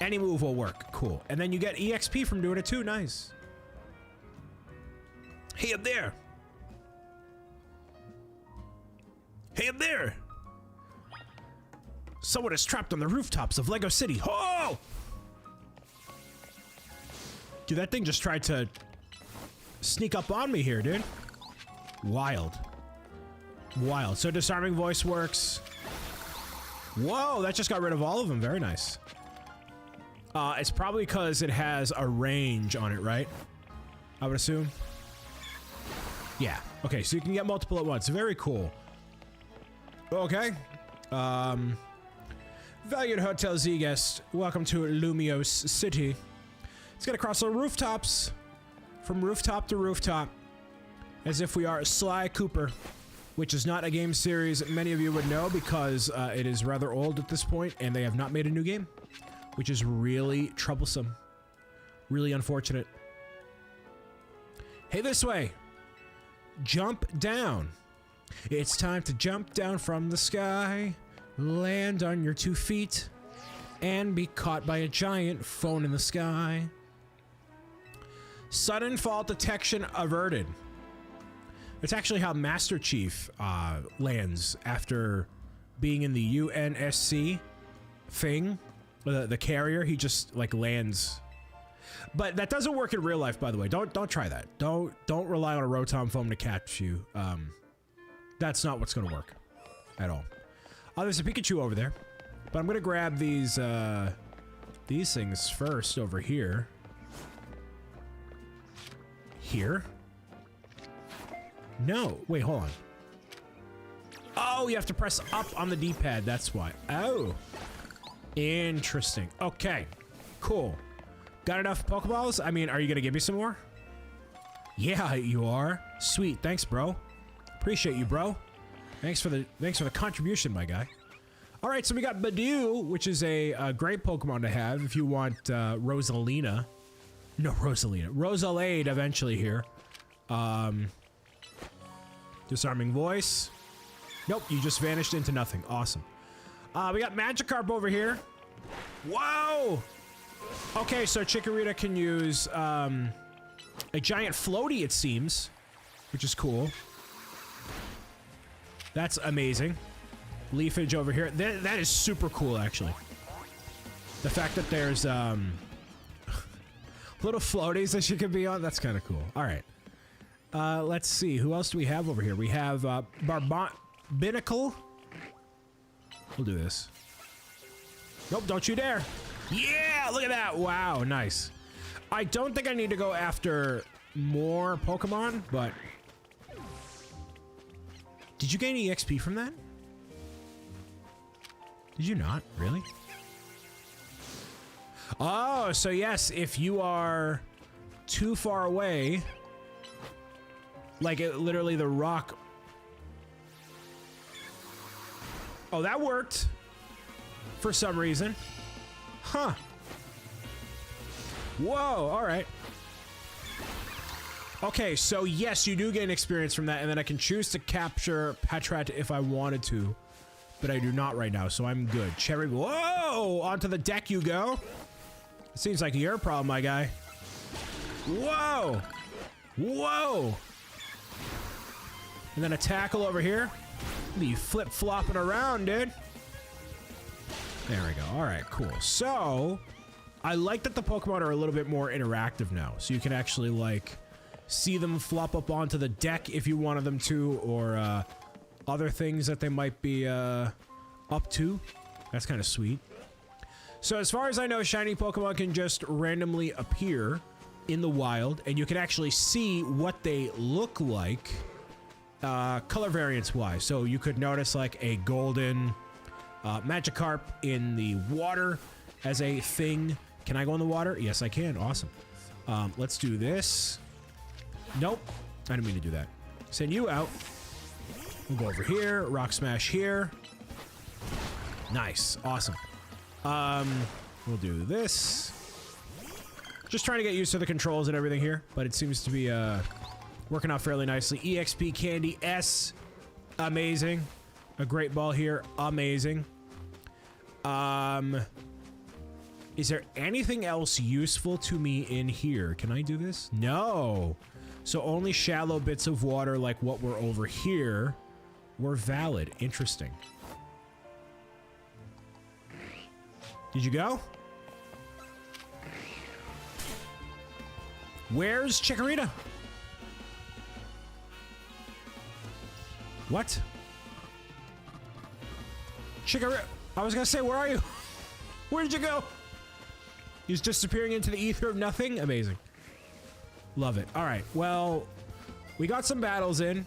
Any move will work. Cool. And then you get EXP from doing it too. Nice. Hey, up there. Hey, up there. Someone is trapped on the rooftops of Lego City. Oh! Dude, that thing just tried to sneak up on me here, dude. Wild. Wild. So disarming voice works. Whoa, that just got rid of all of them. Very nice. It's probably because it has a range on it, right? I would assume. Yeah. Okay, so you can get multiple at once. Very cool. Okay. Valued Hotel Z guest, welcome to Lumios City. Let's get across the rooftops. From rooftop to rooftop. As if we are Sly Cooper. Which is not a game series many of you would know because it is rather old at this point and they have not made a new game. Which is really troublesome. Really unfortunate. Hey, this way. Jump down. It's time to jump down from the sky. Land on your 2 feet. And be caught by a giant phone in the sky. Sudden fall detection averted. It's actually how Master Chief lands after being in the UNSC thing. The carrier, he just like lands. But that doesn't work in real life, by the way. Don't try that. Don't rely on a Rotom foam to catch you. That's not what's gonna work at all. Oh, there's a Pikachu over there. But I'm gonna grab these things first over here. Here? No, wait, hold on. Oh, you have to press up on the D-pad, that's why. Oh. Interesting. Okay, cool. Got enough Pokeballs? I mean, are you gonna give me some more? Yeah, you are. Sweet, thanks, bro. Appreciate you, bro. Thanks for the contribution, my guy. All right, so we got Badoo, which is a great Pokemon to have if you want Rosalina. No, Rosalina. Rosalade eventually here. Disarming voice. Nope, you just vanished into nothing. Awesome. We got Magikarp over here. Whoa! Okay, so Chikorita can use a giant floaty, it seems, which is cool. That's amazing. Leafage over here. That is super cool, actually. The fact that there's little floaties that she could be on, that's kind of cool. All right. Let's see. Who else do we have over here? We have Binacle. We'll do this. Nope, don't you dare. Yeah, look at that. Wow, nice. I don't think I need to go after more Pokemon, but... Did you gain EXP from that? Did you not? Really? Oh, so yes, if you are too far away, like literally the rock. Oh, that worked for some reason. Huh. Whoa, all right. Okay, so yes, you do gain experience from that, and then I can choose to capture Patrat if I wanted to, but I do not right now, so I'm good. Cherry, whoa! Onto the deck you go. It seems like your problem, my guy. Whoa! Whoa! And then a tackle over here. You flip-flopping around, dude. There we go. All right, cool. So, I like that the Pokemon are a little bit more interactive now, so you can actually, like, see them flop up onto the deck if you wanted them to, or other things that they might be up to. That's kind of sweet. So as far as I know, shiny Pokemon can just randomly appear in the wild, and you can actually see what they look like color variance wise. So you could notice like a golden Magikarp in the water as a thing. Can I go in the water? Yes, I can. Awesome. Let's do this. Nope. I didn't mean to do that. Send you out. We'll go over here. Rock Smash here. Nice. Awesome. We'll do this. Just trying to get used to the controls and everything here, but it seems to be working out fairly nicely. EXP Candy S. Amazing. A great ball here. Amazing. Is there anything else useful to me in here? Can I do this? No. So only shallow bits of water like what were over here were valid. Interesting. Did you go? Where's Chikorita? What? Chikorita? I was gonna say, where are you? Where did you go? He's disappearing into the ether of nothing? Amazing. Love it. All right, well, we got some battles in.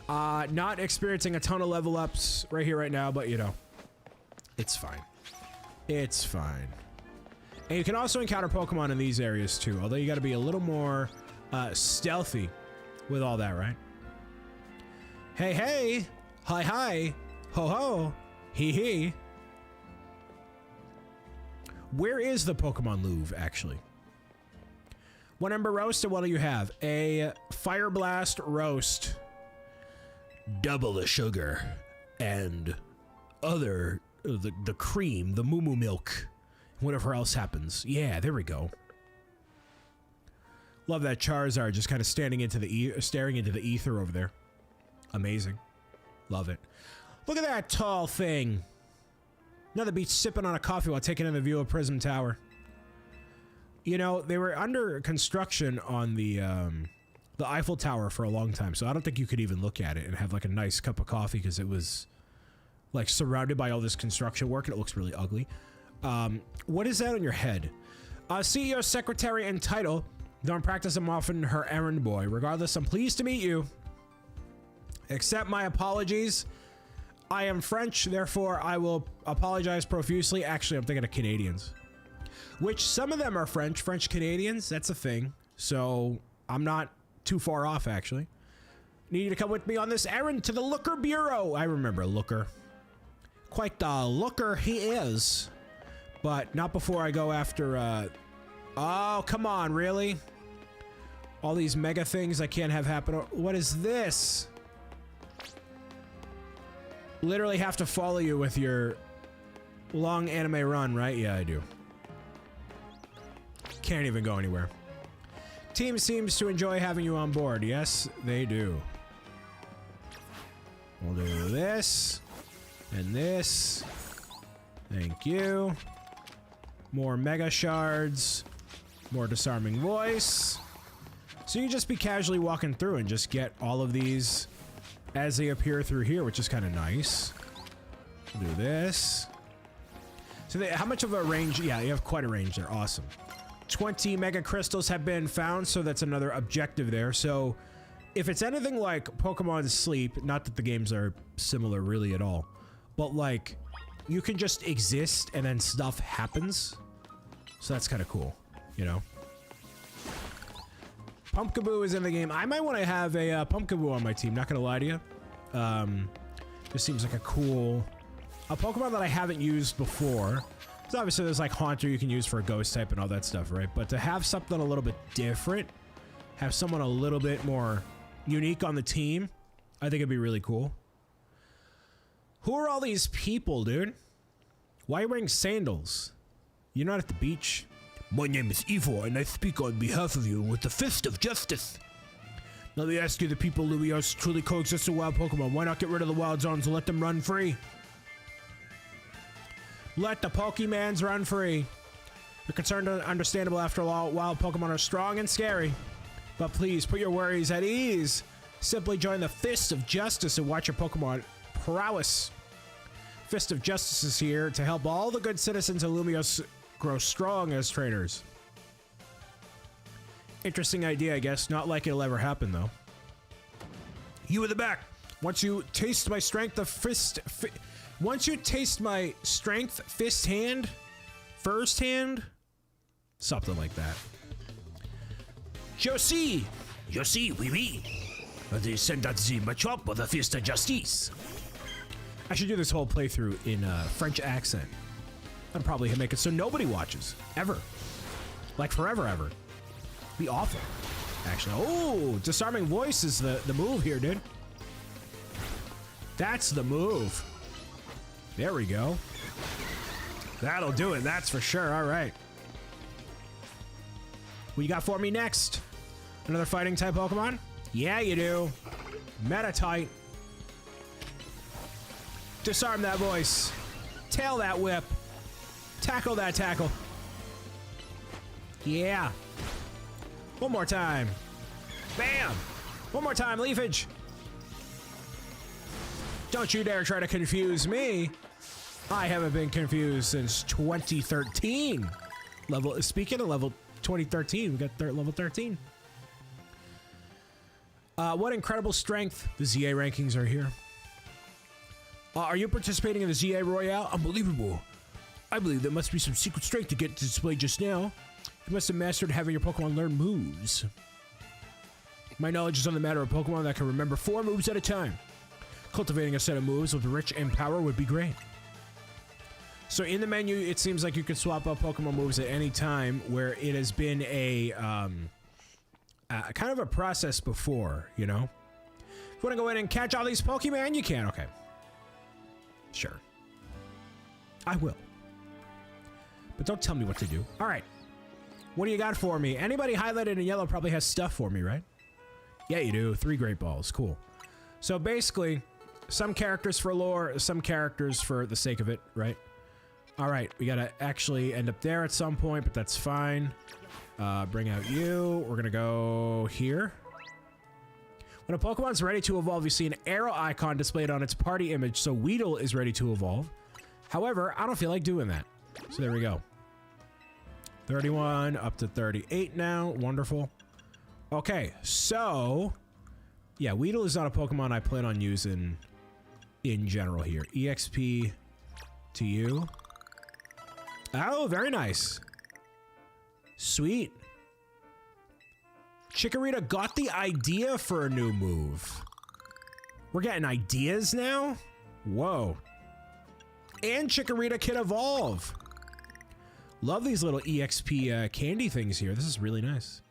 Not experiencing a ton of level ups right here, right now, but you know, it's fine. It's fine. And you can also encounter Pokemon in these areas too, although you gotta be a little more stealthy with all that, right? Hey, hey! Hi, hi! Ho, ho! Hee, hee! Where is the Pokemon Louvre, actually? One Ember Roast, and what do you have? A Fire Blast Roast. Double the sugar. And other, the cream, the moo moo milk. Whatever else happens. Yeah, there we go. Love that Charizard just kind of staring into the ether over there. Amazing. Love it. Look at that tall thing. Another beach sipping on a coffee while taking in the view of Prism Tower. You know, they were under construction on the Eiffel Tower for a long time, so I don't think you could even look at it and have like a nice cup of coffee because it was like surrounded by all this construction work and it looks really ugly. What is that on your head? CEO, secretary, and title. Though in practice, I'm often her errand boy. Regardless, I'm pleased to meet you. Accept my apologies. I am French, therefore I will apologize profusely. Actually, I'm thinking of Canadians. Which some of them are French Canadians. That's a thing. So I'm not too far off, actually. Need you to come with me on this errand to the Looker Bureau. I remember Looker. Quite the looker he is. But not before I go after, oh, come on, really? All these mega things I can't have happen. What is this? Literally have to follow you with your long anime run, right? Yeah, I do. Can't even go anywhere. Team seems to enjoy having you on board. Yes, they do. We'll do this. And this. Thank you. More Mega Shards. More Disarming Voice. So you can just be casually walking through and just get all of these as they appear through here, which is kind of nice. We'll do this. So how much of a range? Yeah, you have quite a range there. Awesome. 20 Mega Crystals have been found, so that's another objective there. So if it's anything like Pokemon Sleep, not that the games are similar really at all, but like you can just exist and then stuff happens. So that's kind of cool, you know? Pumpkaboo is in the game. I might want to have a Pumpkaboo on my team, not gonna lie to you. This seems like a Pokemon that I haven't used before. So obviously there's like Haunter you can use for a ghost type and all that stuff, right? But to have something a little bit different, have someone a little bit more unique on the team, I think it'd be really cool. Who are all these people, dude? Why are you wearing sandals? You're not at the beach. My name is Ivor, and I speak on behalf of you with the fist of justice. Now let me ask you, the people Lumiose truly coexist with wild Pokemon. Why not get rid of the wild zones and let them run free? Let the Pokemans run free. Your concerns are understandable. After all, wild Pokemon are strong and scary. But please, put your worries at ease. Simply join the Fist of Justice and watch your Pokemon prowess. Fist of Justice is here to help all the good citizens of Lumiose grow strong as trainers. Interesting idea, I guess. Not like it'll ever happen, though. You in the back. Once you taste my strength of fist... Once you taste my strength, fist hand, first hand, something like that. Josie, oui, oui. They send out the matchup with the Fist of Justice. I should do this whole playthrough in French accent. I'd probably make it so nobody watches ever, like forever, ever. Be awful, actually. Oh, Disarming Voice is the move here, dude. That's the move. There we go. That'll do it, that's for sure. All right. What you got for me next? Another fighting type Pokemon? Yeah, you do. Metatite. Disarm that voice. Tail that whip. Tackle that tackle. Yeah. One more time. Bam! One more time, Leafage. Don't you dare try to confuse me. I haven't been confused since 2013. Speaking of level 2013, we got level 13. What incredible strength. The ZA rankings are here. Are you participating in the ZA Royale? Unbelievable. I believe there must be some secret strength to get displayed just now. You must have mastered having your Pokemon learn moves. My knowledge is on the matter of Pokemon that can remember 4 moves at a time. Cultivating a set of moves with rich in power would be great. So in the menu, it seems like you can swap out Pokemon moves at any time, where it has been a kind of a process before, you know? If you want to go in and catch all these Pokemon, you can. Okay. Sure. I will. But don't tell me what to do. All right. What do you got for me? Anybody highlighted in yellow probably has stuff for me, right? Yeah, you do. 3 Great Balls. Cool. So basically, some characters for lore, some characters for the sake of it, right? All right. We got to actually end up there at some point, but that's fine. Bring out you. We're going to go here. When a Pokemon's ready to evolve, you see an arrow icon displayed on its party image, so Weedle is ready to evolve. However, I don't feel like doing that. So there we go. 31 up to 38 now. Wonderful. Okay, so yeah, Weedle is not a Pokemon I plan on using in general here. EXP to you. Oh, very nice. Sweet. Chikorita got the idea for a new move. We're getting ideas now? Whoa. And Chikorita can evolve. Love these little EXP candy things here. This is really nice.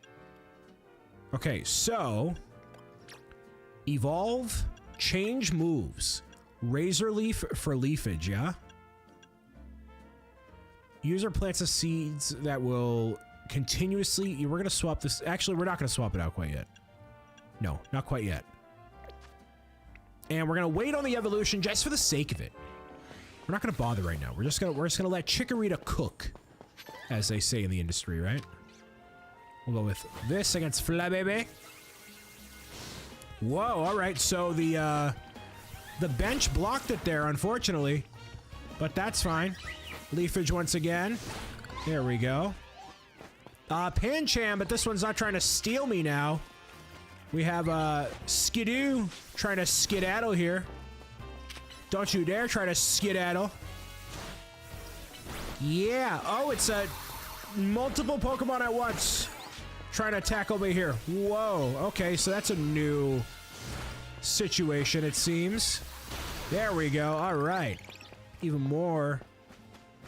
Okay, so evolve, change moves. Razor Leaf for leafage, yeah? User plants the seeds that will continuously... We're going to swap this... Actually, we're not going to swap it out quite yet. No, not quite yet. And we're going to wait on the evolution just for the sake of it. We're not going to bother right now. We're just going to let Chikorita cook, as they say in the industry, right? We'll go with this against Flabébé. Whoa, all right. So the bench blocked it there, unfortunately. But that's fine. Leafage once again. There we go. Pancham, but this one's not trying to steal me now. We have Skidoo trying to skedaddle here. Don't you dare try to skedaddle. Yeah. Oh, it's multiple Pokemon at once trying to tackle me here. Whoa. Okay, so that's a new situation, it seems. There we go. All right. Even more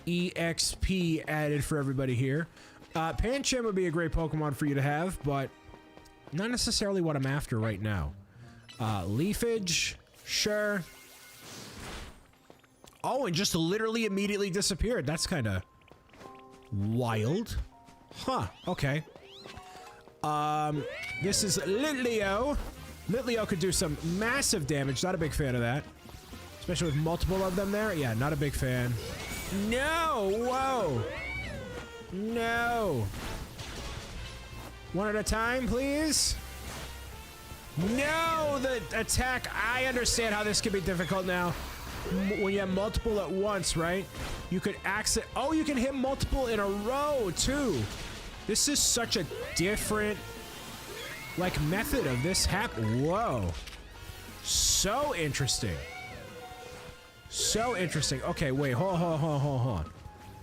EXP added for everybody here. Pancham would be a great Pokemon for you to have, but not necessarily what I'm after right now. Leafage, sure. Oh, and just literally immediately disappeared. That's kind of wild. Huh, okay. This is Litleo. Litleo could do some massive damage. Not a big fan of that. Especially with multiple of them there. Yeah, not a big fan. No! Whoa! No! One at a time, please? No! The attack. I understand how this can be difficult now. When you have multiple at once, right? You could access... Oh, you can hit multiple in a row, too. This is such a different, like, method of this happen. Whoa. So interesting. So interesting. Okay, wait. Hold on.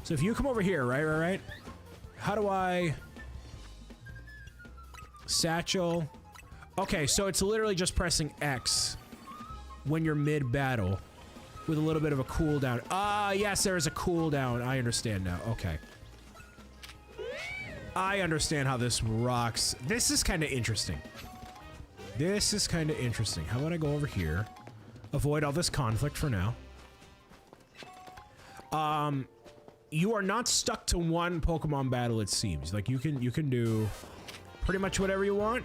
So if you come over here, right? How do I... Satchel. Okay, so it's literally just pressing X when you're mid-battle with a little bit of a cooldown. Ah, yes, there is a cooldown. I understand now. Okay. I understand how this rocks. This is kind of interesting. This is kind of interesting. How about I go over here? Avoid all this conflict for now. You are not stuck to one Pokemon battle, it seems. Like, you can do pretty much whatever you want.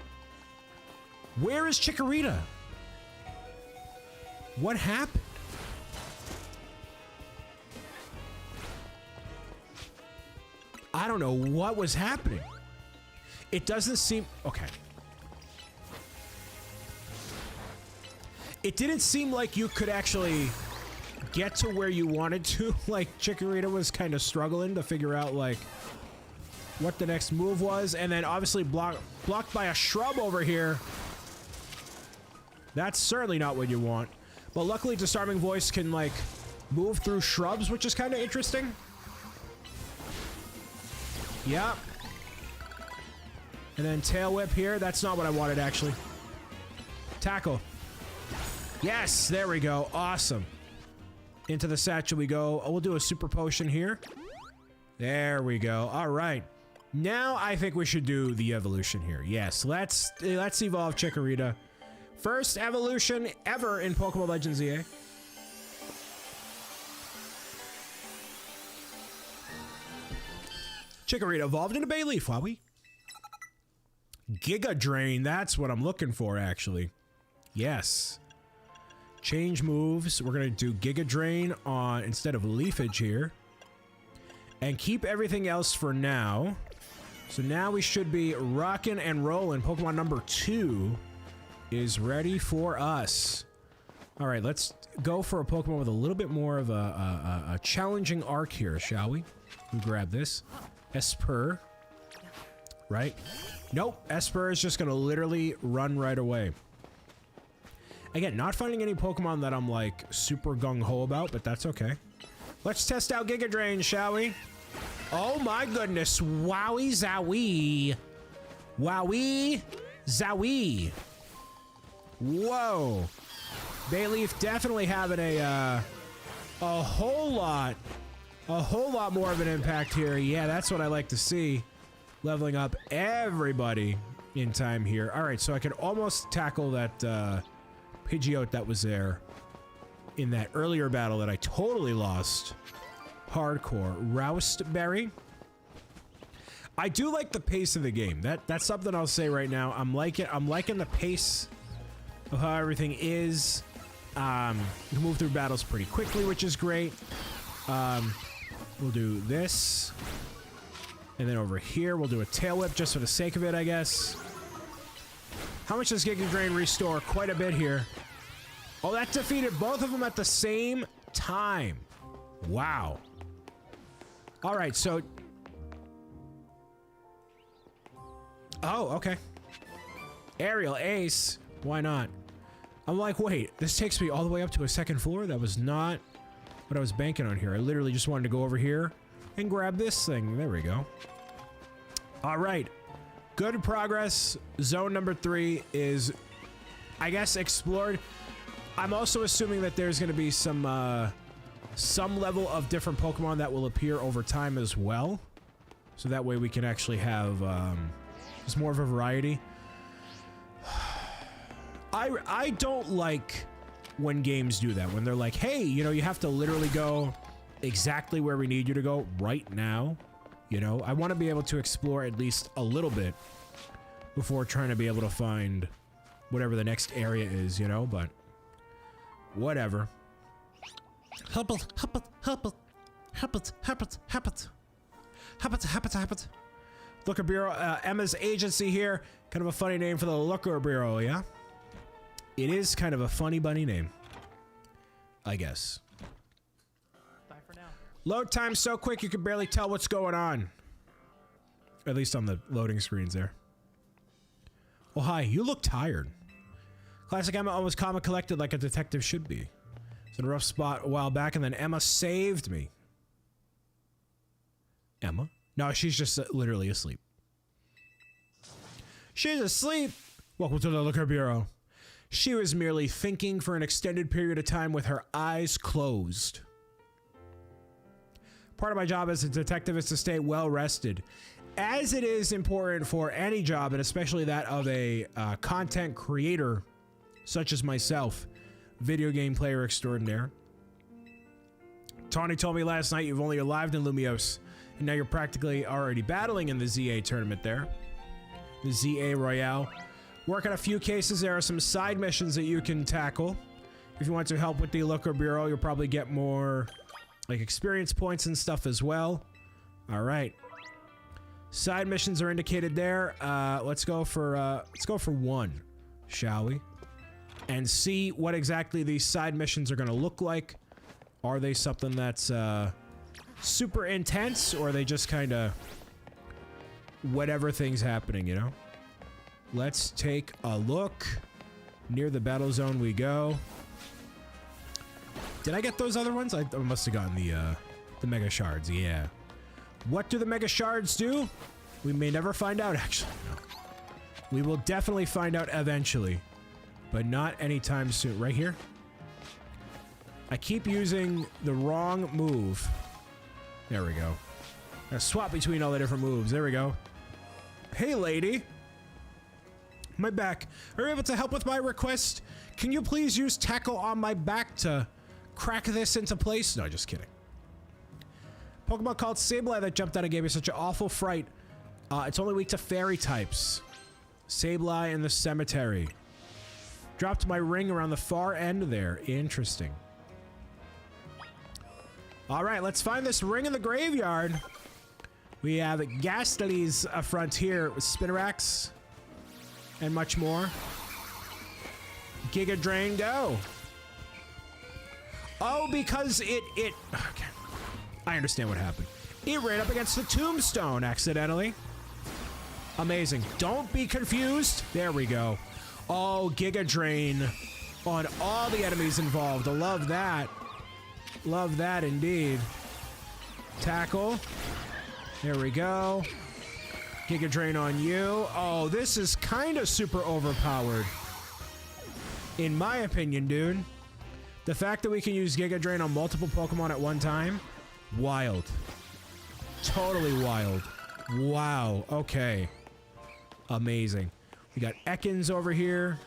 Where is Chikorita? What happened? I don't know what was happening. It doesn't seem... Okay. It didn't seem like you could actually get to where you wanted to. Like, Chikorita was kind of struggling to figure out, like, what the next move was. And then, obviously, blocked by a shrub over here. That's certainly not what you want. But luckily, Disarming Voice can, like, move through shrubs, which is kind of interesting. Yep. And then Tail Whip here. That's not what I wanted, actually. Tackle. Yes, there we go. Awesome. Into the satchel we go. Oh, we'll do a super potion here. There we go. All right. Now I think we should do the evolution here. Yes, let's evolve Chikorita. First evolution ever in Pokemon Legends EA. Chikorita evolved into Bayleaf, Wowie. Giga Drain, that's what I'm looking for, actually. Yes. Change moves. We're going to do Giga Drain on instead of Leafage here. And keep everything else for now. So now we should be rocking and rolling. Pokemon number 2 is ready for us. All right, let's go for a Pokemon with a little bit more of a challenging arc here, shall we? We grab this. Espurr. Right? Nope. Espurr is just going to literally run right away. Again, not finding any Pokemon that I'm, like, super gung-ho about, but that's okay. Let's test out Giga Drain, shall we? Oh my goodness. Wowie zowie. Wowie zowie. Whoa. Bayleaf definitely having a whole lot more of an impact here. Yeah, that's what I like to see. Leveling up everybody in time here. All right, so I can almost tackle that Pidgeot that was there in that earlier battle that I totally lost. Hardcore. Rouseberry. I do like the pace of the game. That's something I'll say right now. I'm liking the pace of how everything is. You can move through battles pretty quickly, which is great. We'll do this. And then over here, we'll do a Tail Whip just for the sake of it, I guess. How much does Giga Drain restore? Quite a bit here. Oh, that defeated both of them at the same time. Wow. All right, so... Oh, okay. Aerial Ace. Why not? I'm like, wait, this takes me all the way up to a second floor? That was not what I was banking on here. I literally just wanted to go over here and grab this thing. There we go. All right. Good progress. Zone number 3 is, I guess, explored. I'm also assuming that there's going to be some level of different Pokemon that will appear over time as well. So that way we can actually have just more of a variety. I don't like when games do that. When they're like, hey, you know, you have to literally go exactly where we need you to go right now. You know, I want to be able to explore at least a little bit before trying to be able to find whatever the next area is, you know, but whatever. Help it. Looker Bureau, Emma's agency here. Kind of a funny name for the Looker Bureau, yeah? It is kind of a funny bunny name. I guess. Bye for now. Load time so quick you can barely tell what's going on. At least on the loading screens there. Oh, hi. You look tired. Classic Emma always calm and collected like a detective should be. It's in a rough spot a while back, and then Emma saved me. Emma? No, she's just literally asleep. She's asleep! Welcome to the Looker Bureau. She was merely thinking for an extended period of time with her eyes closed. Part of my job as a detective is to stay well rested, as it is important for any job, and especially that of a content creator such as myself, video game player extraordinaire. Tawny told me last night you've only arrived in Lumiose, and now you're practically already battling in the ZA tournament there. The ZA Royale. Work on a few cases. There are some side missions that you can tackle. If you want to help with the Looker Bureau, you'll probably get more like experience points and stuff as well. All right. Side missions are indicated there. Let's go for one, shall we? And see what exactly these side missions are going to look like. Are they something that's super intense, or are they just kind of whatever thing's happening, you know? Let's take a look. Near the battle zone we go. Did I get those other ones? I must have gotten the mega shards, yeah. What do the mega shards do? We may never find out, actually. No. We will definitely find out eventually, but not anytime soon. Right here? I keep using the wrong move. There we go. Now swap between all the different moves. There we go. Hey, lady. My back. Are you able to help with my request? Can you please use tackle on my back to crack this into place? No, just kidding. Pokemon called Sableye that jumped out and gave me such an awful fright. It's only weak to fairy types. Sableye in the cemetery. Dropped my ring around the far end there. Interesting. Alright, let's find this ring in the graveyard. We have Gastly's frontier with Spinaраx and much more. Giga Drain, go. Oh, because it okay. I understand what happened. It ran up against the tombstone accidentally. Amazing. Don't be confused. There we go. Oh, Giga Drain on all the enemies involved. I love that. Love that indeed. Tackle. There we go. Giga Drain on you. Oh, this is kind of super overpowered. In my opinion, dude. The fact that we can use Giga Drain on multiple Pokemon at one time. Wild. Totally wild. Wow. Okay. Amazing. We got Ekans over here.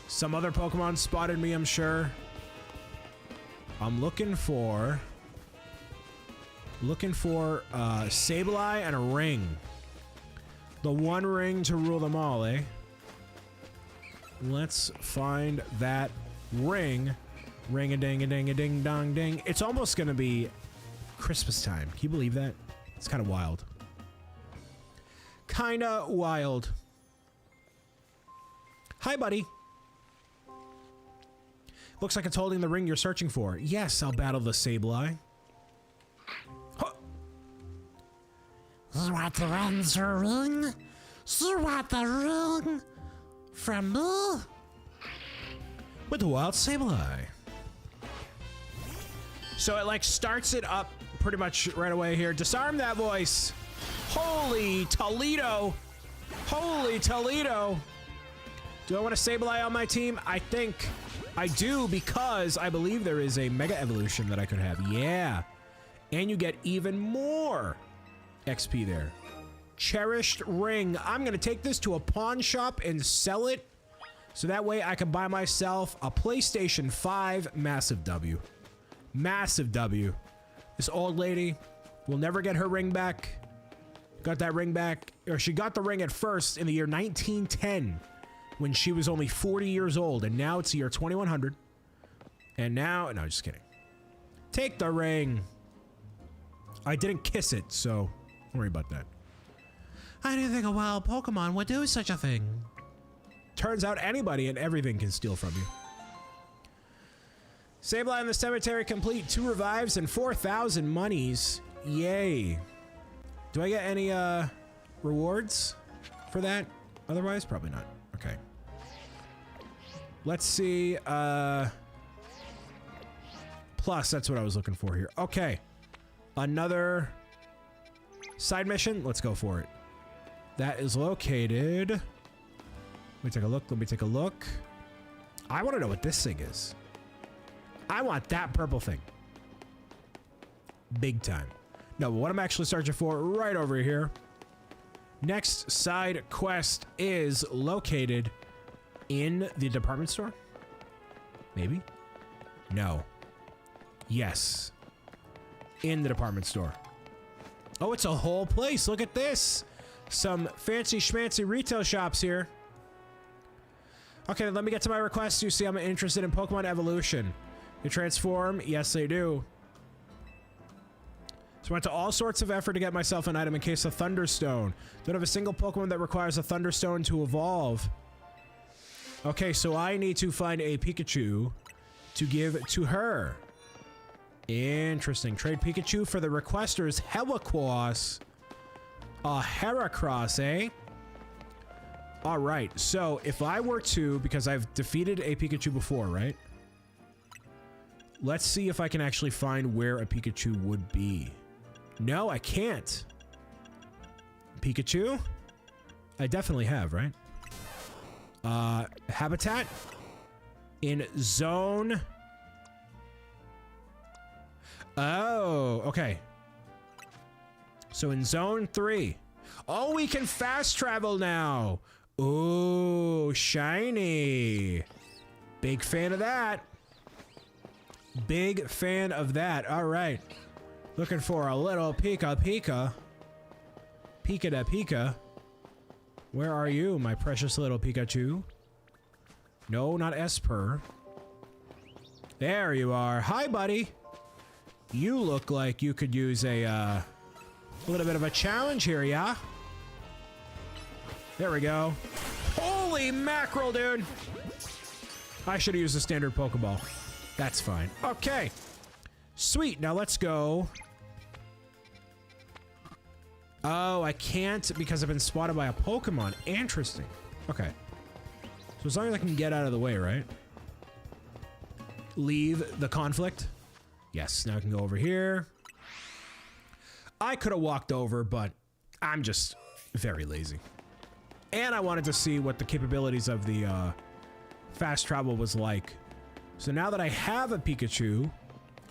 Some other Pokemon spotted me, I'm sure. I'm looking for Sableye and a ring. The one ring to rule them all, eh? Let's find that ring. Ring-a-ding-a-ding-a-ding-dong-ding. It's almost gonna be Christmas time. Can you believe that? It's kind of wild. Kinda wild. Hi, buddy. Looks like it's holding the ring you're searching for. Yes, I'll battle the Sableye. Huh. You want the ring? You want the ring from me? With the wild Sableye. So it like starts it up pretty much right away here. Disarm that voice. Holy Toledo. Holy Toledo. Do I want a Sableye on my team? I think I do, because I believe there is a Mega Evolution that I could have. Yeah. And you get even more XP there. Cherished ring. I'm going to take this to a pawn shop and sell it. So that way I can buy myself a PlayStation 5. Massive W. Massive W. This old lady will never get her ring back. Got that ring back. Or she got the ring at first in the year 1910. When she was only 40 years old, and now it's the year 2100. And now, no, just kidding. Take the ring. I didn't kiss it, so don't worry about that. I didn't think a wild Pokemon would do such a thing. Turns out anybody and everything can steal from you. Sableye in the cemetery complete. 2 revives and 4,000 monies. Yay. Do I get any rewards for that? Otherwise, probably not. Okay. Let's see. Plus, that's what I was looking for here. Okay. Another side mission. Let's go for it. That is located. Let me take a look. Let me take a look. I want to know what this thing is. I want that purple thing. Big time. No, but what I'm actually searching for right over here. Next side quest is located in the department store. Maybe? No. Yes. In the department store. Oh, it's a whole place. Look at this. Some fancy schmancy retail shops here. Okay, let me get to my request. You see I'm interested in Pokemon evolution. They transform? Yes, they do. So I went to all sorts of effort to get myself an item in case of Thunderstone. Don't have a single Pokemon that requires a Thunderstone to evolve. Okay, so I need to find a Pikachu to give to her. Interesting. Trade Pikachu for the requester's Heracross. A Heracross, eh? Alright, so if I were to, because I've defeated a Pikachu before, right? Let's see if I can actually find where a Pikachu would be. No, I can't. Pikachu? I definitely have, right? Habitat? In zone... Oh, okay. So in zone 3. Oh, we can fast travel now. Ooh, shiny. Big fan of that. Big fan of that. All right. Looking for a little Pika Pika. Pika da Pika. Where are you, my precious little Pikachu? No, not Esper. There you are. Hi, buddy. You look like you could use a little bit of a challenge here, yeah? There we go. Holy mackerel, dude! I should have used a standard Pokeball. That's fine. Okay. Sweet. Now let's go. Oh, I can't because I've been spotted by a Pokemon. Interesting. Okay. So as long as I can get out of the way, right? Leave the conflict. Yes, now I can go over here. I could have walked over, but I'm just very lazy. And I wanted to see what the capabilities of the fast travel was like. So now that I have a Pikachu,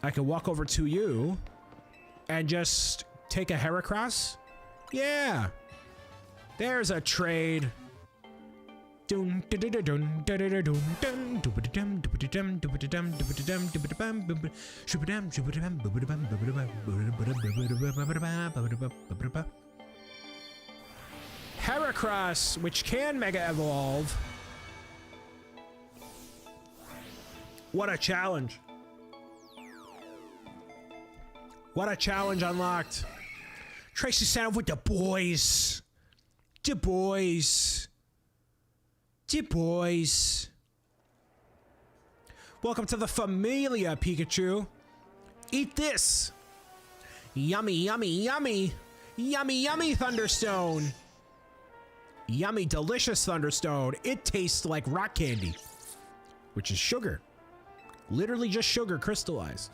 I can walk over to you and just take a Heracross. Yeah. There's a trade. Heracross, which can Mega Evolve. What a challenge. What a challenge unlocked. Tracy sound with the boys. The boys. The boys. Welcome to the Familia, Pikachu. Eat this. Yummy, yummy, yummy. Yummy, yummy, Thunderstone. Yummy, delicious Thunderstone. It tastes like rock candy, which is sugar. Literally just sugar crystallized,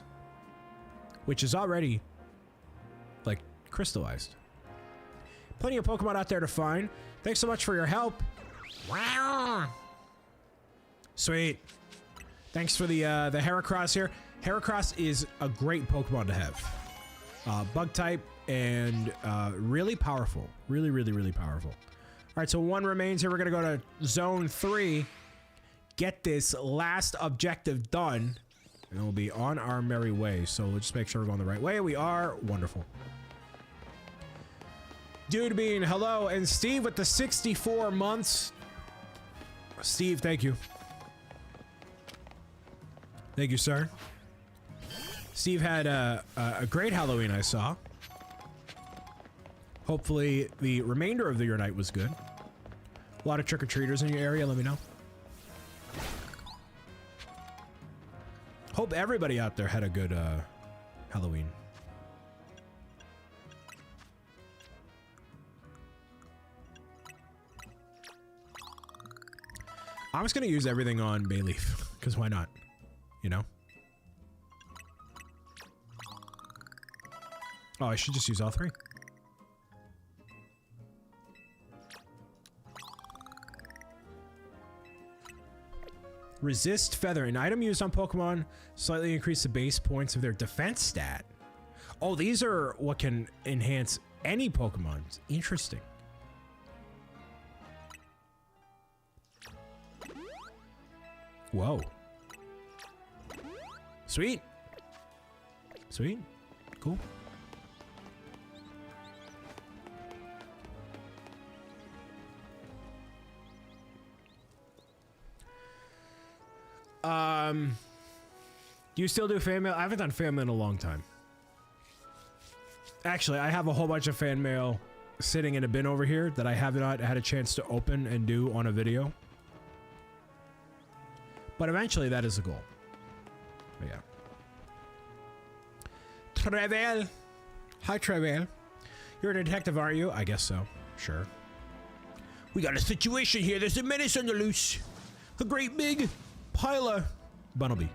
which is already, like, crystallized. Plenty of Pokemon out there to find. Thanks so much for your help. Wow. Sweet. Thanks for the Heracross here. Heracross is a great Pokemon to have. Bug type and really powerful. Really, really, really powerful. All right, so one remains here. We're going to go to Zone 3. Get this last objective done. And we'll be on our merry way. So let's just make sure we're going the right way. We are. Wonderful. Dude Bean, hello. And Steve with the 64 months. Steve, thank you. Thank you, sir. Steve had a great Halloween, I saw. Hopefully the remainder of your night was good. A lot of trick-or-treaters in your area, let me know. Hope everybody out there had a good Halloween. I'm just gonna use everything on Bayleaf, because why not? You know? Oh, I should just use all three. Resist Feather. An item used on Pokemon slightly increase the base points of their defense stat. Oh, these are what can enhance any Pokemon. Interesting. Whoa. Sweet. Sweet. Cool. Do you still do fan mail? I haven't done fan mail in a long time. Actually, I have a whole bunch of fan mail sitting in a bin over here that I have not had a chance to open and do on a video. But eventually that is the goal. But yeah. Trevel. Hi, Trevel. You're a detective, aren't you? I guess so. Sure. We got a situation here. There's a menace on the loose. A great big pile of Bunnelby.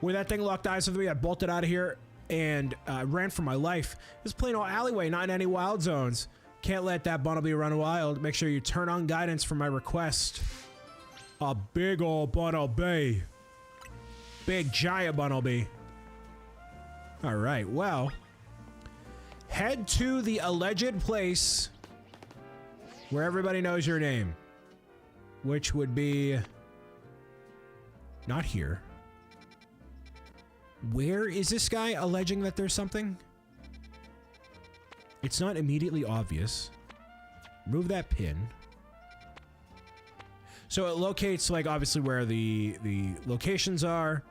When that thing locked eyes with me, I bolted out of here and ran for my life. This plain old alleyway, not in any wild zones. Can't let that Bunnelby run wild. Make sure you turn on guidance for my request. A big old Bunnelby. Big giant Bunnelby. All right, well. Head to the alleged place where everybody knows your name. Which would be... not here. Where is this guy alleging that there's something? It's not immediately obvious. Remove that pin. So it locates, like, obviously where the locations are.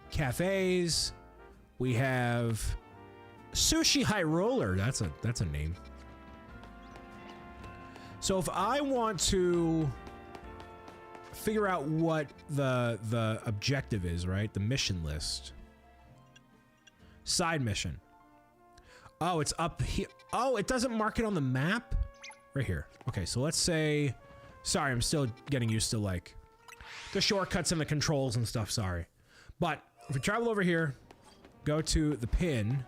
Cafes. We have Sushi High Roller. That's a name. So if I want to figure out what the objective is, right? The mission list. Side mission. Oh, it's up here. Oh, it doesn't mark it on the map? Right here. Okay, so let's say... Sorry, I'm still getting used to, like, the shortcuts and the controls and stuff, sorry. But if we travel over here, go to the pin,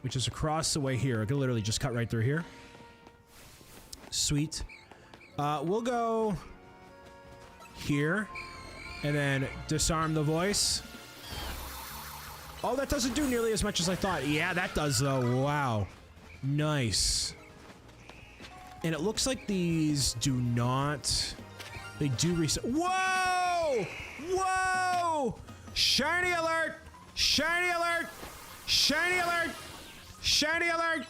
which is across the way here. I can literally just cut right through here. Sweet. We'll go here, and then disarm the voice. Oh, that doesn't do nearly as much as I thought. Yeah, that does, though. Wow. Nice. And it looks like these do not... They do reset. Whoa! Whoa! Shiny alert! Shiny alert! Shiny alert! Shiny alert!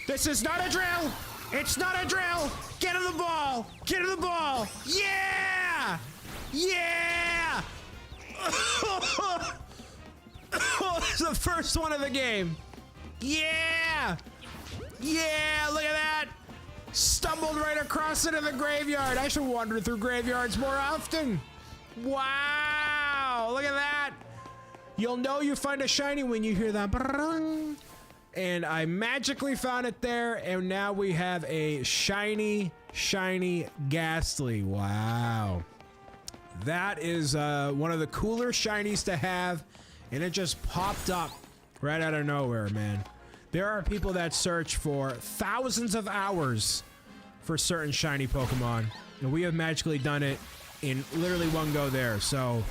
This is not a drill! It's not a drill! Get to the ball! Get to the ball! Yeah! Yeah! It's the first one of the game. Yeah! Yeah! Look at that! Stumbled right across into the graveyard. I should wander through graveyards more often. Wow! Look at that! You'll know you find a shiny when you hear that. And I magically found it there, and now we have a shiny Ghastly. Wow. That is one of the cooler shinies to have, and it just popped up right out of nowhere, man. There are people that search for thousands of hours for certain shiny Pokemon, and we have magically done it in literally one go there. So,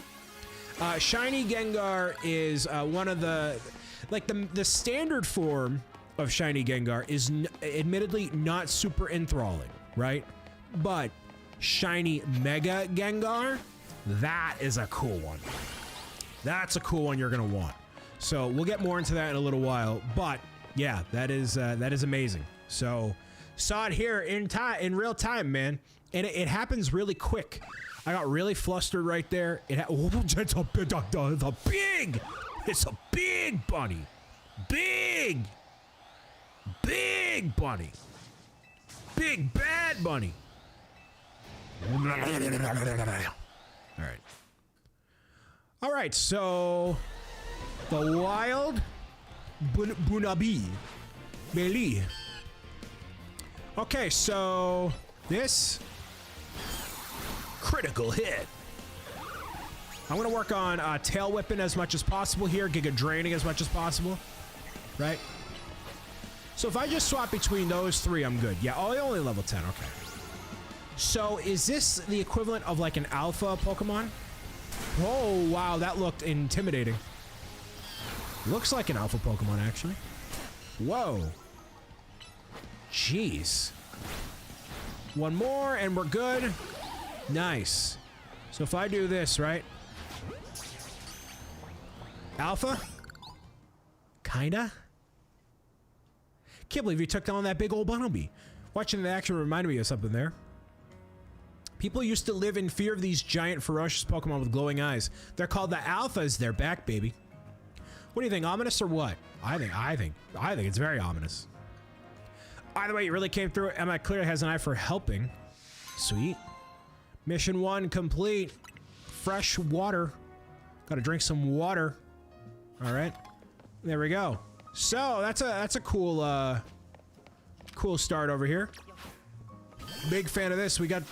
shiny Gengar is one of the, like, the standard form of shiny Gengar is admittedly not super enthralling, right? But shiny Mega Gengar, that is a cool one. That's a cool one you're gonna want. So we'll get more into that in a little while, but yeah, that is amazing. So saw it here in real time, man, and it happens really quick. I got really flustered right there. It's a big bunny, big bunny, big bad bunny. All right, so the wild Bunabi Beli. Okay, so this critical hit. I'm gonna work on tail whipping as much as possible here, Giga draining as much as possible, right? So if I just swap between those three, I'm good. Yeah, oh, only level 10, okay. So is this the equivalent of like an alpha Pokemon? Oh, wow, that looked intimidating. Looks like an alpha Pokemon, actually. Whoa. Jeez. One more and we're good. Nice. So if I do this, right? Alpha? Kinda? Can't believe you took down that big old Bunnelby. Watching the action reminded me of something there. People used to live in fear of these giant, ferocious Pokemon with glowing eyes. They're called the Alphas. They're back, baby. What do you think? Ominous or what? I think it's very ominous. Either way, it really came through. Emma clearly has an eye for helping. Sweet. Mission 1 complete. Fresh water. Gotta drink some water. All right. There we go. So that's a cool cool start over here. Big fan of this. We got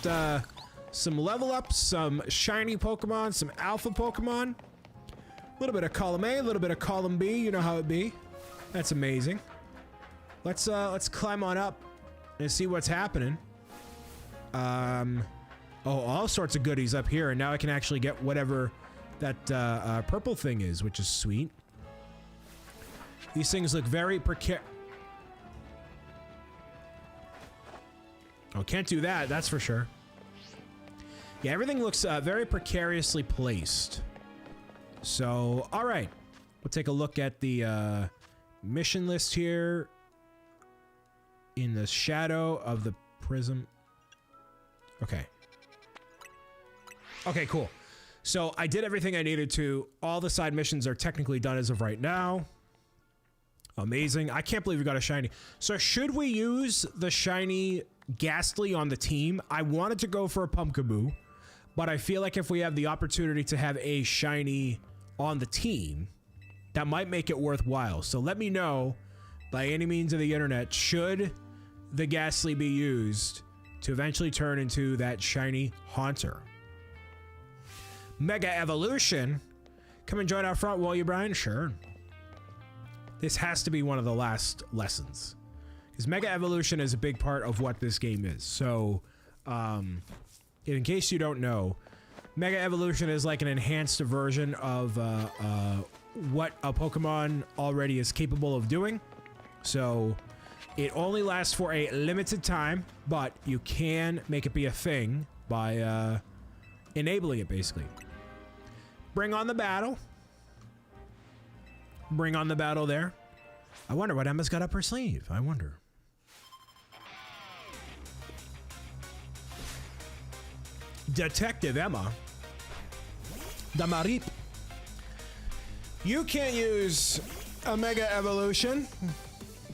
some level ups, some shiny Pokemon, some alpha Pokemon. A little bit of column A, a little bit of column B. You know how it be. That's amazing. Let's climb on up and see what's happening. Oh, all sorts of goodies up here, and now I can actually get whatever that purple thing is, which is sweet. These things look very precarious. Oh, can't do that, that's for sure. Yeah, everything looks very precariously placed. So, all right. We'll take a look at the mission list here. In the shadow of the prism. Okay. Okay, cool. So I did everything I needed to. All the side missions are technically done as of right now. Amazing. I can't believe we got a shiny. So should we use the shiny Ghastly on the team? I wanted to go for a Pumpkaboo, but I feel like if we have the opportunity to have a shiny on the team, that might make it worthwhile. So let me know by any means of the internet, should the Ghastly be used to eventually turn into that shiny Haunter? Mega Evolution. Come and join our front, will you, Brian? Sure. This has to be one of the last lessons, because Mega Evolution is a big part of what this game is. So, in case you don't know, Mega Evolution is like an enhanced version of what a Pokemon already is capable of doing. So, it only lasts for a limited time, but you can make it be a thing by enabling it, basically. Bring on the battle. Bring on the battle there. I wonder what Emma's got up her sleeve. I wonder. Detective Emma. Damarip. You can't use a Mega Evolution.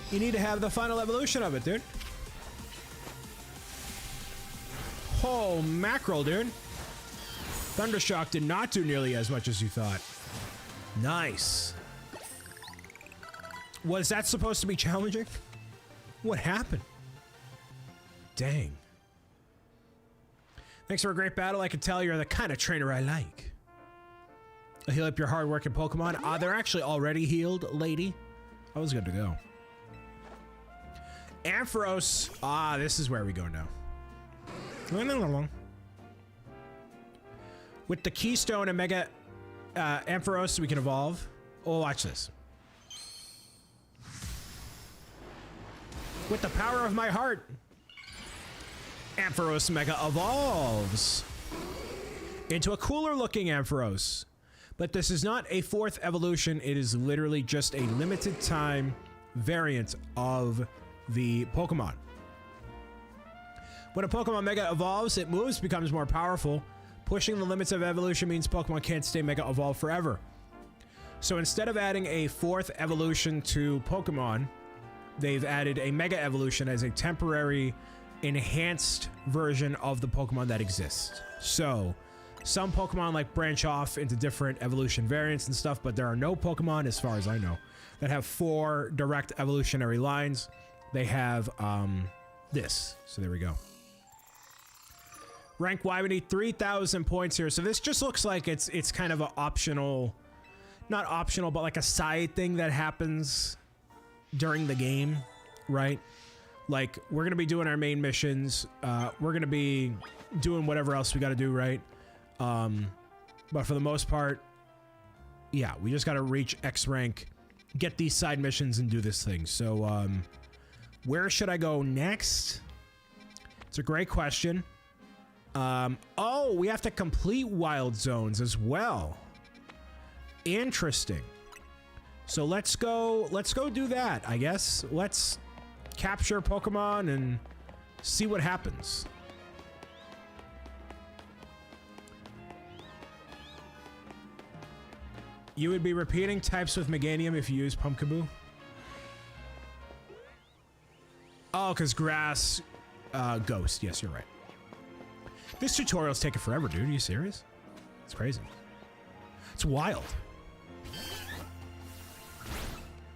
You need to have the final evolution of it, dude. Oh, mackerel, dude. Thundershock did not do nearly as much as you thought. Nice. Was that supposed to be challenging? What happened? Dang. Thanks for a great battle. I can tell you're the kind of trainer I like. I'll heal up your hard-working Pokemon. They're actually already healed, lady. I was good to go. Ampharos. This is where we go now. With the Keystone and Mega Ampharos, we can evolve. Oh, watch this. With the power of my heart, Ampharos Mega evolves into a cooler looking Ampharos. But this is not a fourth evolution. It is literally just a limited time variant of the Pokemon. When a Pokemon Mega evolves, it moves, becomes more powerful. Pushing the limits of evolution means Pokemon can't stay Mega evolved forever. So instead of adding a fourth evolution to Pokemon, they've added a Mega Evolution as a temporary enhanced version of the Pokemon that exists. So some Pokemon like branch off into different evolution variants and stuff, but there are no Pokemon, as far as I know, that have 4 direct evolutionary lines. They have this. So there we go. Rank Y, we need 3,000 points here. So this just looks like it's kind of an optional, not optional, but like a side thing that happens during the game, right? Like, we're gonna be doing our main missions. We're gonna be doing whatever else we gotta do, right? But for the most part, yeah, we just gotta reach X rank, get these side missions, and do this thing. So, where should I go next? It's a great question. Oh, we have to complete wild zones as well. Interesting. So let's go do that, I guess. Let's capture Pokemon and see what happens. You would be repeating types with Meganium if you use Pumpkaboo? Oh, because grass, ghost. Yes, you're right. This tutorial's taking forever, dude. Are you serious? It's crazy. That's wild.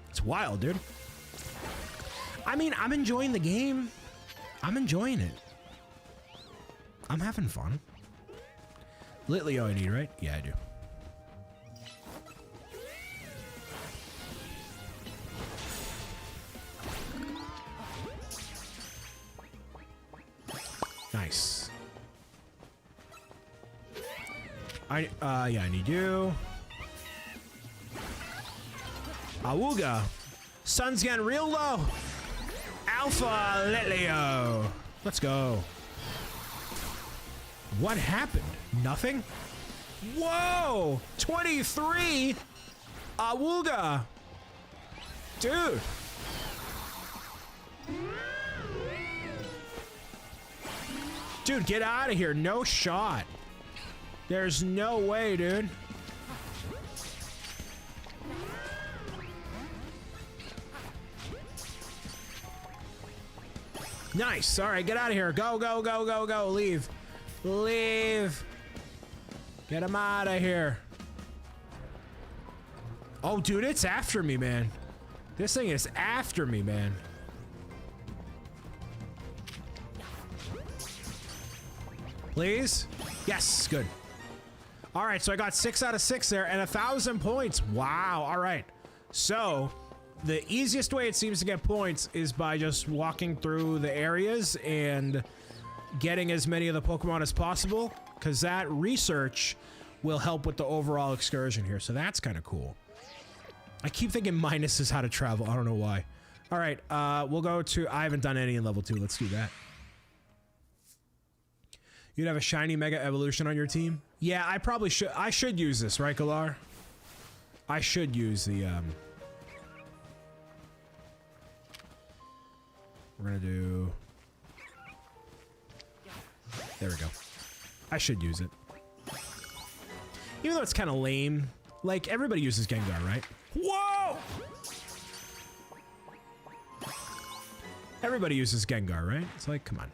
It's wild, dude. I mean, I'm enjoying the game. I'm enjoying it. I'm having fun. Litleo I need, right? Yeah, I do. Nice. Yeah, I need you. Awooga. Sun's getting real low. Alpha Litleo. Let's go. What happened? Nothing? Whoa! 23? Awooga. Dude. Dude, get out of here. No shot. There's no way, dude. Nice. All right, get out of here. Go, go, go, go, go. Leave. Leave. Get him out of here. Oh, dude, it's after me, man. This thing is after me, man. Please? Yes, good. All right, so I got 6 out of 6 there and 1,000 points. Wow, all right. So the easiest way it seems to get points is by just walking through the areas and getting as many of the Pokemon as possible, because that research will help with the overall excursion here. So that's kind of cool. I keep thinking minus is how to travel. I don't know why. All right, we'll go to, I haven't done any in level 2. Let's do that. You'd have a shiny Mega Evolution on your team? Yeah, I probably should. I should use this, right, Galar? I should use the, we're gonna do... There we go. I should use it. Even though it's kind of lame. Like, everybody uses Gengar, right? Whoa! Everybody uses Gengar, right? It's like, come on.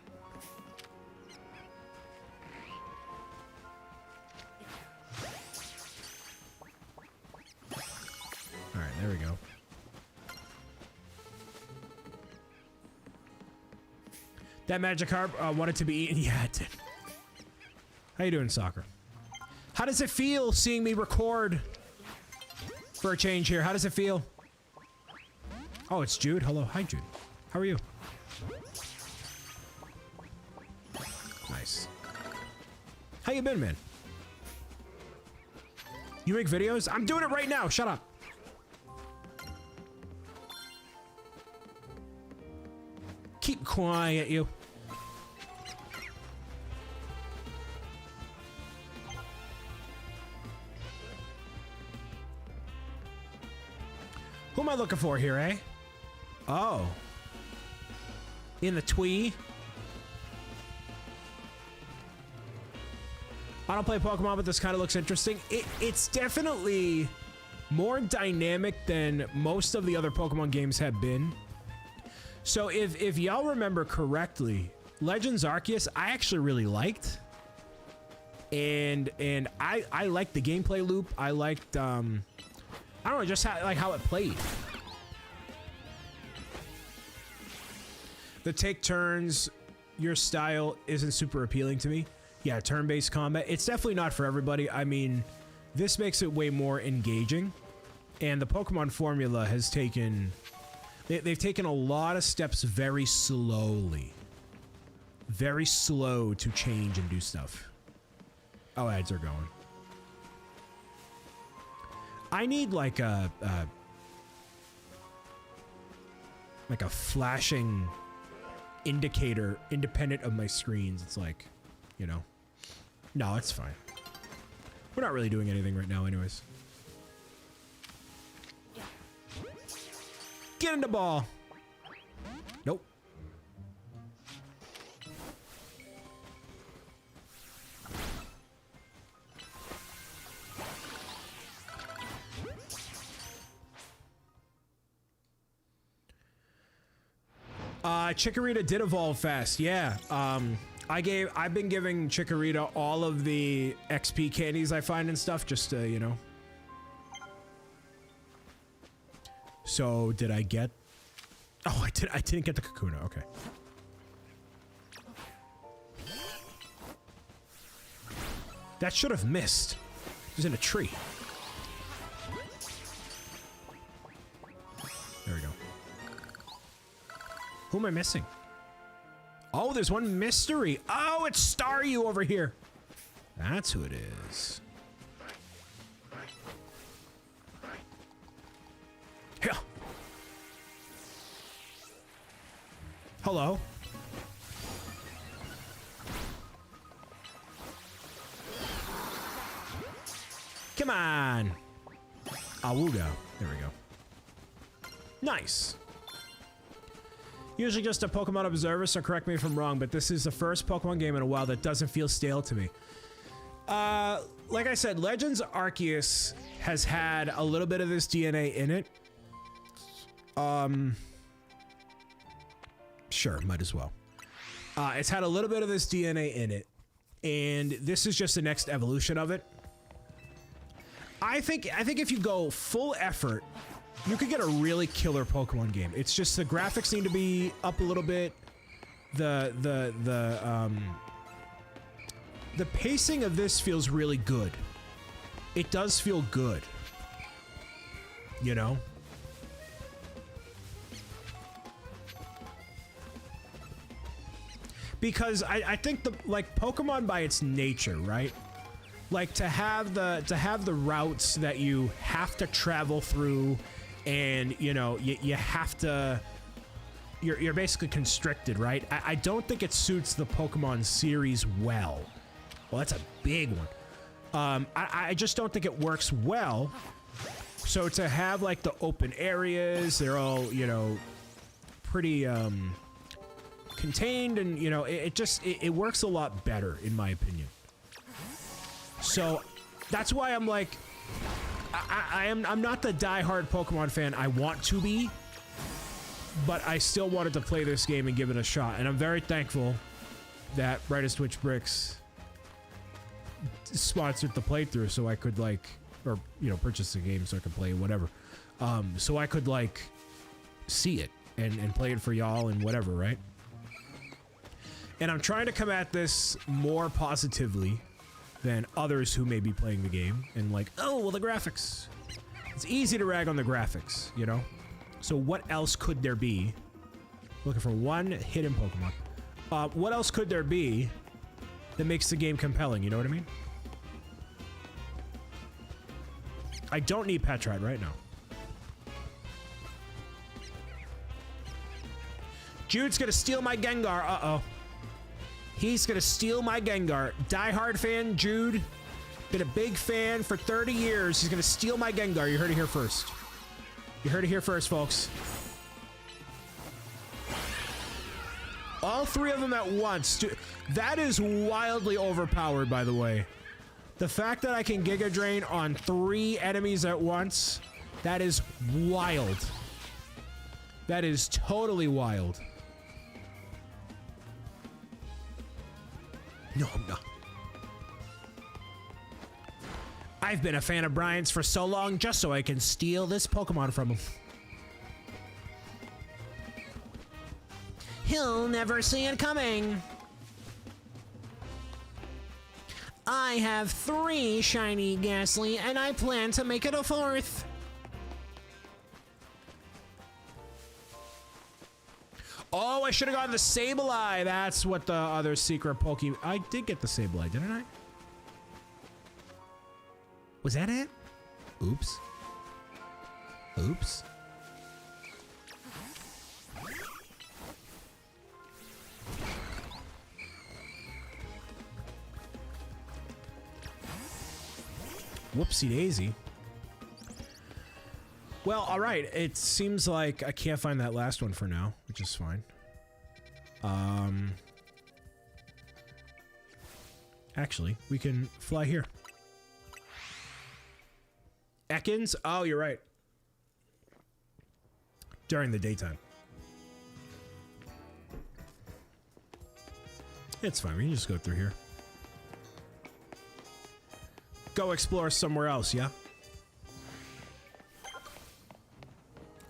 Alright, there we go. That Magikarp wanted to be eaten. Yeah, it did. How you doing, Soccer? How does it feel seeing me record for a change here? How does it feel? Oh, it's Jude. Hello. Hi, Jude. How are you? Nice. How you been, man? You make videos? I'm doing it right now. Shut up. Keep quiet, you. Who am I looking for here, eh? Oh. In the twee? I don't play Pokemon, but this kind of looks interesting. It's definitely more dynamic than most of the other Pokemon games have been. So if y'all remember correctly, Legends Arceus I actually really liked. And I liked the gameplay loop. I liked I don't know, just how it played. The take turns, your style isn't super appealing to me. Yeah, turn-based combat. It's definitely not for everybody. I mean, this makes it way more engaging. And the Pokemon formula has taken... They've taken a lot of steps very slowly. Very slow to change and do stuff. Oh, ads are going. I need like a flashing indicator independent of my screens. It's like, you know. No, it's fine. We're not really doing anything right now anyways. Get in the ball. Nope. Chikorita did evolve fast. Yeah. I've been giving Chikorita all of the XP candies I find and stuff just to, you know, So did I get... Oh, I didn't get the Kakuna. Okay. That should have missed. It was in a tree. There we go. Who am I missing? Oh, there's one mystery. Oh, it's Staryu over here. That's who it is. Here. Hello. Come on. Awuga. There we go. Nice. Usually just a Pokemon observer, so correct me if I'm wrong, but this is the first Pokemon game in a while that doesn't feel stale to me. Like I said, Legends Arceus has had a little bit of this DNA in it. Sure, might as well. It's had a little bit of this DNA in it, and this is just the next evolution of it. I think if you go full effort, you could get a really killer Pokemon game. It's just the graphics need to be up a little bit. The pacing of this feels really good. It does feel good. You know? Because I think like Pokemon by its nature, right? Like to have the routes that you have to travel through, and you know you have to, you're basically constricted, right? I don't think it suits the Pokemon series well. Well, that's a big one. I just don't think it works well. So to have like the open areas, they're all, you know, pretty contained, and you know it works a lot better in my opinion. So that's why I'm like, I'm not the die-hard Pokemon fan I want to be, but I still wanted to play this game and give it a shot, and I'm very thankful that Brightest Twitch Bricks sponsored the playthrough so I could like, or you know, purchase the game so I could play whatever, so I could like see it and play it for y'all and whatever, right? And I'm trying to come at this more positively than others who may be playing the game and like, oh, well, the graphics. It's easy to rag on the graphics, you know? So what else could there be? Looking for one hidden Pokemon. What else could there be that makes the game compelling, you know what I mean? I don't need Petrite right now. Jude's gonna steal my Gengar, uh-oh. He's gonna steal my Gengar. Die-hard fan, Jude. Been a big fan for 30 years. He's gonna steal my Gengar. You heard it here first. You heard it here first, folks. All three of them at once. Dude, that is wildly overpowered, by the way. The fact that I can Giga Drain on 3 enemies at once, that is wild. That is totally wild. No, I'm not. I've been a fan of Brian's for so long just so I can steal this Pokemon from him. He'll never see it coming. I have 3 shiny Ghastly, and I plan to make it a 4th. Oh, I should have gotten the Sableye. That's what the other secret Pokemon... I did get the Sableye, didn't I? Was that it? Oops. Oops. Whoopsie daisy. Well, all right. It seems like I can't find that last one for now, which is fine. Actually, we can fly here. Ekans? Oh, you're right. During the daytime. It's fine. We can just go through here. Go explore somewhere else, yeah?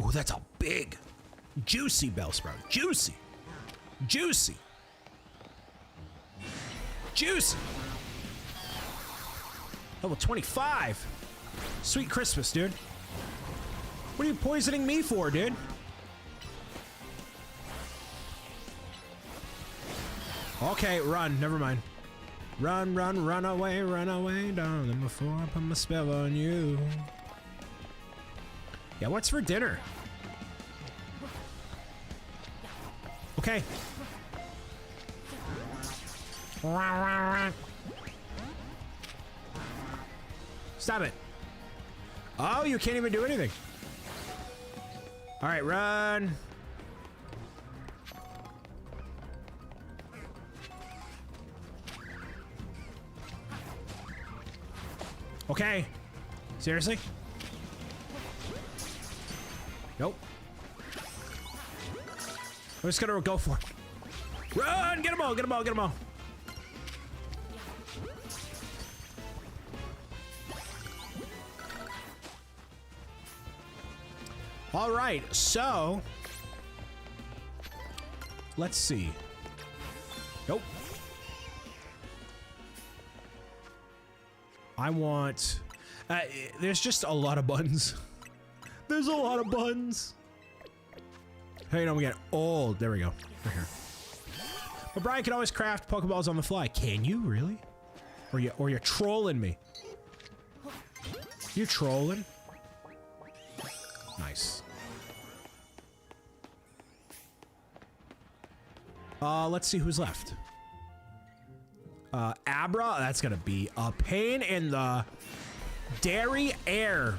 Oh, that's a big, juicy Bellsprout. Juicy. Juicy. Juicy. Level 25. Sweet Christmas, dude. What are you poisoning me for, dude? Okay, run. Never mind. Run, run away, darling, before I put my spell on you. Yeah, what's for dinner? Okay. Stop it. Oh, you can't even do anything. All right, run. Okay. Seriously? Nope. I'm just gonna go for it. Run! Get them all! Get them all! Get them all! All right, so let's see. Nope. I want. There's just a lot of buttons. There's a lot of buttons. Hey, no, we get old. There we go. Right here. But Brian can always craft Pokeballs on the fly. Can you really? Or you're trolling me? You're trolling? Nice. Let's see who's left. Abra, that's gonna be a pain in the dairy air.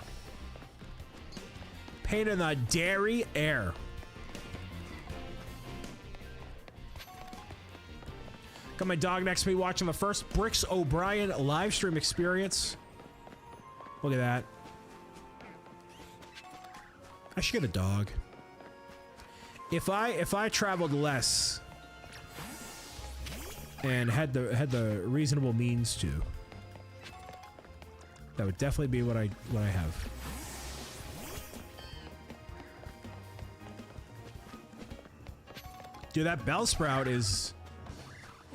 Pain in the dairy air. Got my dog next to me watching the first bricksobrian live stream experience. Look at that. I should get a dog. If I traveled less and had the reasonable means to, that would definitely be what I have. Dude, that Bellsprout is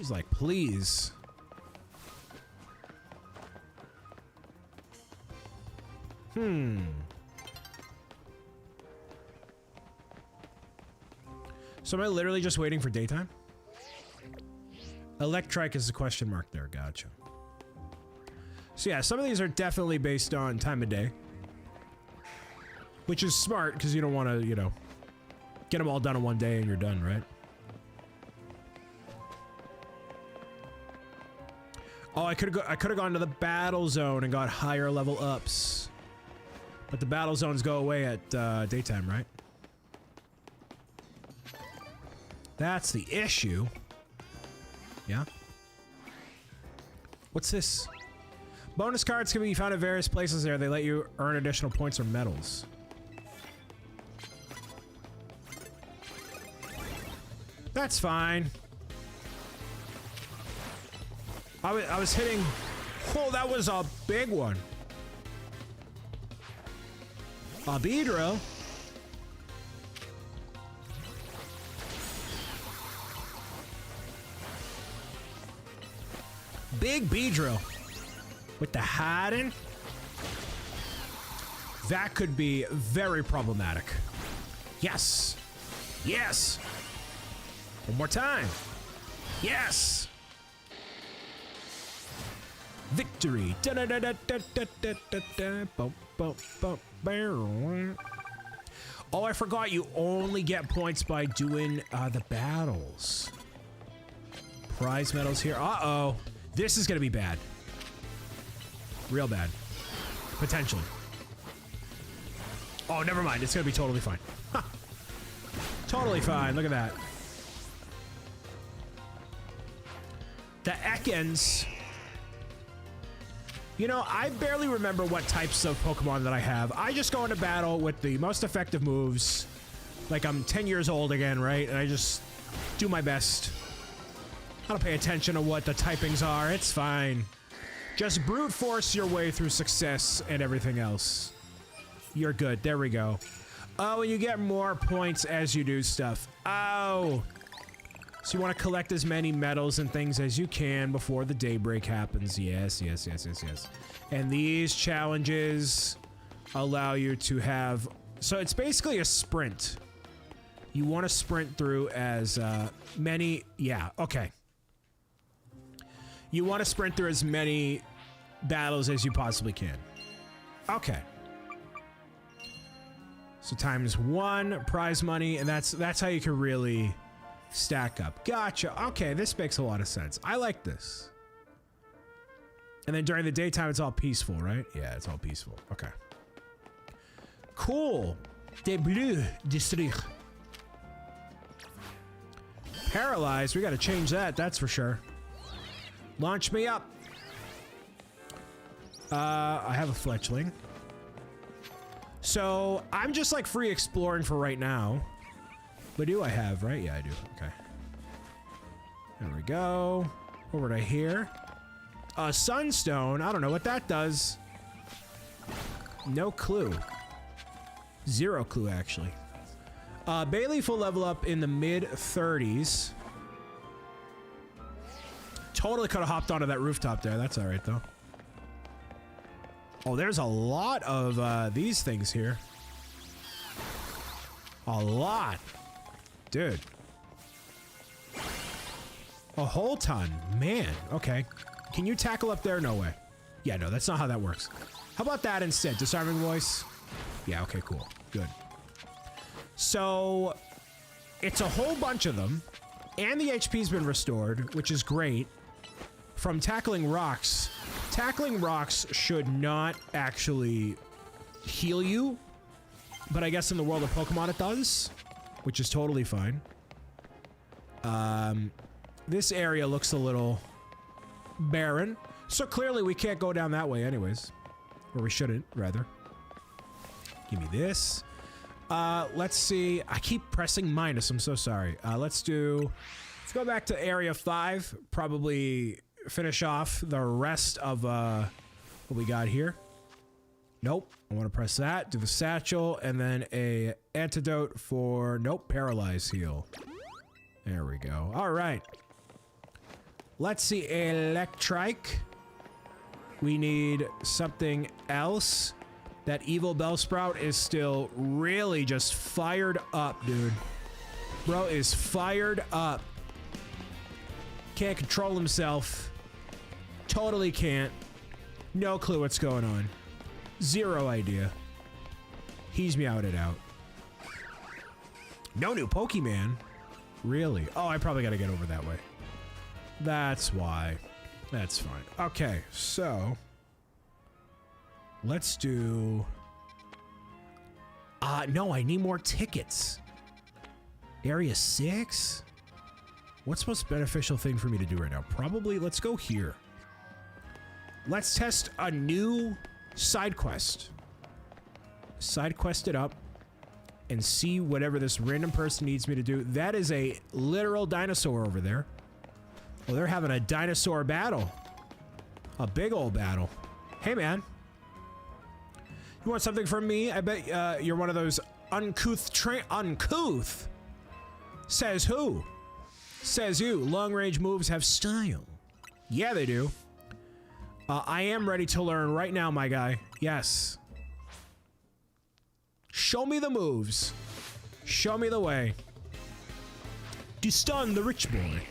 like, please. So am I literally just waiting for daytime? Electrike is a question mark there. Gotcha. So yeah, some of these are definitely based on time of day, which is smart because you don't want to, you know, get them all done in one day and you're done, right? Oh, I could have gone to the battle zone and got higher level ups, but the battle zones go away at daytime, right? That's the issue. Yeah. What's this? Bonus cards can be found at various places there. They let you earn additional points or medals. That's fine. I was hitting. Oh, that was a big one. A Beedrill. Big Beedrill with the hiding. That could be very problematic. Yes. Yes. One more time. Yes. Victory. Da da da da da da da da da. Bum, bum, bum, bum. Oh, I forgot you only get points by doing the battles. Prize medals here. Uh-oh. This is gonna be bad. Real bad. Potentially. Oh, never mind. It's gonna be totally fine. Huh. Totally fine. Look at that. The Ekans. You know, I barely remember what types of Pokemon that I have. I just go into battle with the most effective moves. Like I'm 10 years old again, right? And I just do my best. I don't pay attention to what the typings are. It's fine. Just brute force your way through success and everything else. You're good. There we go. Oh, and you get more points as you do stuff. Oh. So you want to collect as many medals and things as you can before the daybreak happens. Yes, yes, yes, yes, yes. And these challenges allow you to have... So it's basically a sprint. You want to sprint through as many... Yeah, okay. You want to sprint through as many battles as you possibly can. Okay. So ×1 prize money, and that's how you can really stack up. Gotcha. Okay, this makes a lot of sense. I like this. And then during the daytime, it's all peaceful, right? Yeah, it's all peaceful. Okay. Cool. De bleu district. Paralyzed. We got to change that. That's for sure. Launch me up. I have a fletchling. So I'm just like free exploring for right now. What do I have, right? Yeah, I do. Okay. There we go. Over to here. Sunstone. I don't know what that does. No clue. Zero clue, actually. Bayleaf will level up in the mid-30s. Totally could have hopped onto that rooftop there. That's all right, though. Oh, there's a lot of these things here. A lot. Dude. A whole ton. Man. Okay. Can you tackle up there? No way. Yeah, no, that's not how that works. How about that instead? Disarming voice? Yeah, okay, cool. Good. So, it's a whole bunch of them. And the HP's been restored, which is great. From tackling rocks. Tackling rocks should not actually heal you. But I guess in the world of Pokemon it does. Which is totally fine. This area looks a little barren. So clearly we can't go down that way anyways. Or we shouldn't, rather. Give me this. Let's see. I keep pressing minus. I'm so sorry. Let's go back to Area 5. Probably finish off the rest of what we got here. Nope. I want to press that. Do the satchel. And then a antidote for... Nope. Paralyze heal. There we go. All right. Let's see. Electrike. We need something else. That evil Bellsprout is still really just fired up, dude. Bro is fired up. Can't control himself. Totally can't. No clue what's going on. Zero idea. He's meowed it out. No new Pokemon. Really? Oh, I probably gotta get over that way. That's why. That's fine. Okay, so... Let's do... no, I need more tickets. Area 6? What's the most beneficial thing for me to do right now? Probably, let's go here. Let's test a new side quest. Side quest it up and see whatever this random person needs me to do. That is a literal dinosaur over there. Oh, they're having a dinosaur battle. A big old battle. Hey, man. You want something from me? I bet you're one of those uncouth uncouth? Says who? Says you. Long-range moves have style. Yeah, they do. I am ready to learn right now, my guy. Yes. Show me the moves. Show me the way. To stun the rich boy.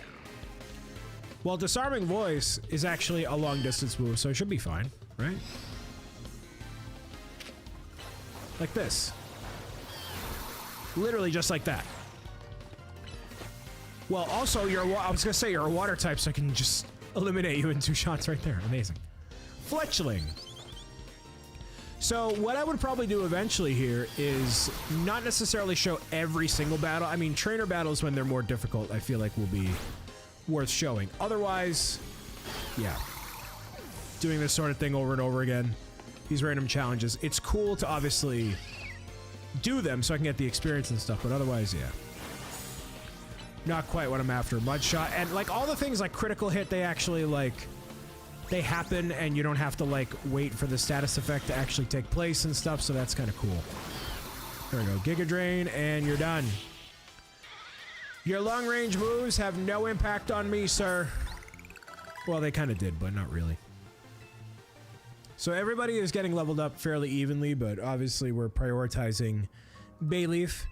Well, disarming voice is actually a long-distance move, so it should be fine, right? Like this. Literally just like that. Well, also, I was gonna say you're a water type, so I can just eliminate you in 2 shots right there. Amazing. Fletchling. So, what I would probably do eventually here is not necessarily show every single battle. I mean, trainer battles, when they're more difficult, I feel like will be worth showing. Otherwise, yeah. Doing this sort of thing over and over again. These random challenges. It's cool to obviously do them so I can get the experience and stuff, but otherwise, yeah. Not quite what I'm after. Mudshot. And, like, all the things like critical hit, they actually, like... They happen, and you don't have to, like, wait for the status effect to actually take place and stuff, so that's kind of cool. There we go. Giga Drain, and you're done. Your long-range moves have no impact on me, sir. Well, they kind of did, but not really. So everybody is getting leveled up fairly evenly, but obviously we're prioritizing Bayleaf.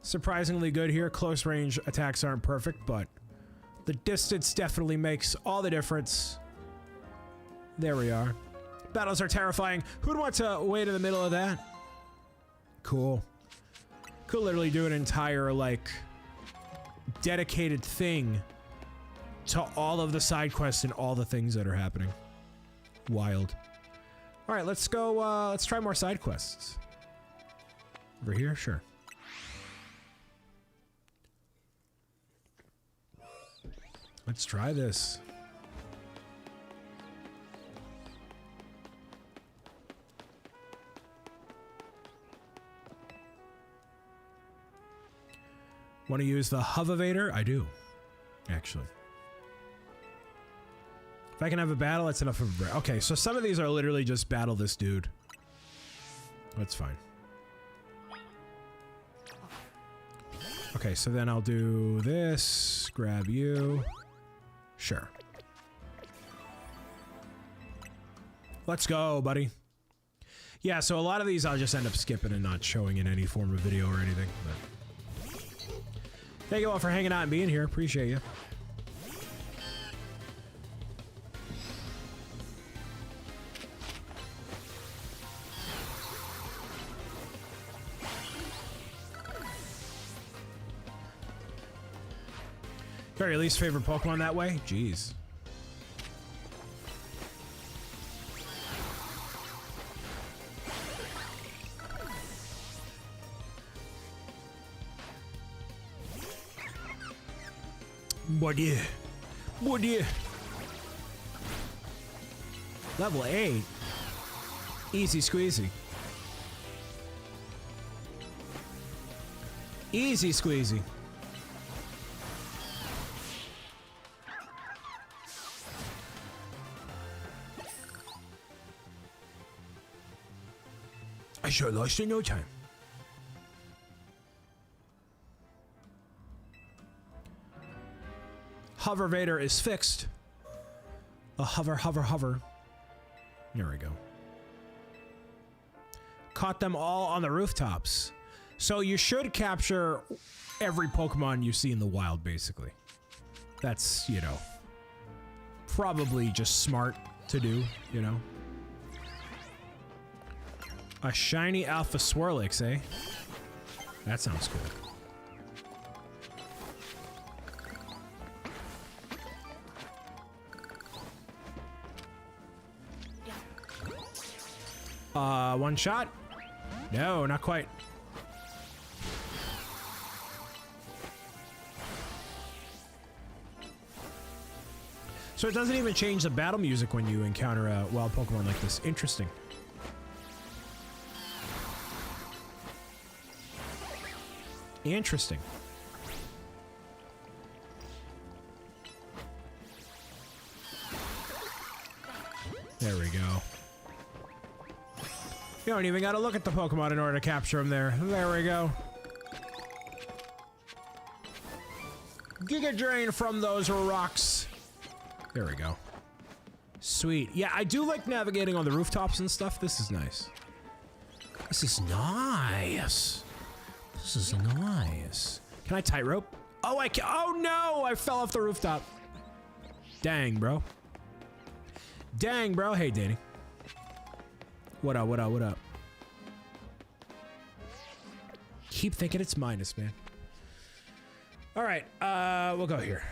Surprisingly good here. Close range attacks aren't perfect, but the distance definitely makes all the difference. There we are. Battles are terrifying. Who'd want to wait in the middle of that? Cool. Could literally do an entire, like, dedicated thing to all of the side quests and all the things that are happening. Wild. Alright, let's go, let's try more side quests. Over here? Sure. Let's try this. Want to use the Hovevator? I do, actually. If I can have a battle, that's enough of a break. Okay, so some of these are literally just battle this dude. That's fine. Okay, so then I'll do this, grab you. Sure. Let's go, buddy. Yeah, so a lot of these I'll just end up skipping and not showing in any form of video or anything. But thank you all for hanging out and being here. Appreciate you. Got your least favorite Pokemon that way? Jeez. Buddy. Buddy. Level 8. Easy squeezy. Easy squeezy. I sure lost in no time. Hovervator is fixed. A hover. There we go. Caught them all on the rooftops. So you should capture every Pokemon you see in the wild, basically. That's, you know, probably just smart to do, you know. A shiny Alpha Swirlix, eh? That sounds cool. One shot? No, not quite. So it doesn't even change the battle music when you encounter a wild Pokemon like this. Interesting. Interesting. There we go. You don't even gotta look at the Pokemon in order to capture them there. There we go. Giga Drain from those rocks. There we go. Sweet. Yeah, I do like navigating on the rooftops and stuff. This is nice. This is nice. This is nice. Can I tightrope? Oh, I can. Oh no! I fell off the rooftop. Dang, bro. Dang, bro. Hey, Danny. What up, what up, what up? Keep thinking it's minus, man. Alright, we'll go here.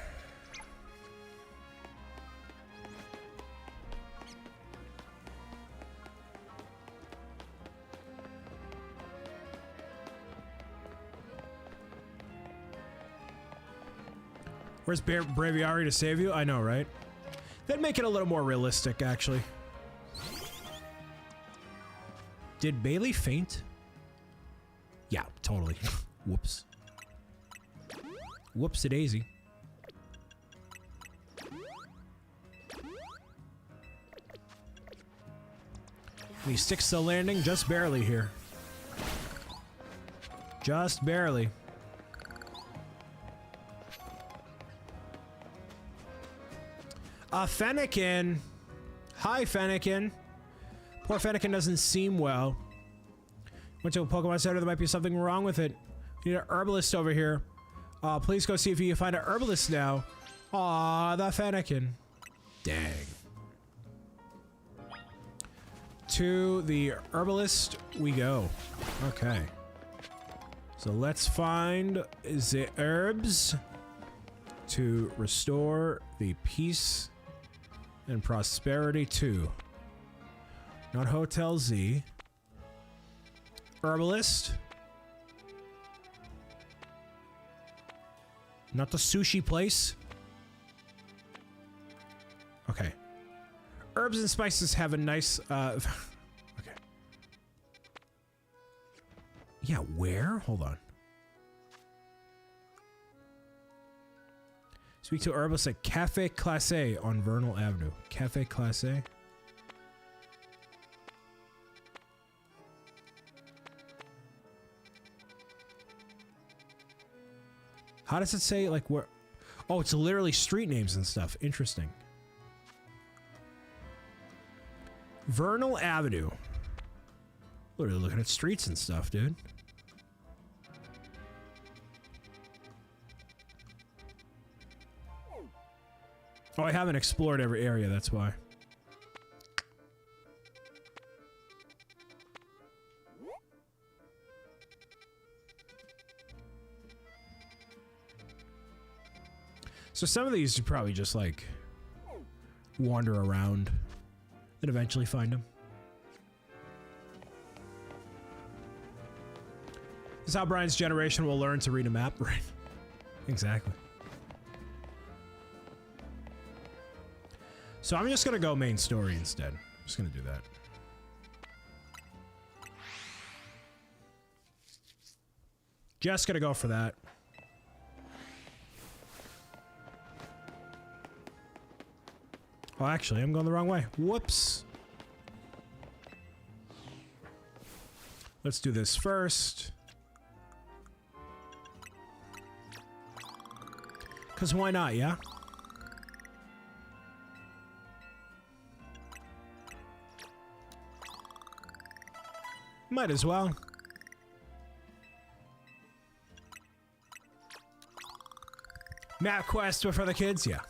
Where's Braviary to save you? I know, right? That'd make it a little more realistic, actually. Did Bailey faint? Yeah, totally. Whoops. Whoops-a-daisy. He sticks the landing just barely here. Just barely. Fennekin. Hi, Fennekin. Poor Fennekin doesn't seem well. Went to a Pokemon Center. There might be something wrong with it. We need an herbalist over here. Please go see if you can find an herbalist now. Aw, the Fennekin. Dang. To the herbalist we go. Okay. So let's find the herbs to restore the peace and prosperity too. Not Hotel Z. Herbalist. Not the sushi place. Okay. Herbs and spices have a nice, okay. Yeah, where? Hold on. Speak to herbalist at Cafe Classe on Vernal Avenue. Cafe Classe? How does it say, like, where? Oh, it's literally street names and stuff. Interesting. Vernal Avenue. Literally looking at streets and stuff, dude. Oh, I haven't explored every area, that's why. So some of these you probably just like wander around and eventually find them. This is how Brian's generation will learn to read a map, right? Exactly. So I'm just gonna go main story instead. I'm just gonna do that. Just gonna go for that. Oh, actually, I'm going the wrong way. Whoops. Let's do this first. Because why not, yeah? Might as well. Map quest for the kids, yeah.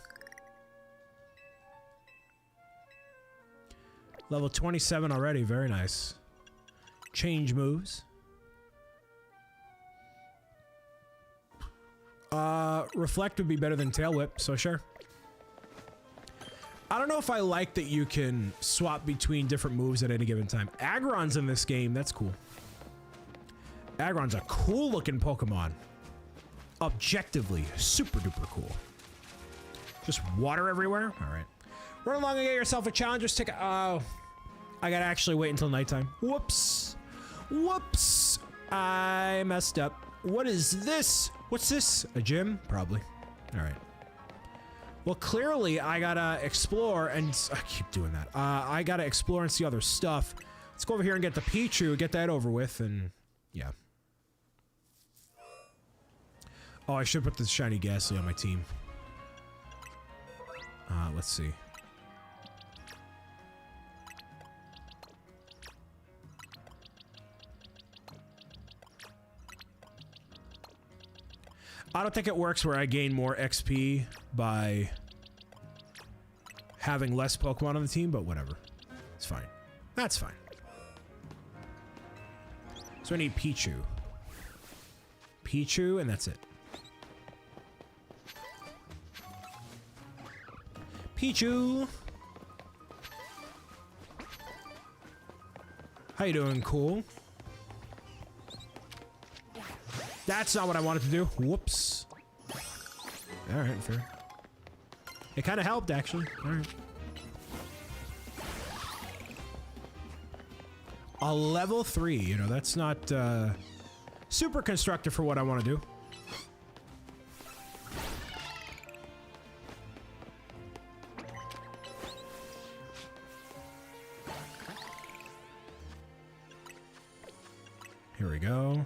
Level 27 already, very nice. Change moves. Reflect would be better than Tail Whip, so sure. I don't know if I like that you can swap between different moves at any given time. Aggron's in this game, that's cool. Aggron's a cool looking Pokemon. Objectively, super duper cool. Just water everywhere? Alright. Run along and get yourself a challenger's ticket. Oh, I gotta actually wait until nighttime. Whoops. Whoops. I messed up. What is this? What's this? A gym? Probably. Alright. Well, clearly I gotta explore and... I keep doing that. I gotta explore and see other stuff. Let's go over here and get the Pichu, get that over with, and... yeah. Oh, I should put the shiny Ghastly on my team. Let's see. I don't think it works where I gain more XP by having less Pokemon on the team, but whatever. It's fine. That's fine. So I need Pichu. Pichu, and that's it. Pichu! How you doing, cool? That's not what I wanted to do. Whoops. Alright, fair. It kind of helped, actually. Alright. A level 3, you know, that's not super constructive for what I want to do. Here we go.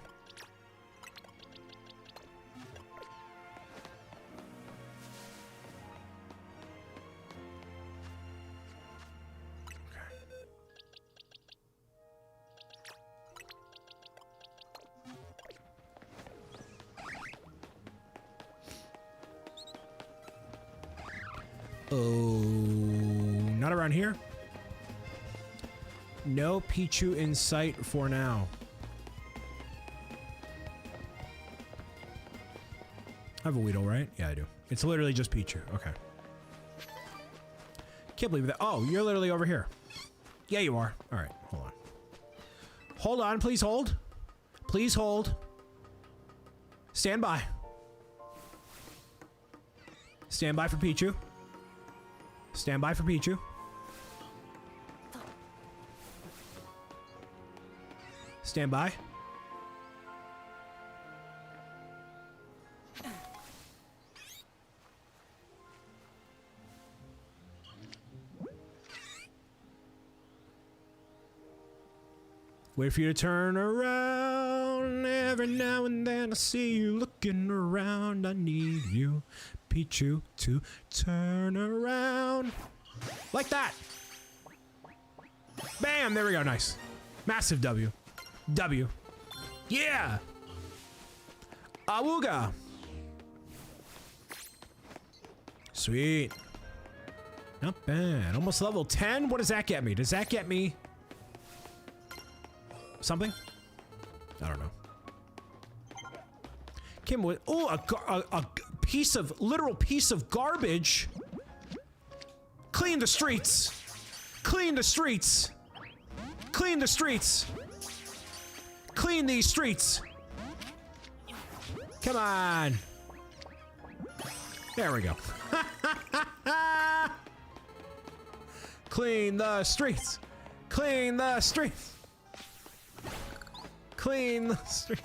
Oh, not around here. No Pichu in sight for now. I have a Weedle, right? Yeah, I do. It's literally just Pichu. Okay. Can't believe that. Oh, you're literally over here. Yeah, you are. All right, hold on. Hold on, please hold. Please hold. Stand by. Stand by for Pichu. Stand by for Pichu. Stand by. Wait for you to turn around. Every now and then I see you looking around. I need you, Pichu, to turn around. Like that. Bam, there we go, nice. Massive W. W. Yeah. Awooga. Sweet. Not bad. Almost level 10. What does that get me? Does that get me something? I don't know. Came with, oh, a piece of, literal piece of garbage. Clean the streets. Clean the streets. Clean the streets. Clean these streets. Come on. There we go. Clean the streets. Clean the streets. Clean the streets.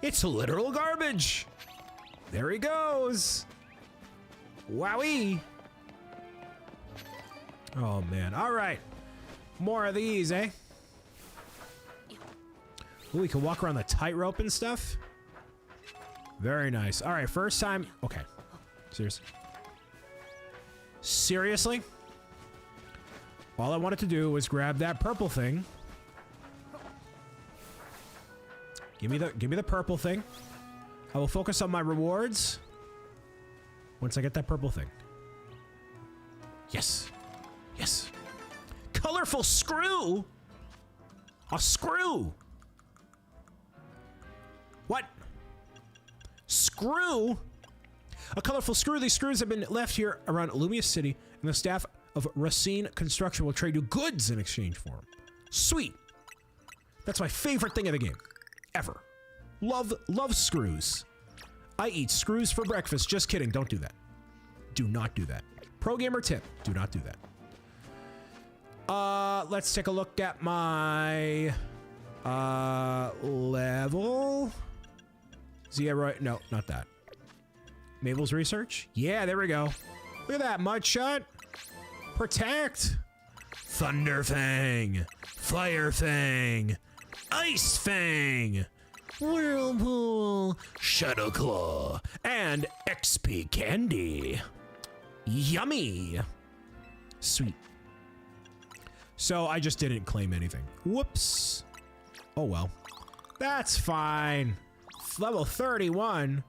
It's literal garbage. There he goes. Wowee. Oh man. All right. More of these, eh? Ooh, we can walk around the tightrope and stuff. Very nice. All right, first time. Okay. Seriously. Seriously? All I wanted to do was grab that purple thing. Give me the purple thing. I will focus on my rewards once I get that purple thing. Yes. Yes. Colorful screw? A screw? What? Screw? A colorful screw. These screws have been left here around Illumia City, and the staff of Racine Construction will trade you goods in exchange for them. Sweet. That's my favorite thing of the game. Ever. Love screws. I eat screws for breakfast. Just kidding. Don't do that. Do not do that. Pro gamer tip. Do not do that. Let's take a look at my level. Zero. No, not that. Mabel's research. Yeah, there we go. Look at that mudshot. Protect. Thunder Fang. Fire Fang. Ice Fang. Whirlpool. Shadow Claw. And XP Candy. Yummy. Sweet. So I just didn't claim anything. Whoops. Oh well. That's fine. Level 31.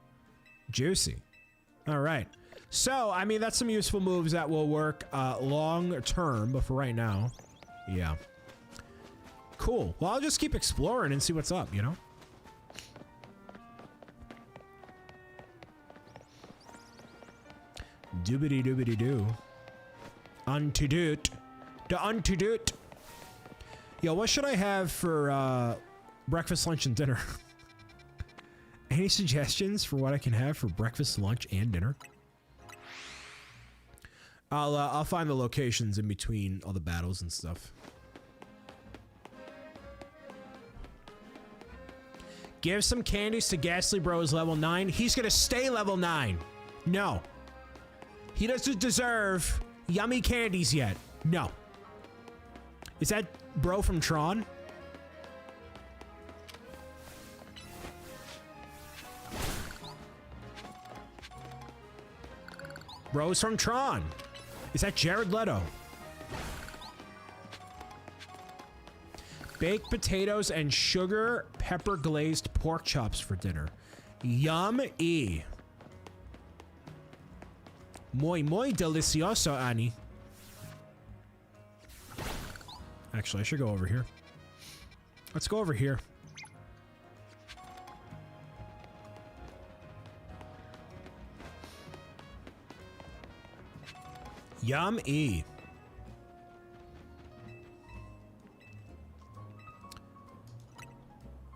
Juicy. All right. So, I mean, that's some useful moves that will work long term, but for right now, yeah. Cool. Well, I'll just keep exploring and see what's up, you know? Doobity doobity doo. Antidote. The antidote. Yo, what should I have for breakfast, lunch, and dinner? Any suggestions for what I can have for breakfast, lunch, and dinner? I'll find the locations in between all the battles and stuff. Give some candies to Ghastly Bros level 9. He's gonna stay level 9. No. He doesn't deserve yummy candies yet. No. Is that bro from Tron? Bros from Tron. Is that Jared Leto? Baked potatoes and sugar pepper glazed pork chops for dinner. Yum-y. Muy delicioso, Annie. Actually, I should go over here. Let's go over here. Yum-y.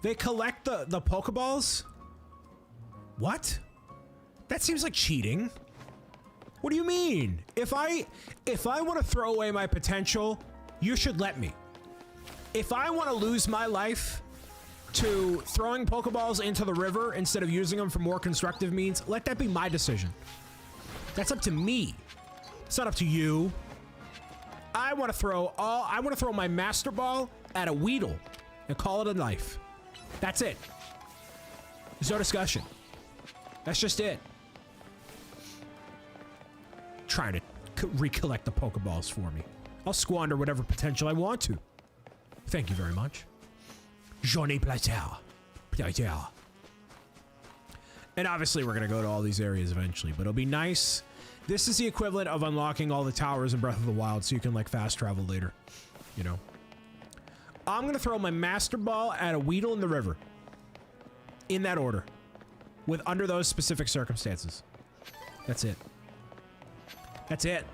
They collect the Pokeballs? What? That seems like cheating. What do you mean? If I want to throw away my potential, you should let me. If I want to lose my life to throwing Pokeballs into the river instead of using them for more constructive means, let that be my decision. That's up to me. It's not up to you. I want to throw my Master Ball at a Weedle and call it a life. That's it. There's no discussion. That's just it. Trying to recollect the Pokeballs for me. I'll squander whatever potential I want to. Thank you very much. Johnny Plaisir. Plaisir. And obviously we're going to go to all these areas eventually, but it'll be nice. This is the equivalent of unlocking all the towers in Breath of the Wild so you can like fast travel later. You know. I'm going to throw my Master Ball at a Weedle in the river. In that order. Under those specific circumstances. That's it. That's it.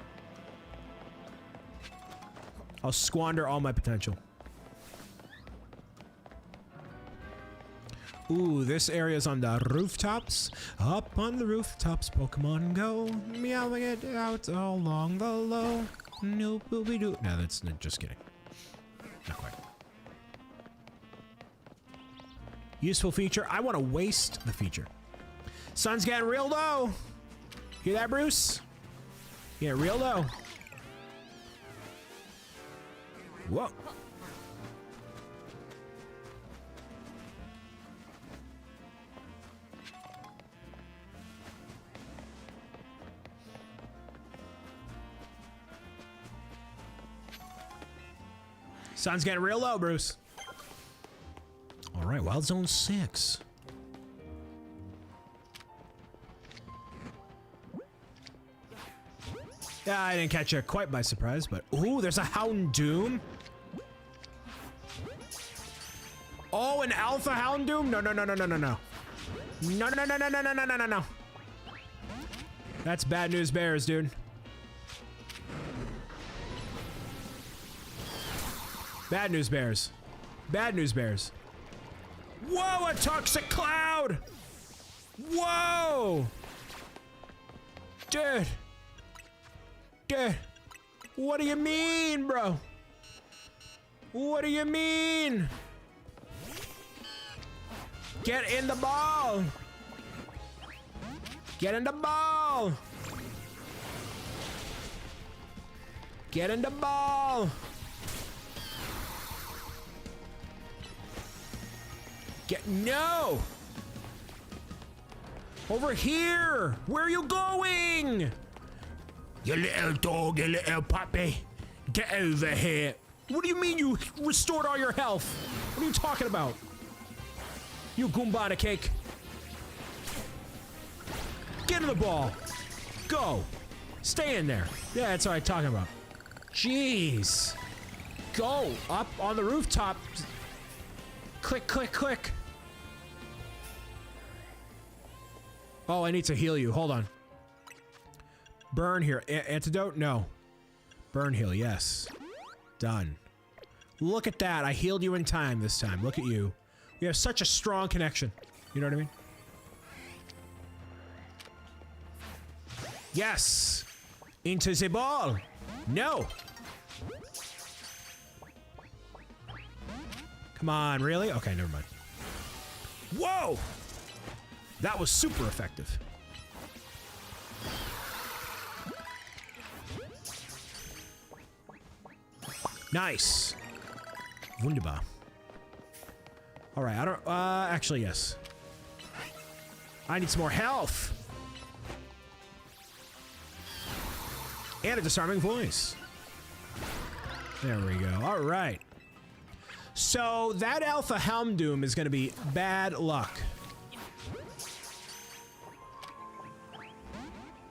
I'll squander all my potential. Ooh, this area's on the rooftops. Up on the rooftops, Pokemon go. Meowing it out along the low. No, boobie-doo. No, that's just kidding. Not quite. Useful feature. I want to waste the feature. Sun's getting real low. Hear that, Bruce? Getting real low. Whoa. Sun's getting real low, Bruce. All right, Wild Zone 6. Yeah, I didn't catch it quite by surprise, but ooh, there's a Houndoom. Oh, an Alpha Houndoom? No, no, no, no, no, no, no. No, no, no, no, no, no, no, no, no, no. That's bad news bears, dude. Bad news bears. Bad news bears. Whoa, a toxic cloud! Whoa! Dude. Dude. What do you mean, bro? What do you mean? Get in the ball! Get in the ball! Get in the ball! No! Over here! Where are you going? You little dog, you little puppy. Get over here. What do you mean you restored all your health? What are you talking about? You Goombada cake. Get in the ball. Go. Stay in there. Yeah, that's what I'm talking about. Jeez. Go up on the rooftop. Click, click, click. Oh, I need to heal you. Hold on. Burn here. Antidote? No. Burn heal, yes. Done. Look at that. I healed you in time this time. Look at you. We have such a strong connection. You know what I mean? Yes. Into the ball. No. Come on, really? Okay, never mind. Whoa! That was super effective. Nice. Wunderbar. All right, I don't, actually, yes. I need some more health. And a disarming voice. There we go. All right. So that Alpha Houndoom is going to be bad luck.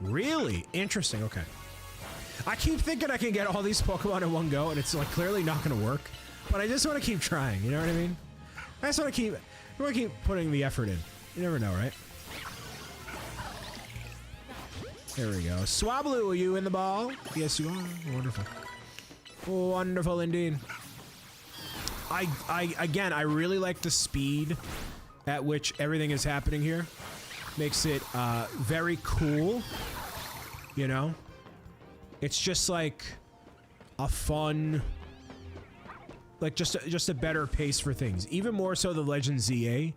Really? Interesting. Okay. I keep thinking I can get all these Pokemon in one go, and it's like clearly not going to work. But I just want to keep trying. You know what I mean? I just want to keep putting the effort in. You never know, right? There we go. Swablu, are you in the ball? Yes, you are. Wonderful. Wonderful indeed. Again, I really like the speed at which everything is happening here. Makes it very cool. You know? It's just like a fun, like just a better pace for things. Even more so the Legend ZA.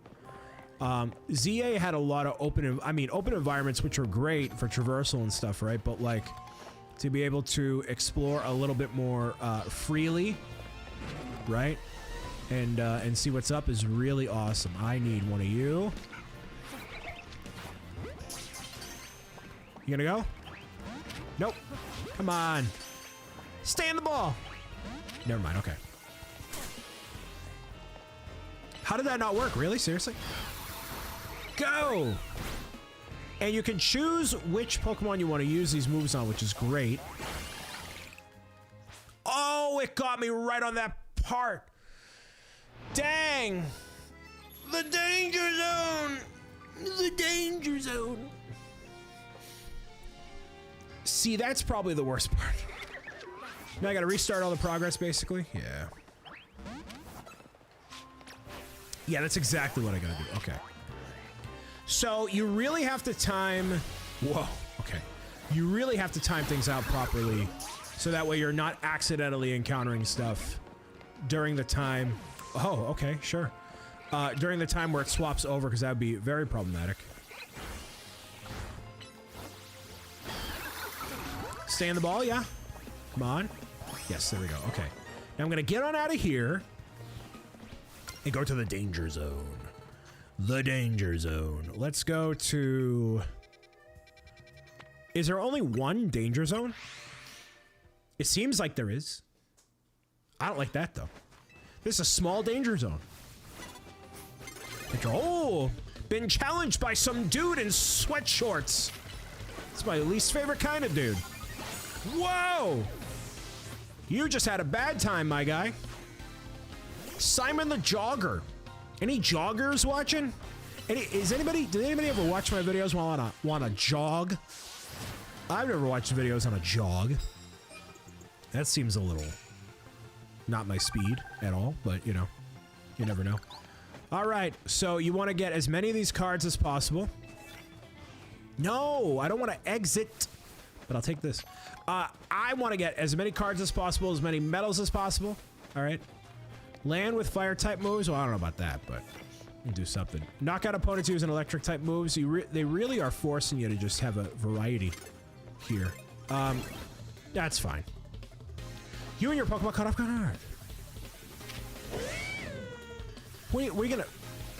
ZA had a lot of open environments, which were great for traversal and stuff, right? But like to be able to explore a little bit more freely, right? And see what's up is really awesome. I need one of you. You gonna go? Nope. Come on. Stay in the ball. Never mind. Okay. How did that not work? Really? Seriously? Go! And you can choose which Pokemon you want to use these moves on, which is great. Oh, it got me right on that part. Dang. The danger zone. The danger zone. See, that's probably the worst part. Now I gotta restart all the progress, basically. Yeah. Yeah, that's exactly what I gotta do. Okay. So, you really have to time... Whoa. Okay. You really have to time things out properly, so that way you're not accidentally encountering stuff during the time... Oh, okay, sure. During the time where it swaps over, because that would be very problematic. Stay in the ball, yeah? Come on. Yes, there we go. Okay. Now I'm gonna get on out of here and go to the danger zone. The danger zone. Let's go to... Is there only one danger zone? It seems like there is. I don't like that, though. This is a small danger zone. Oh! Been challenged by some dude in sweatshorts. It's my least favorite kind of dude. Whoa! You just had a bad time, my guy. Simon the Jogger. Any joggers watching? Did anybody ever watch my videos while on a jog? I've never watched videos on a jog. That seems a little not my speed at all, but you know, you never know. All right, so you want to get as many of these cards as possible. No, I don't want to exit, but I'll take this. I want to get as many cards as possible, as many medals as possible. All right. Land with fire type moves. Well, I don't know about that, but we'll do something. Knock out opponents using electric type moves. They really are forcing you to just have a variety here. That's fine. You and your Pokemon caught off guard. We're gonna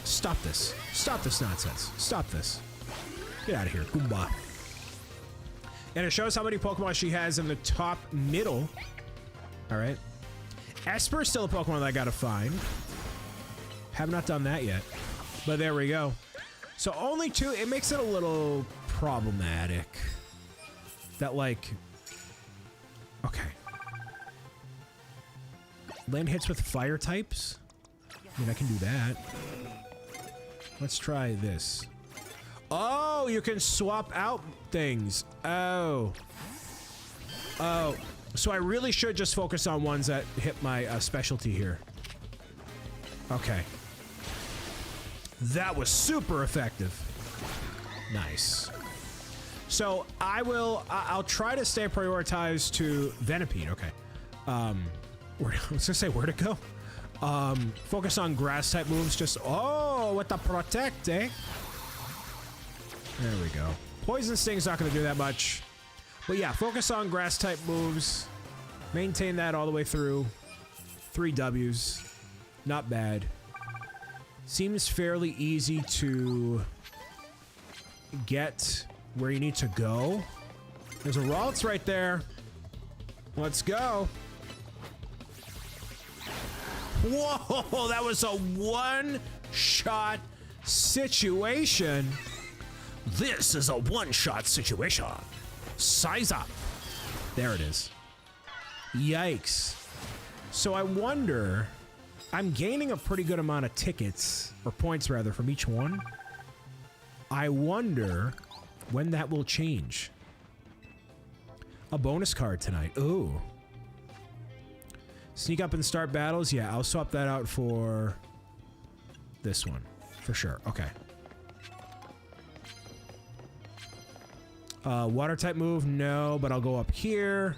stop this. Stop this nonsense. Stop this. Get out of here. Goomba. And it shows how many Pokemon she has in the top middle. All right. Esper is still a Pokemon that I gotta find. Have not done that yet. But there we go. So only two. It makes it a little problematic. That like... Okay. Land hits with fire types? I mean, I can do that. Let's try this. Oh, you can swap out things. Oh. Oh. So I really should just focus on ones that hit my specialty here. Okay. That was super effective. Nice. So I'll try to stay prioritized to Venipede. Okay. I was gonna say where to go. Focus on grass type moves. Just with the protect, eh? There we go. Poison Sting's not gonna do that much. But yeah, focus on grass type moves. Maintain that all the way through. 3 W's. Not bad. Seems fairly easy to get where you need to go. There's a Ralts right there. Let's go. Whoa, that was a one-shot situation. This is a one-shot situation. Size up. There it is. Yikes. So I wonder, I'm gaining a pretty good amount of tickets, or points rather, from each one. I wonder when that will change. A bonus card tonight. Ooh. Sneak up and start battles. Yeah, I'll swap that out for this one. For sure. Okay. Water type move? No, but I'll go up here.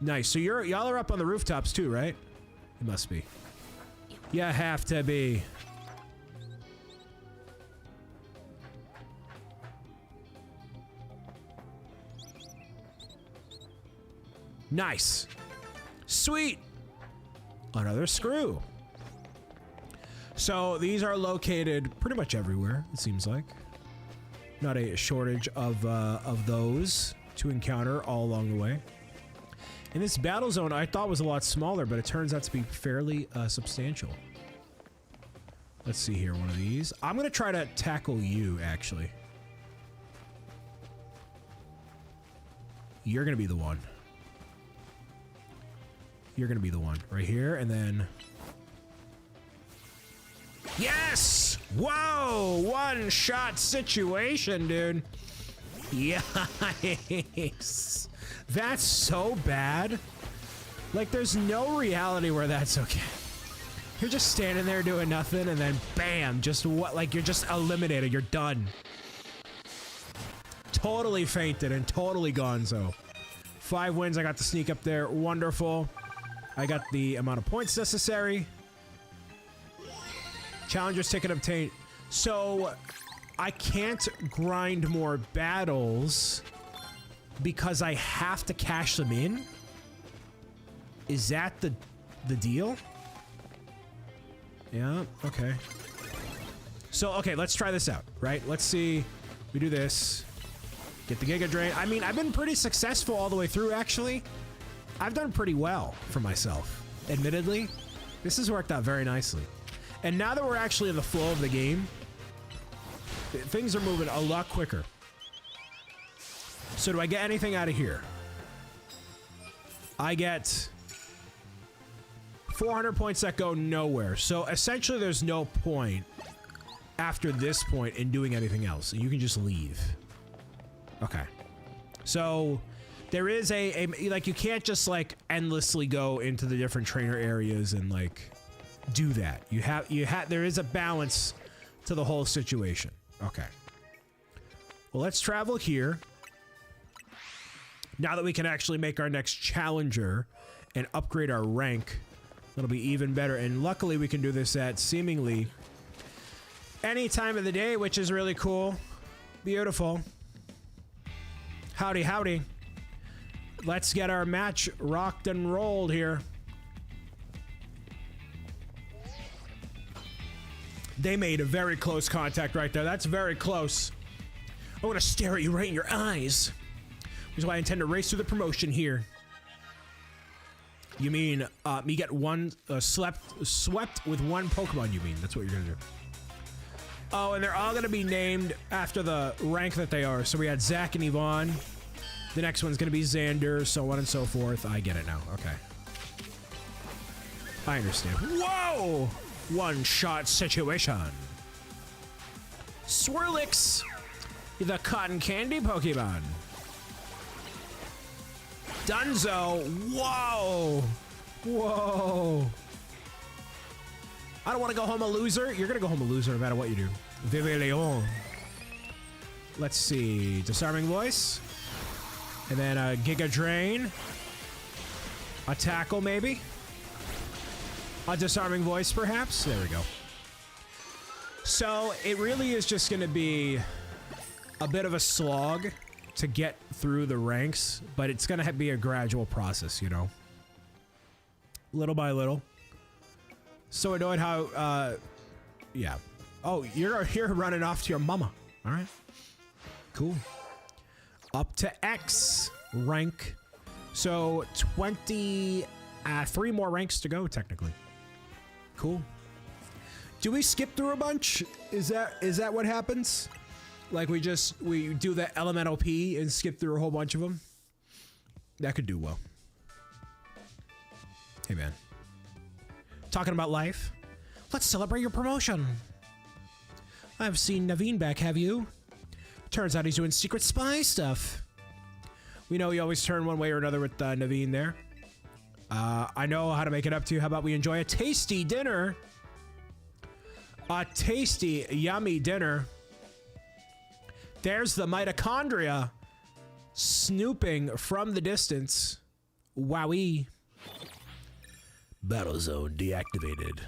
Nice. So y'all are up on the rooftops too, right? It must be. You have to be. Nice. Sweet. Another screw. So these are located pretty much everywhere, it seems like. Not a shortage of those to encounter all along the way. And this battle zone I thought was a lot smaller, but it turns out to be fairly substantial. Let's see here, one of these. I'm gonna try to tackle you, actually. You're gonna be the one. You're gonna be the one right here, and then... Yes! Whoa! One-shot situation, dude. Yikes. That's so bad. Like, there's no reality where that's okay. You're just standing there doing nothing, and then bam, just what? Like, you're just eliminated. You're done. Totally fainted and totally gonzo. 5 wins. I got the sneak up there. Wonderful. I got the amount of points necessary. Challenger's ticket obtained. So, I can't grind more battles because I have to cash them in? Is that the deal? Yeah, okay. So, okay, let's try this out, right? Let's see. We do this. Get the Giga Drain. I mean, I've been pretty successful all the way through, actually. I've done pretty well for myself, admittedly. This has worked out very nicely. And now that we're actually in the flow of the game, things are moving a lot quicker. So do I get anything out of here? I get 400 points that go nowhere. So essentially there's no point after this point in doing anything else. You can just leave. Okay. So there is a like, you can't just like endlessly go into the different trainer areas and like do that. There is a balance to the whole situation. Okay. Well, let's travel here. Now that we can actually make our next challenger and upgrade our rank, it'll be even better. And luckily we can do this at seemingly any time of the day, which is really cool. Beautiful. Howdy, howdy. Let's get our match rocked and rolled here. They made a very close contact right there. That's very close. I want to stare at you right in your eyes. Which is why I intend to race through the promotion here. You mean, me get one, swept with one Pokemon, you mean. That's what you're gonna do. Oh, and they're all gonna be named after the rank that they are. So we had Zach and Yvonne. The next one's gonna be Xander, so on and so forth. I get it now, okay. I understand. Whoa! One-shot situation. Swirlix, the cotton candy Pokemon. Dunzo. Whoa. Whoa. I don't want to go home a loser. You're going to go home a loser no matter what you do. Vive Leon. Let's see. Disarming Voice. And then a Giga Drain. A Tackle, maybe. A Disarming Voice, perhaps. There we go. So, it really is just going to be a bit of a slog to get through the ranks, but it's gonna be a gradual process, you know, little by little. So annoyed how, yeah. Oh, you're running off to your mama. All right, cool. Up to X rank. So 3 more ranks to go technically. Cool. Do we skip through a bunch? Is that what happens? Like we do the elemental P and skip through a whole bunch of them. That could do well. Hey man. Talking about life? Let's celebrate your promotion. I've seen Naveen back, have you? Turns out he's doing secret spy stuff. We know you always turn one way or another with Naveen there. I know how to make it up to you. How about we enjoy a tasty dinner? A tasty, yummy dinner. There's the mitochondria snooping from the distance. Wowee. Battle zone deactivated.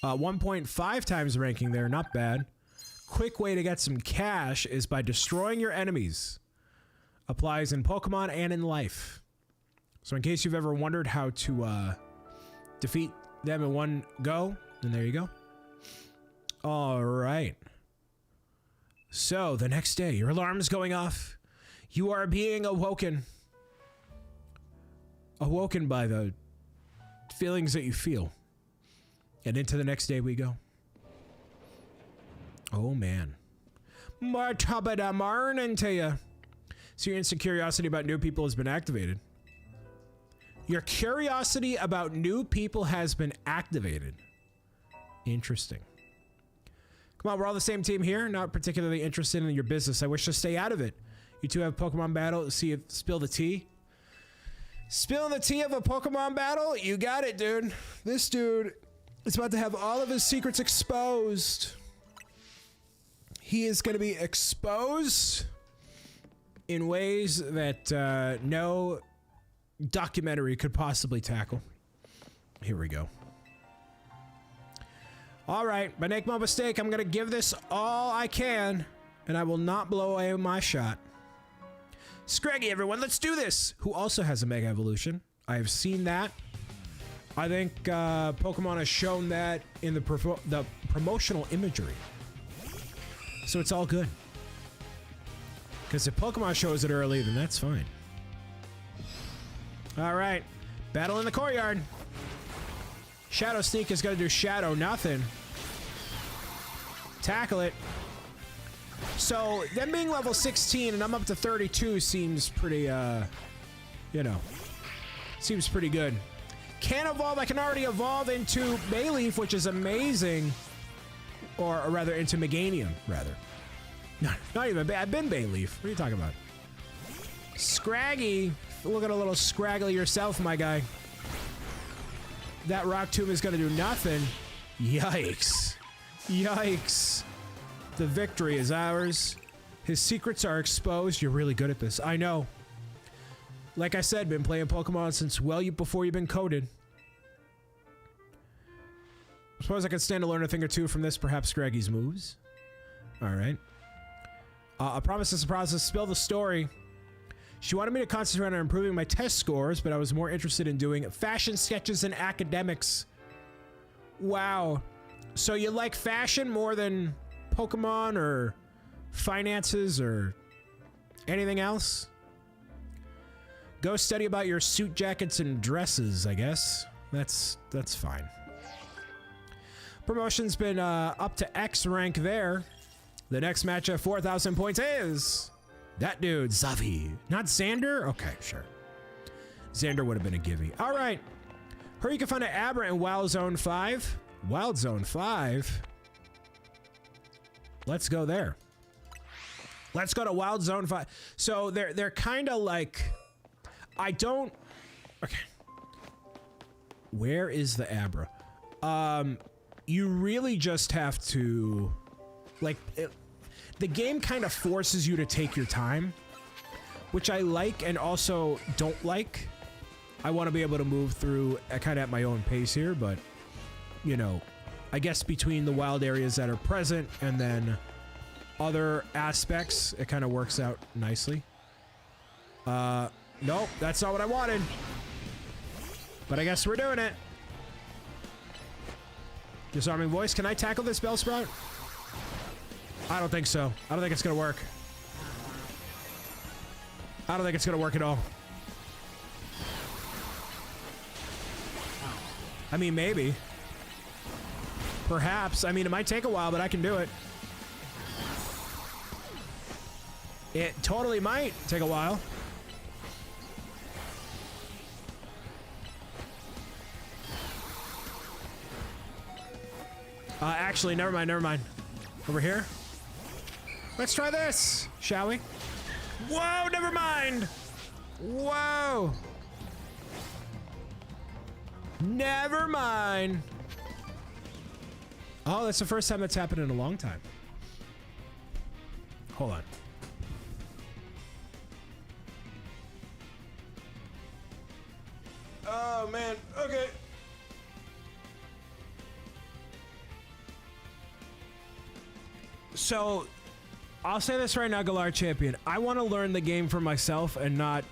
1.5 times ranking there, not bad. Quick way to get some cash is by destroying your enemies. Applies in Pokemon and in life. So in case you've ever wondered how to defeat them in one go, then there you go. All right. So the next day, your alarm is going off. You are being awoken. Awoken by the feelings that you feel. And into the next day we go. Oh man. More top of the morning to you. So your instant curiosity about new people has been activated. Your curiosity about new people has been activated. Interesting. Come on, we're all the same team here. Not particularly interested in your business. I wish to stay out of it. You two have Pokemon battle. See if spill the tea. Spill the tea of a Pokemon battle? You got it, dude. This dude is about to have all of his secrets exposed. He is going to be exposed in ways that no documentary could possibly tackle. Here we go. All right, but make no mistake, I'm going to give this all I can, and I will not blow away my shot. Scraggy, everyone, let's do this! Who also has a Mega Evolution. I have seen that. I think Pokemon has shown that in the promotional imagery. So it's all good. Because if Pokemon shows it early, then that's fine. All right. Battle in the courtyard. Shadow Sneak is going to do Shadow nothing. Tackle it. So, them being level 16 and I'm up to 32 seems pretty, you know, seems pretty good. Can't evolve. I can already evolve into Bayleaf, which is amazing. Or rather, into Meganium, rather. No, not even. I've been Bayleaf. What are you talking about? Scraggy. Look at a little scraggly yourself, my guy. That Rock Tomb is going to do nothing. Yikes. Yikes. The victory is ours. His secrets are exposed. You're really good at this. I know. Like I said, been playing Pokemon since well before you've been coded. I suppose I could stand to learn a thing or two from this, perhaps Scraggy's moves. Alright. A promise is a process. Spill the story. She wanted me to concentrate on improving my test scores, but I was more interested in doing fashion sketches and academics. Wow. So you like fashion more than Pokemon or finances or anything else? Go study about your suit jackets and dresses, I guess. That's fine. Promotion's been up to X rank there. The next match at 4,000 points is that dude, Zavi. Not Xander? Okay, sure. Xander would have been a gimme. All right. Her you can find an Abra in Wild Zone 5. Wild Zone 5? Let's go there. Let's go to Wild Zone 5. So they're kind of like... I don't... Okay. Where is the Abra? You really just have to... Like, the game kind of forces you to take your time, which I like and also don't like. I want to be able to move through kind of at my own pace here, but, you know, I guess between the wild areas that are present and then other aspects, it kind of works out nicely. Nope, that's not what I wanted. But I guess we're doing it. Disarming voice. Can I tackle this Bellsprout? I don't think so. I don't think it's gonna work. I don't think it's gonna work at all. I mean, maybe. Perhaps. I mean, it might take a while, but I can do it. It totally might take a while. Actually, never mind, never mind. Over here? Let's try this, shall we? Whoa, never mind! Whoa! Never mind. Oh, that's the first time that's happened in a long time. Hold on. Oh, man. Okay. So, I'll say this right now, Galar Champion. I want to learn the game for myself and not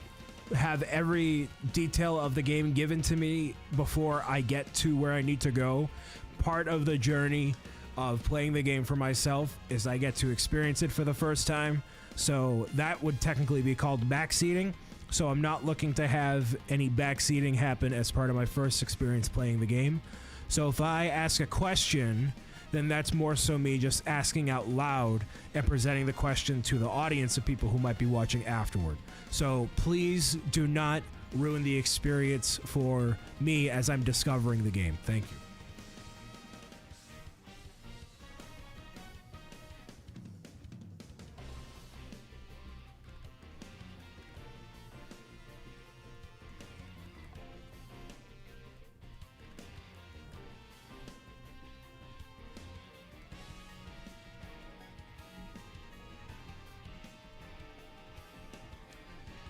have every detail of the game given to me before I get to where I need to go. Part of the journey of playing the game for myself is I get to experience it for the first time. So that would technically be called backseating. So I'm not looking to have any backseating happen as part of my first experience playing the game. So if I ask a question, then that's more so me just asking out loud and presenting the question to the audience of people who might be watching afterward. So please do not ruin the experience for me as I'm discovering the game. Thank you.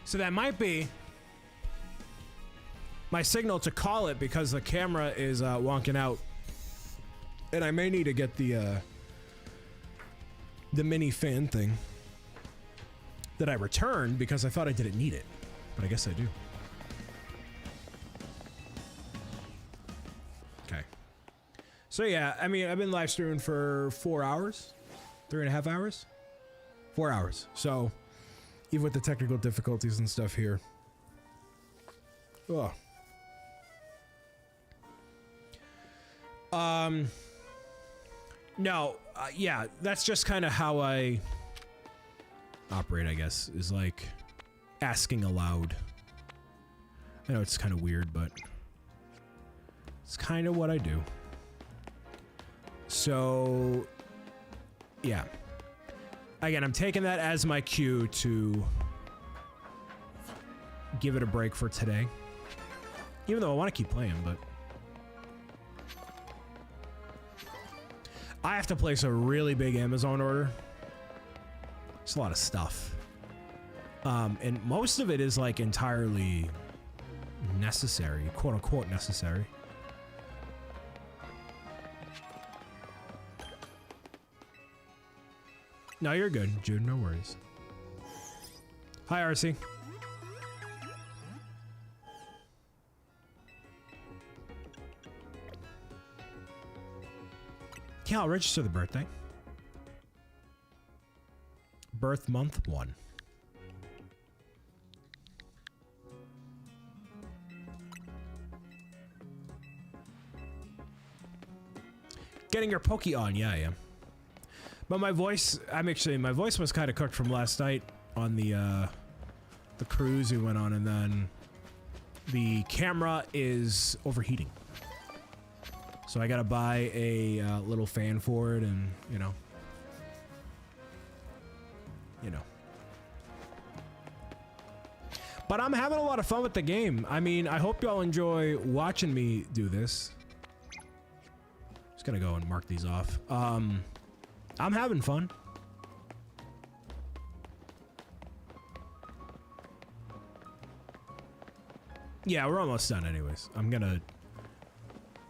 So that might be my signal to call it because the camera is wonking out. And I may need to get the mini fan thing that I returned because I thought I didn't need it. But I guess I do. Okay. So yeah, I mean, I've been live streaming for 4 hours, 3.5 hours, 4 hours. So even with the technical difficulties and stuff here. Oh. No, yeah, that's just kind of how I operate, I guess, is like asking aloud. I know it's kind of weird, but it's kind of what I do. So, yeah. Again, I'm taking that as my cue to give it a break for today. Even though I want to keep playing, but I have to place a really big Amazon order. It's a lot of stuff. And most of it is like entirely necessary, quote unquote necessary. No, you're good, Jude. No worries. Hi, RC. Yeah, I'll register the birthday. Birth month 1. Getting your Poke on, yeah, I am. But my voice, my voice was kind of cooked from last night on the cruise we went on, and then the camera is overheating. So I gotta buy a little fan for it, and you know. But I'm having a lot of fun with the game. I mean, I hope y'all enjoy watching me do this. Just gonna go and mark these off. I'm having fun. Yeah, we're almost done anyways. I'm gonna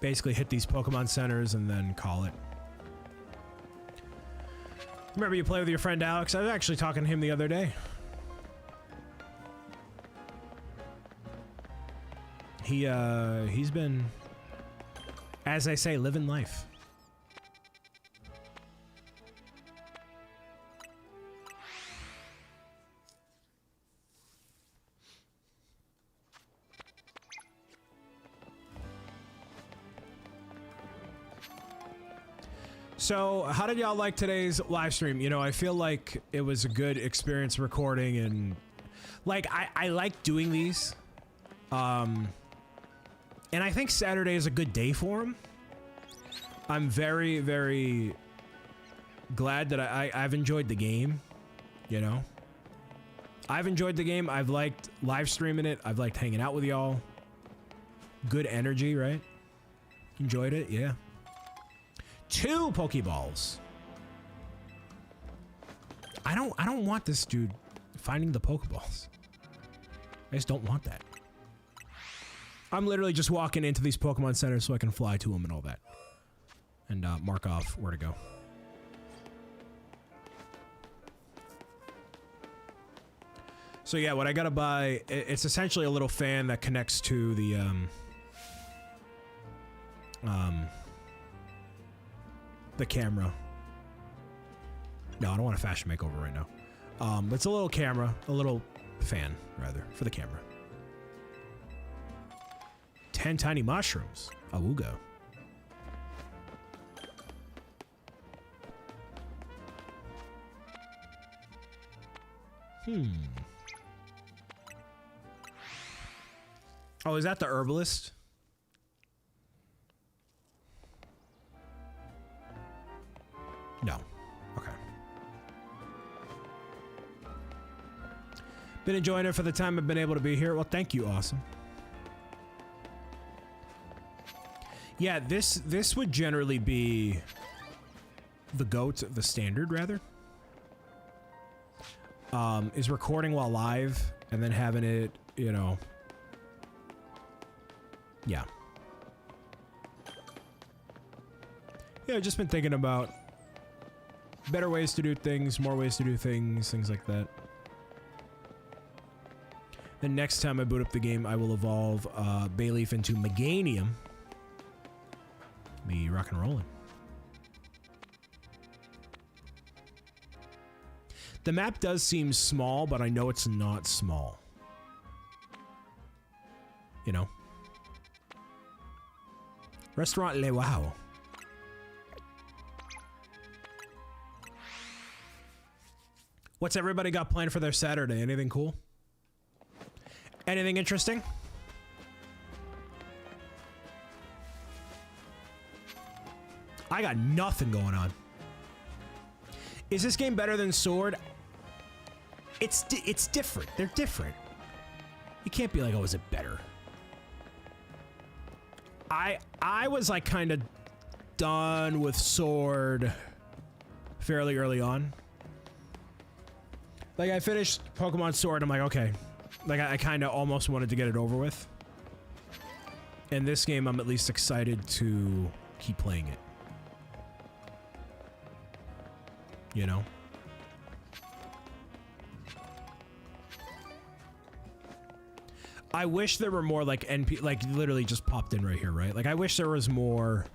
basically hit these Pokemon centers and then call it. Remember you play with your friend Alex? I was actually talking to him the other day. He's been, as I say, living life. So, how did y'all like today's live stream? You know, I feel like it was a good experience recording, and like I like doing these. And I think Saturday is a good day for them. I'm very, very glad that I've enjoyed the game, you know? I've enjoyed the game. I've liked live streaming it. I've liked hanging out with y'all. Good energy, right? Enjoyed it, yeah. 2 Pokeballs. I don't want this dude finding the Pokeballs. I just don't want that. I'm literally just walking into these Pokemon centers so I can fly to them and all that. And mark off where to go. So yeah, what I gotta buy, it's essentially a little fan that connects to the camera. No, I don't want a fashion makeover right now. But it's a little camera, a little fan, rather, for the camera. 10 tiny mushrooms. Awooga. Oh, is that the herbalist? No. Okay. Been enjoying it for the time I've been able to be here. Well, thank you, awesome. Yeah, this would generally be the GOAT, the standard, rather. Is recording while live and then having it, you know. Yeah. Yeah, I've just been thinking about better ways to do things, more ways to do things like that. The next time I boot up the game, I will evolve Bayleaf into Meganium. Be rock and rolling. The map does seem small, but I know it's not small. You know? Restaurant Le Wow. What's everybody got planned for their Saturday? Anything cool? Anything interesting? I got nothing going on. Is this game better than Sword? It's different. They're different. You can't be like, oh, is it better? I was like kind of done with Sword fairly early on. Like I finished Pokemon Sword, I'm like, okay. Like I kind of almost wanted to get it over with. In this game, I'm at least excited to keep playing it. You know? I wish there were more like like literally just popped in right here, right? Like I wish there was more,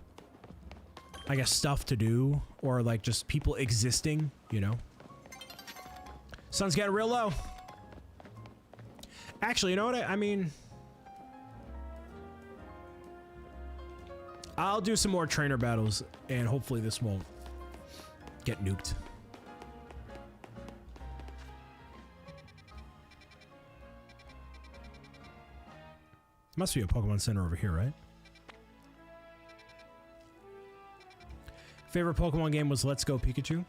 I guess, stuff to do or like just people existing, you know? Sun's getting real low. Actually, you know what I mean? I'll do some more trainer battles and hopefully this won't get nuked. Must be a Pokemon Center over here, right? Favorite Pokemon game was Let's Go Pikachu.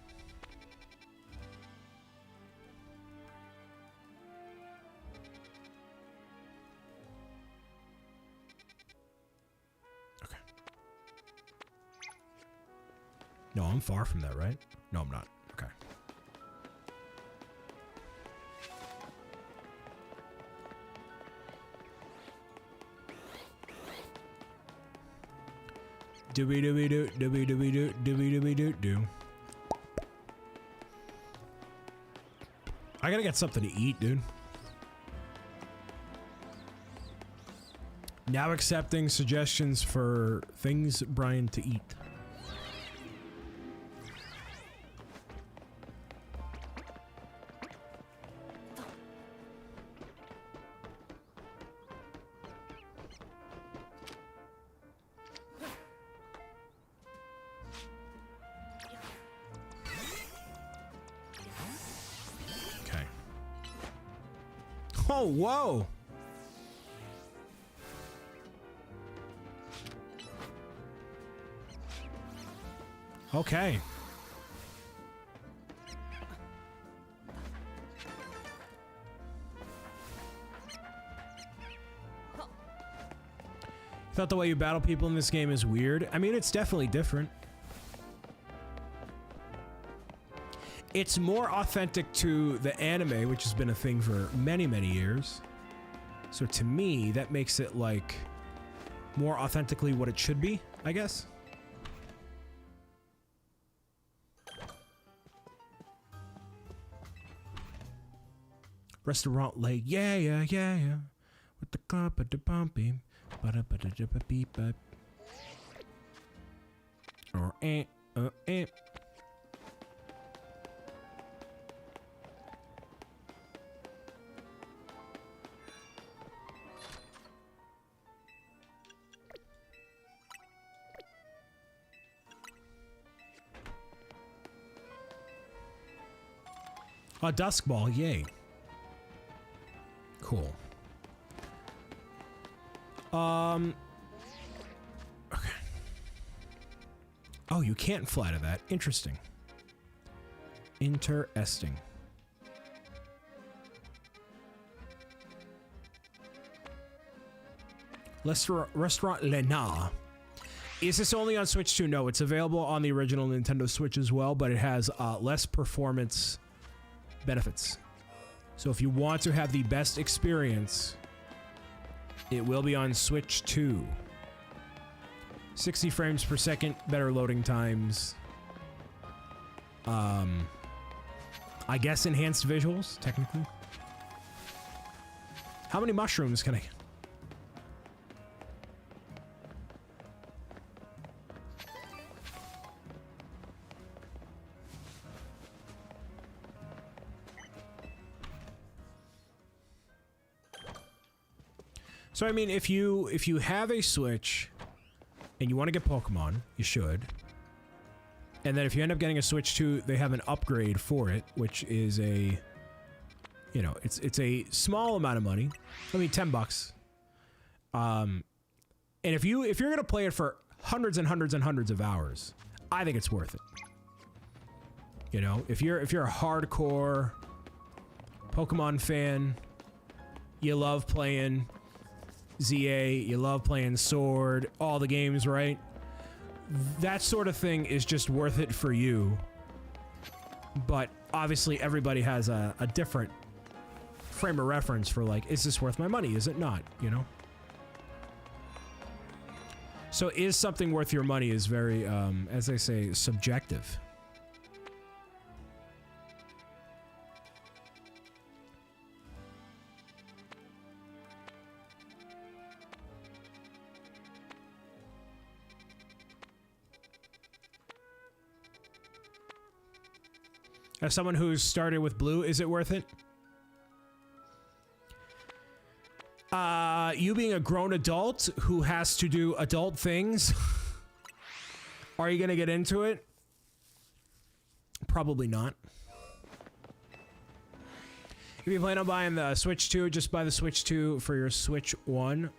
Okay. No, I'm far from that, right? No, I'm not. Okay. Doobie doobie doo, doobie doobie doo, doobie doobie doo doo. I gotta get something to eat, dude. Now accepting suggestions for things, Brian, to eat. Oh, whoa. Okay. Thought the way you battle people in this game is weird. I mean, it's definitely different. It's more authentic to the anime, which has been a thing for many, many years. So to me, that makes it like more authentically what it should be, I guess. Restaurant leg, yeah, yeah, yeah, yeah. With the club at the bumpy. Or a dusk ball, yay. Cool. Okay. Oh, you can't fly to that. Interesting. Interesting. Restaurant Lena. Is this only on Switch 2? No, it's available on the original Nintendo Switch as well, but it has less performance benefits. So if you want to have the best experience, it will be on Switch 2. 60 frames per second, better loading times. I guess enhanced visuals, technically. How many mushrooms can I... So I mean, if you have a Switch and you want to get Pokemon, you should. And then if you end up getting a Switch 2, they have an upgrade for it, which is a, you know, it's a small amount of money. I mean, $10. And if you're gonna play it for hundreds and hundreds and hundreds of hours, I think it's worth it. You know, if you're a hardcore Pokemon fan, you love playing ZA, you love playing Sword, all the games, right? That sort of thing is just worth it for you. But obviously everybody has a different frame of reference for like, is this worth my money? Is it not? You know? So is something worth your money is very, as they say, subjective. As someone who's started with blue, is it worth it? You being a grown adult who has to do adult things, are you gonna get into it? Probably not. If you plan on buying the Switch 2, just buy the Switch 2 for your Switch 1.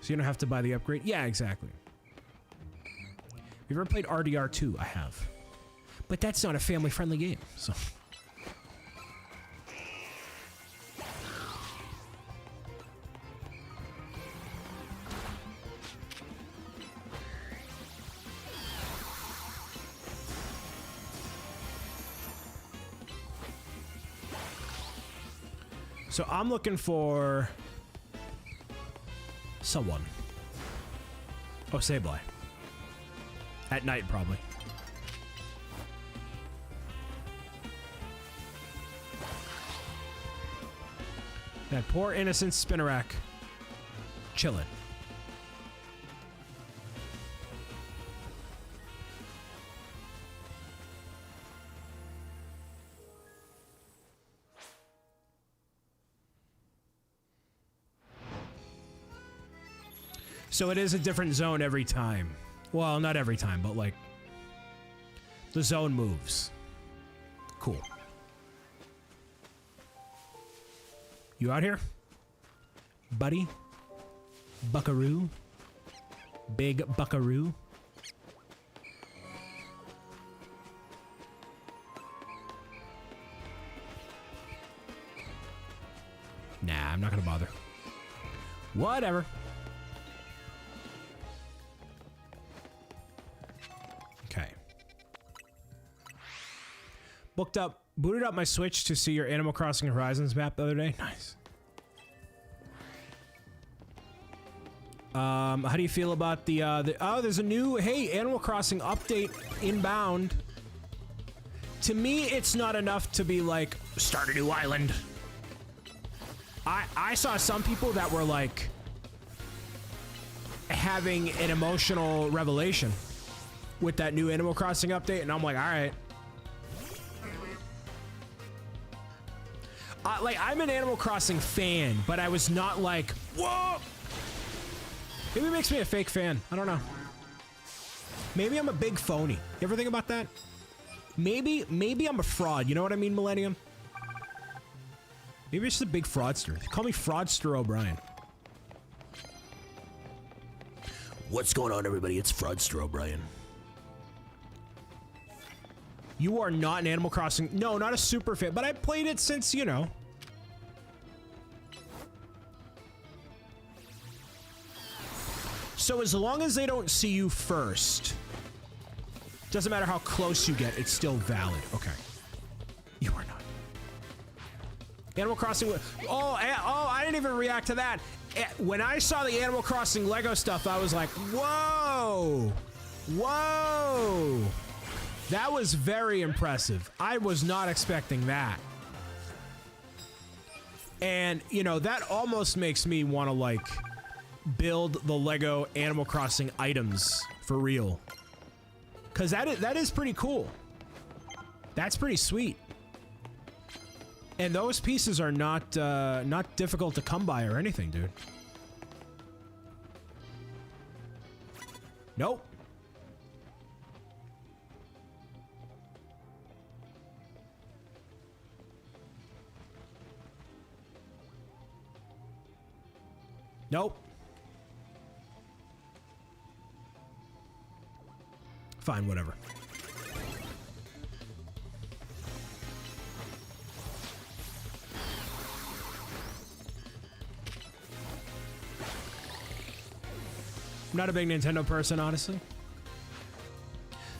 So you don't have to buy the upgrade. Yeah, exactly. Have you ever played RDR 2? I have. But that's not a family-friendly game, so... So I'm looking for... someone. Oh, Sableye. At night, probably. That poor innocent Spinarak. Chillin'. So it is a different zone every time. Well, not every time, but like... the zone moves. Cool. You out here? Buddy? Buckaroo? Big buckaroo? Nah, I'm not gonna bother. Whatever. Okay. Booted up my Switch to see your Animal Crossing Horizons map the other day. Nice. How do you feel about oh, there's a new, hey, Animal Crossing update inbound. To me, it's not enough to be like, start a new island. I saw some people that were like having an emotional revelation with that new Animal Crossing update, and I'm like, all right. Like, I'm an Animal Crossing fan, but I was not like, whoa! Maybe it makes me a fake fan. I don't know. Maybe I'm a big phony. You ever think about that? Maybe I'm a fraud. You know what I mean, Millennium? Maybe it's just a big fraudster. They call me Fraudster O'Brien. What's going on, everybody? It's Fraudster O'Brien. You are not an Animal Crossing... No, not a super fan, but I played it since, you know... So as long as they don't see you first, doesn't matter how close you get, it's still valid. Okay. You are not. Animal Crossing... Oh, I didn't even react to that. When I saw the Animal Crossing Lego stuff, I was like, whoa! Whoa! That was very impressive. I was not expecting that. And, you know, that almost makes me want to, like, build the Lego Animal Crossing items for real. Because that is pretty cool. That's pretty sweet. And those pieces are not not difficult to come by or anything, dude. Nope. Nope. Fine, whatever. I'm not a big Nintendo person, honestly.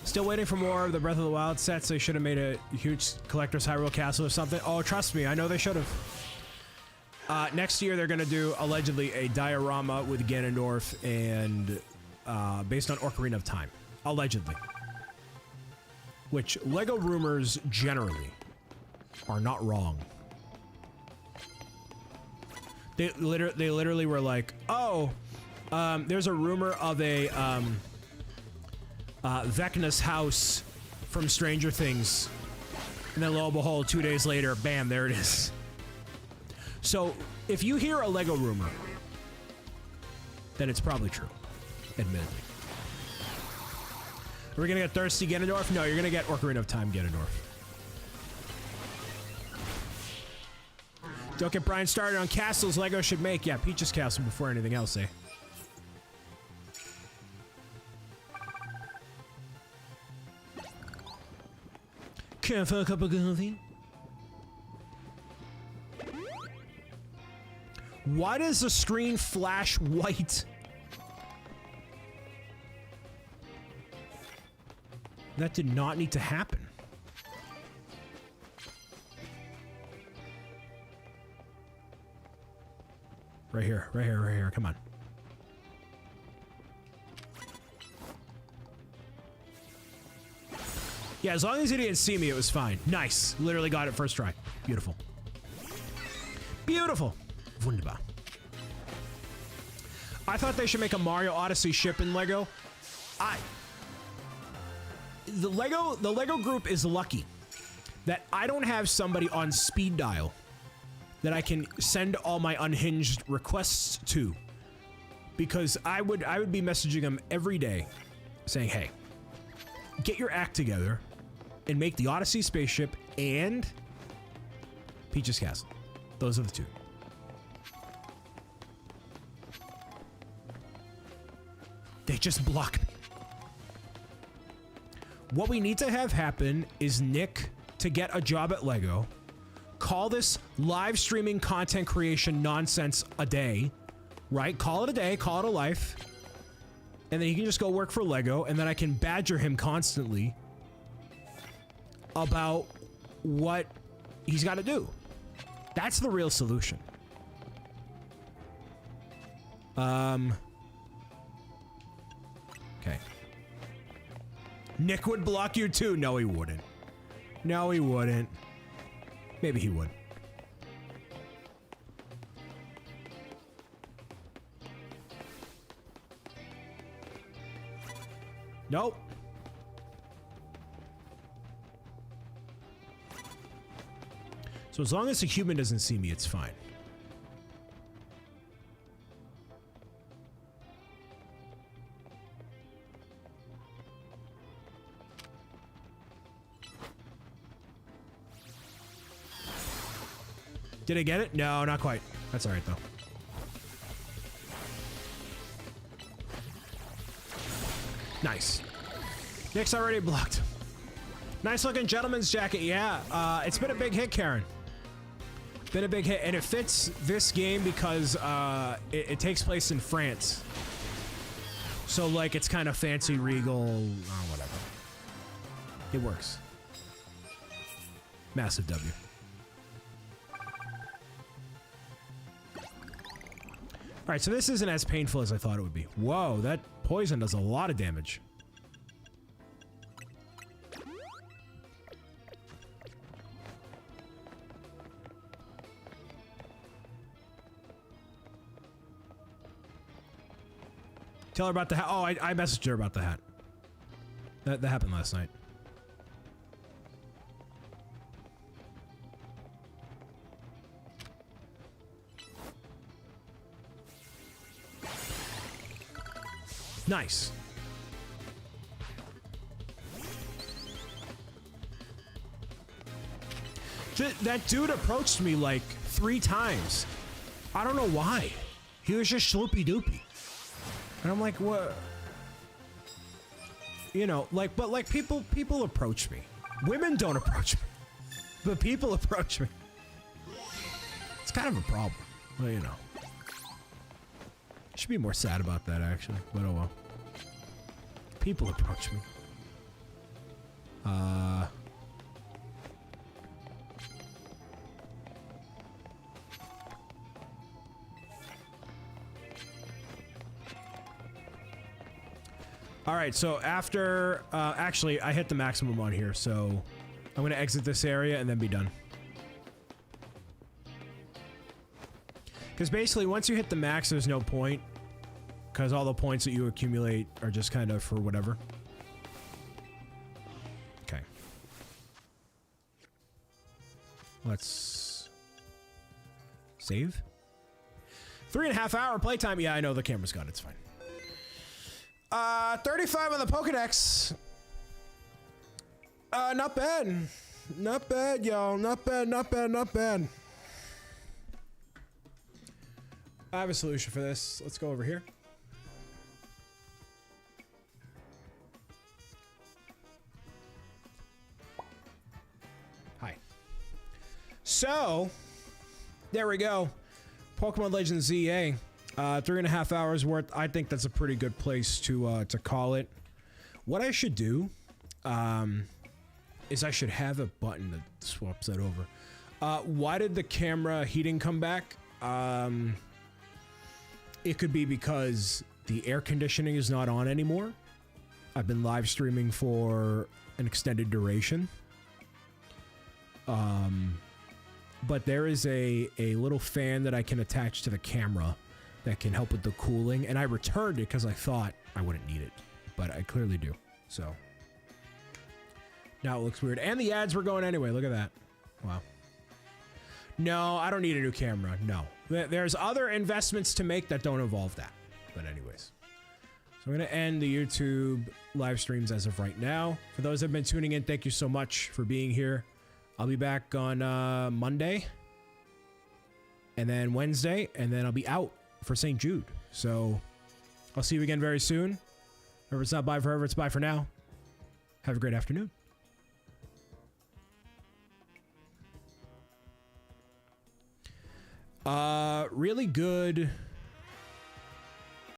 Still waiting for more of the Breath of the Wild sets. They should have made a huge Collector's Hyrule Castle or something. Oh, trust me, I know they should have. Next year, they're going to do, allegedly, a diorama with Ganondorf and based on Ocarina of Time. Allegedly. Which, LEGO rumors, generally, are not wrong. They literally were like, oh, there's a rumor of a Vecna's house from Stranger Things. And then lo and behold, 2 days later, bam, there it is. So, if you hear a LEGO rumor, then it's probably true, admittedly. Are we gonna get Thirsty Ganondorf? No, you're gonna get Ocarina of Time Ganondorf. Don't get Brian started on castles LEGO should make. Yeah, Peach's Castle before anything else, eh? Care for a cup of coffee? Why does the screen flash white? That did not need to happen. Right here, right here, right here. Come on. Yeah, as long as he didn't see me, it was fine. Nice. Literally got it first try. Beautiful. Beautiful. Wunderbar. I thought they should make a Mario Odyssey ship in Lego. The Lego group is lucky that I don't have somebody on speed dial that I can send all my unhinged requests to, because I would be messaging them every day saying, hey, get your act together and make the Odyssey spaceship and Peach's Castle. Those are the two. just block me. What we need to have happen is Nick to get a job at Lego, call this live streaming content creation nonsense a day, right? Call it a day, call it a life, and then he can just go work for Lego, and then I can badger him constantly about what he's got to do. That's the real solution. Okay. Nick would block you too. No, he wouldn't. No, he wouldn't. Maybe he would. Nope. So as long as a human doesn't see me, it's fine. Did I get it? No, not quite. That's all right, though. Nice. Nick's already blocked. Nice looking gentleman's jacket. Yeah, it's been a big hit, Karen. Been a big hit, and it fits this game because it takes place in France. So, like, it's kind of fancy, regal, whatever. It works. Massive W. All right, so this isn't as painful as I thought it would be. Whoa, that poison does a lot of damage. Tell her about the hat. Oh, I messaged her about the hat. That happened last night. Nice. That dude approached me like 3 times. I don't know why. He was just sloopy doopy. And I'm like, what? You know, like, but like people approach me. Women don't approach me. But people approach me. It's kind of a problem. Well, you know. Should be more sad about that, actually. But oh well. People approach me. All right, so after... actually, I hit the maximum on here, so I'm going to exit this area and then be done. Because basically, once you hit the max, there's no point. Because all the points that you accumulate are just kind of for whatever. Okay. Let's... save? 3.5 hour playtime. Yeah, I know the camera's gone. It's fine. 35 on the Pokedex. Not bad. Not bad, y'all. Not bad, not bad, not bad. I have a solution for this. Let's go over here. Hi. So, there we go. Pokemon Legends ZA. 3.5 hours worth. I think that's a pretty good place to call it. What I should do is I should have a button that swaps that over. Why did the camera heating come back? It could be because the air conditioning is not on anymore. I've been live streaming for an extended duration. But there is a little fan that I can attach to the camera that can help with the cooling, and I returned it because I thought I wouldn't need it, but I clearly do. So now it looks weird, and the ads were going anyway. Look at that. Wow. No, I don't need a new camera. No, there's other investments to make that don't involve that. But anyways, so I'm gonna end the YouTube live streams as of right now. For those that have been tuning in, thank you so much for being here. I'll be back on Monday, and then Wednesday, and then I'll be out for St. Jude. So I'll see you again very soon. Remember, it's not bye forever, it's bye for now. Have a great afternoon. Really good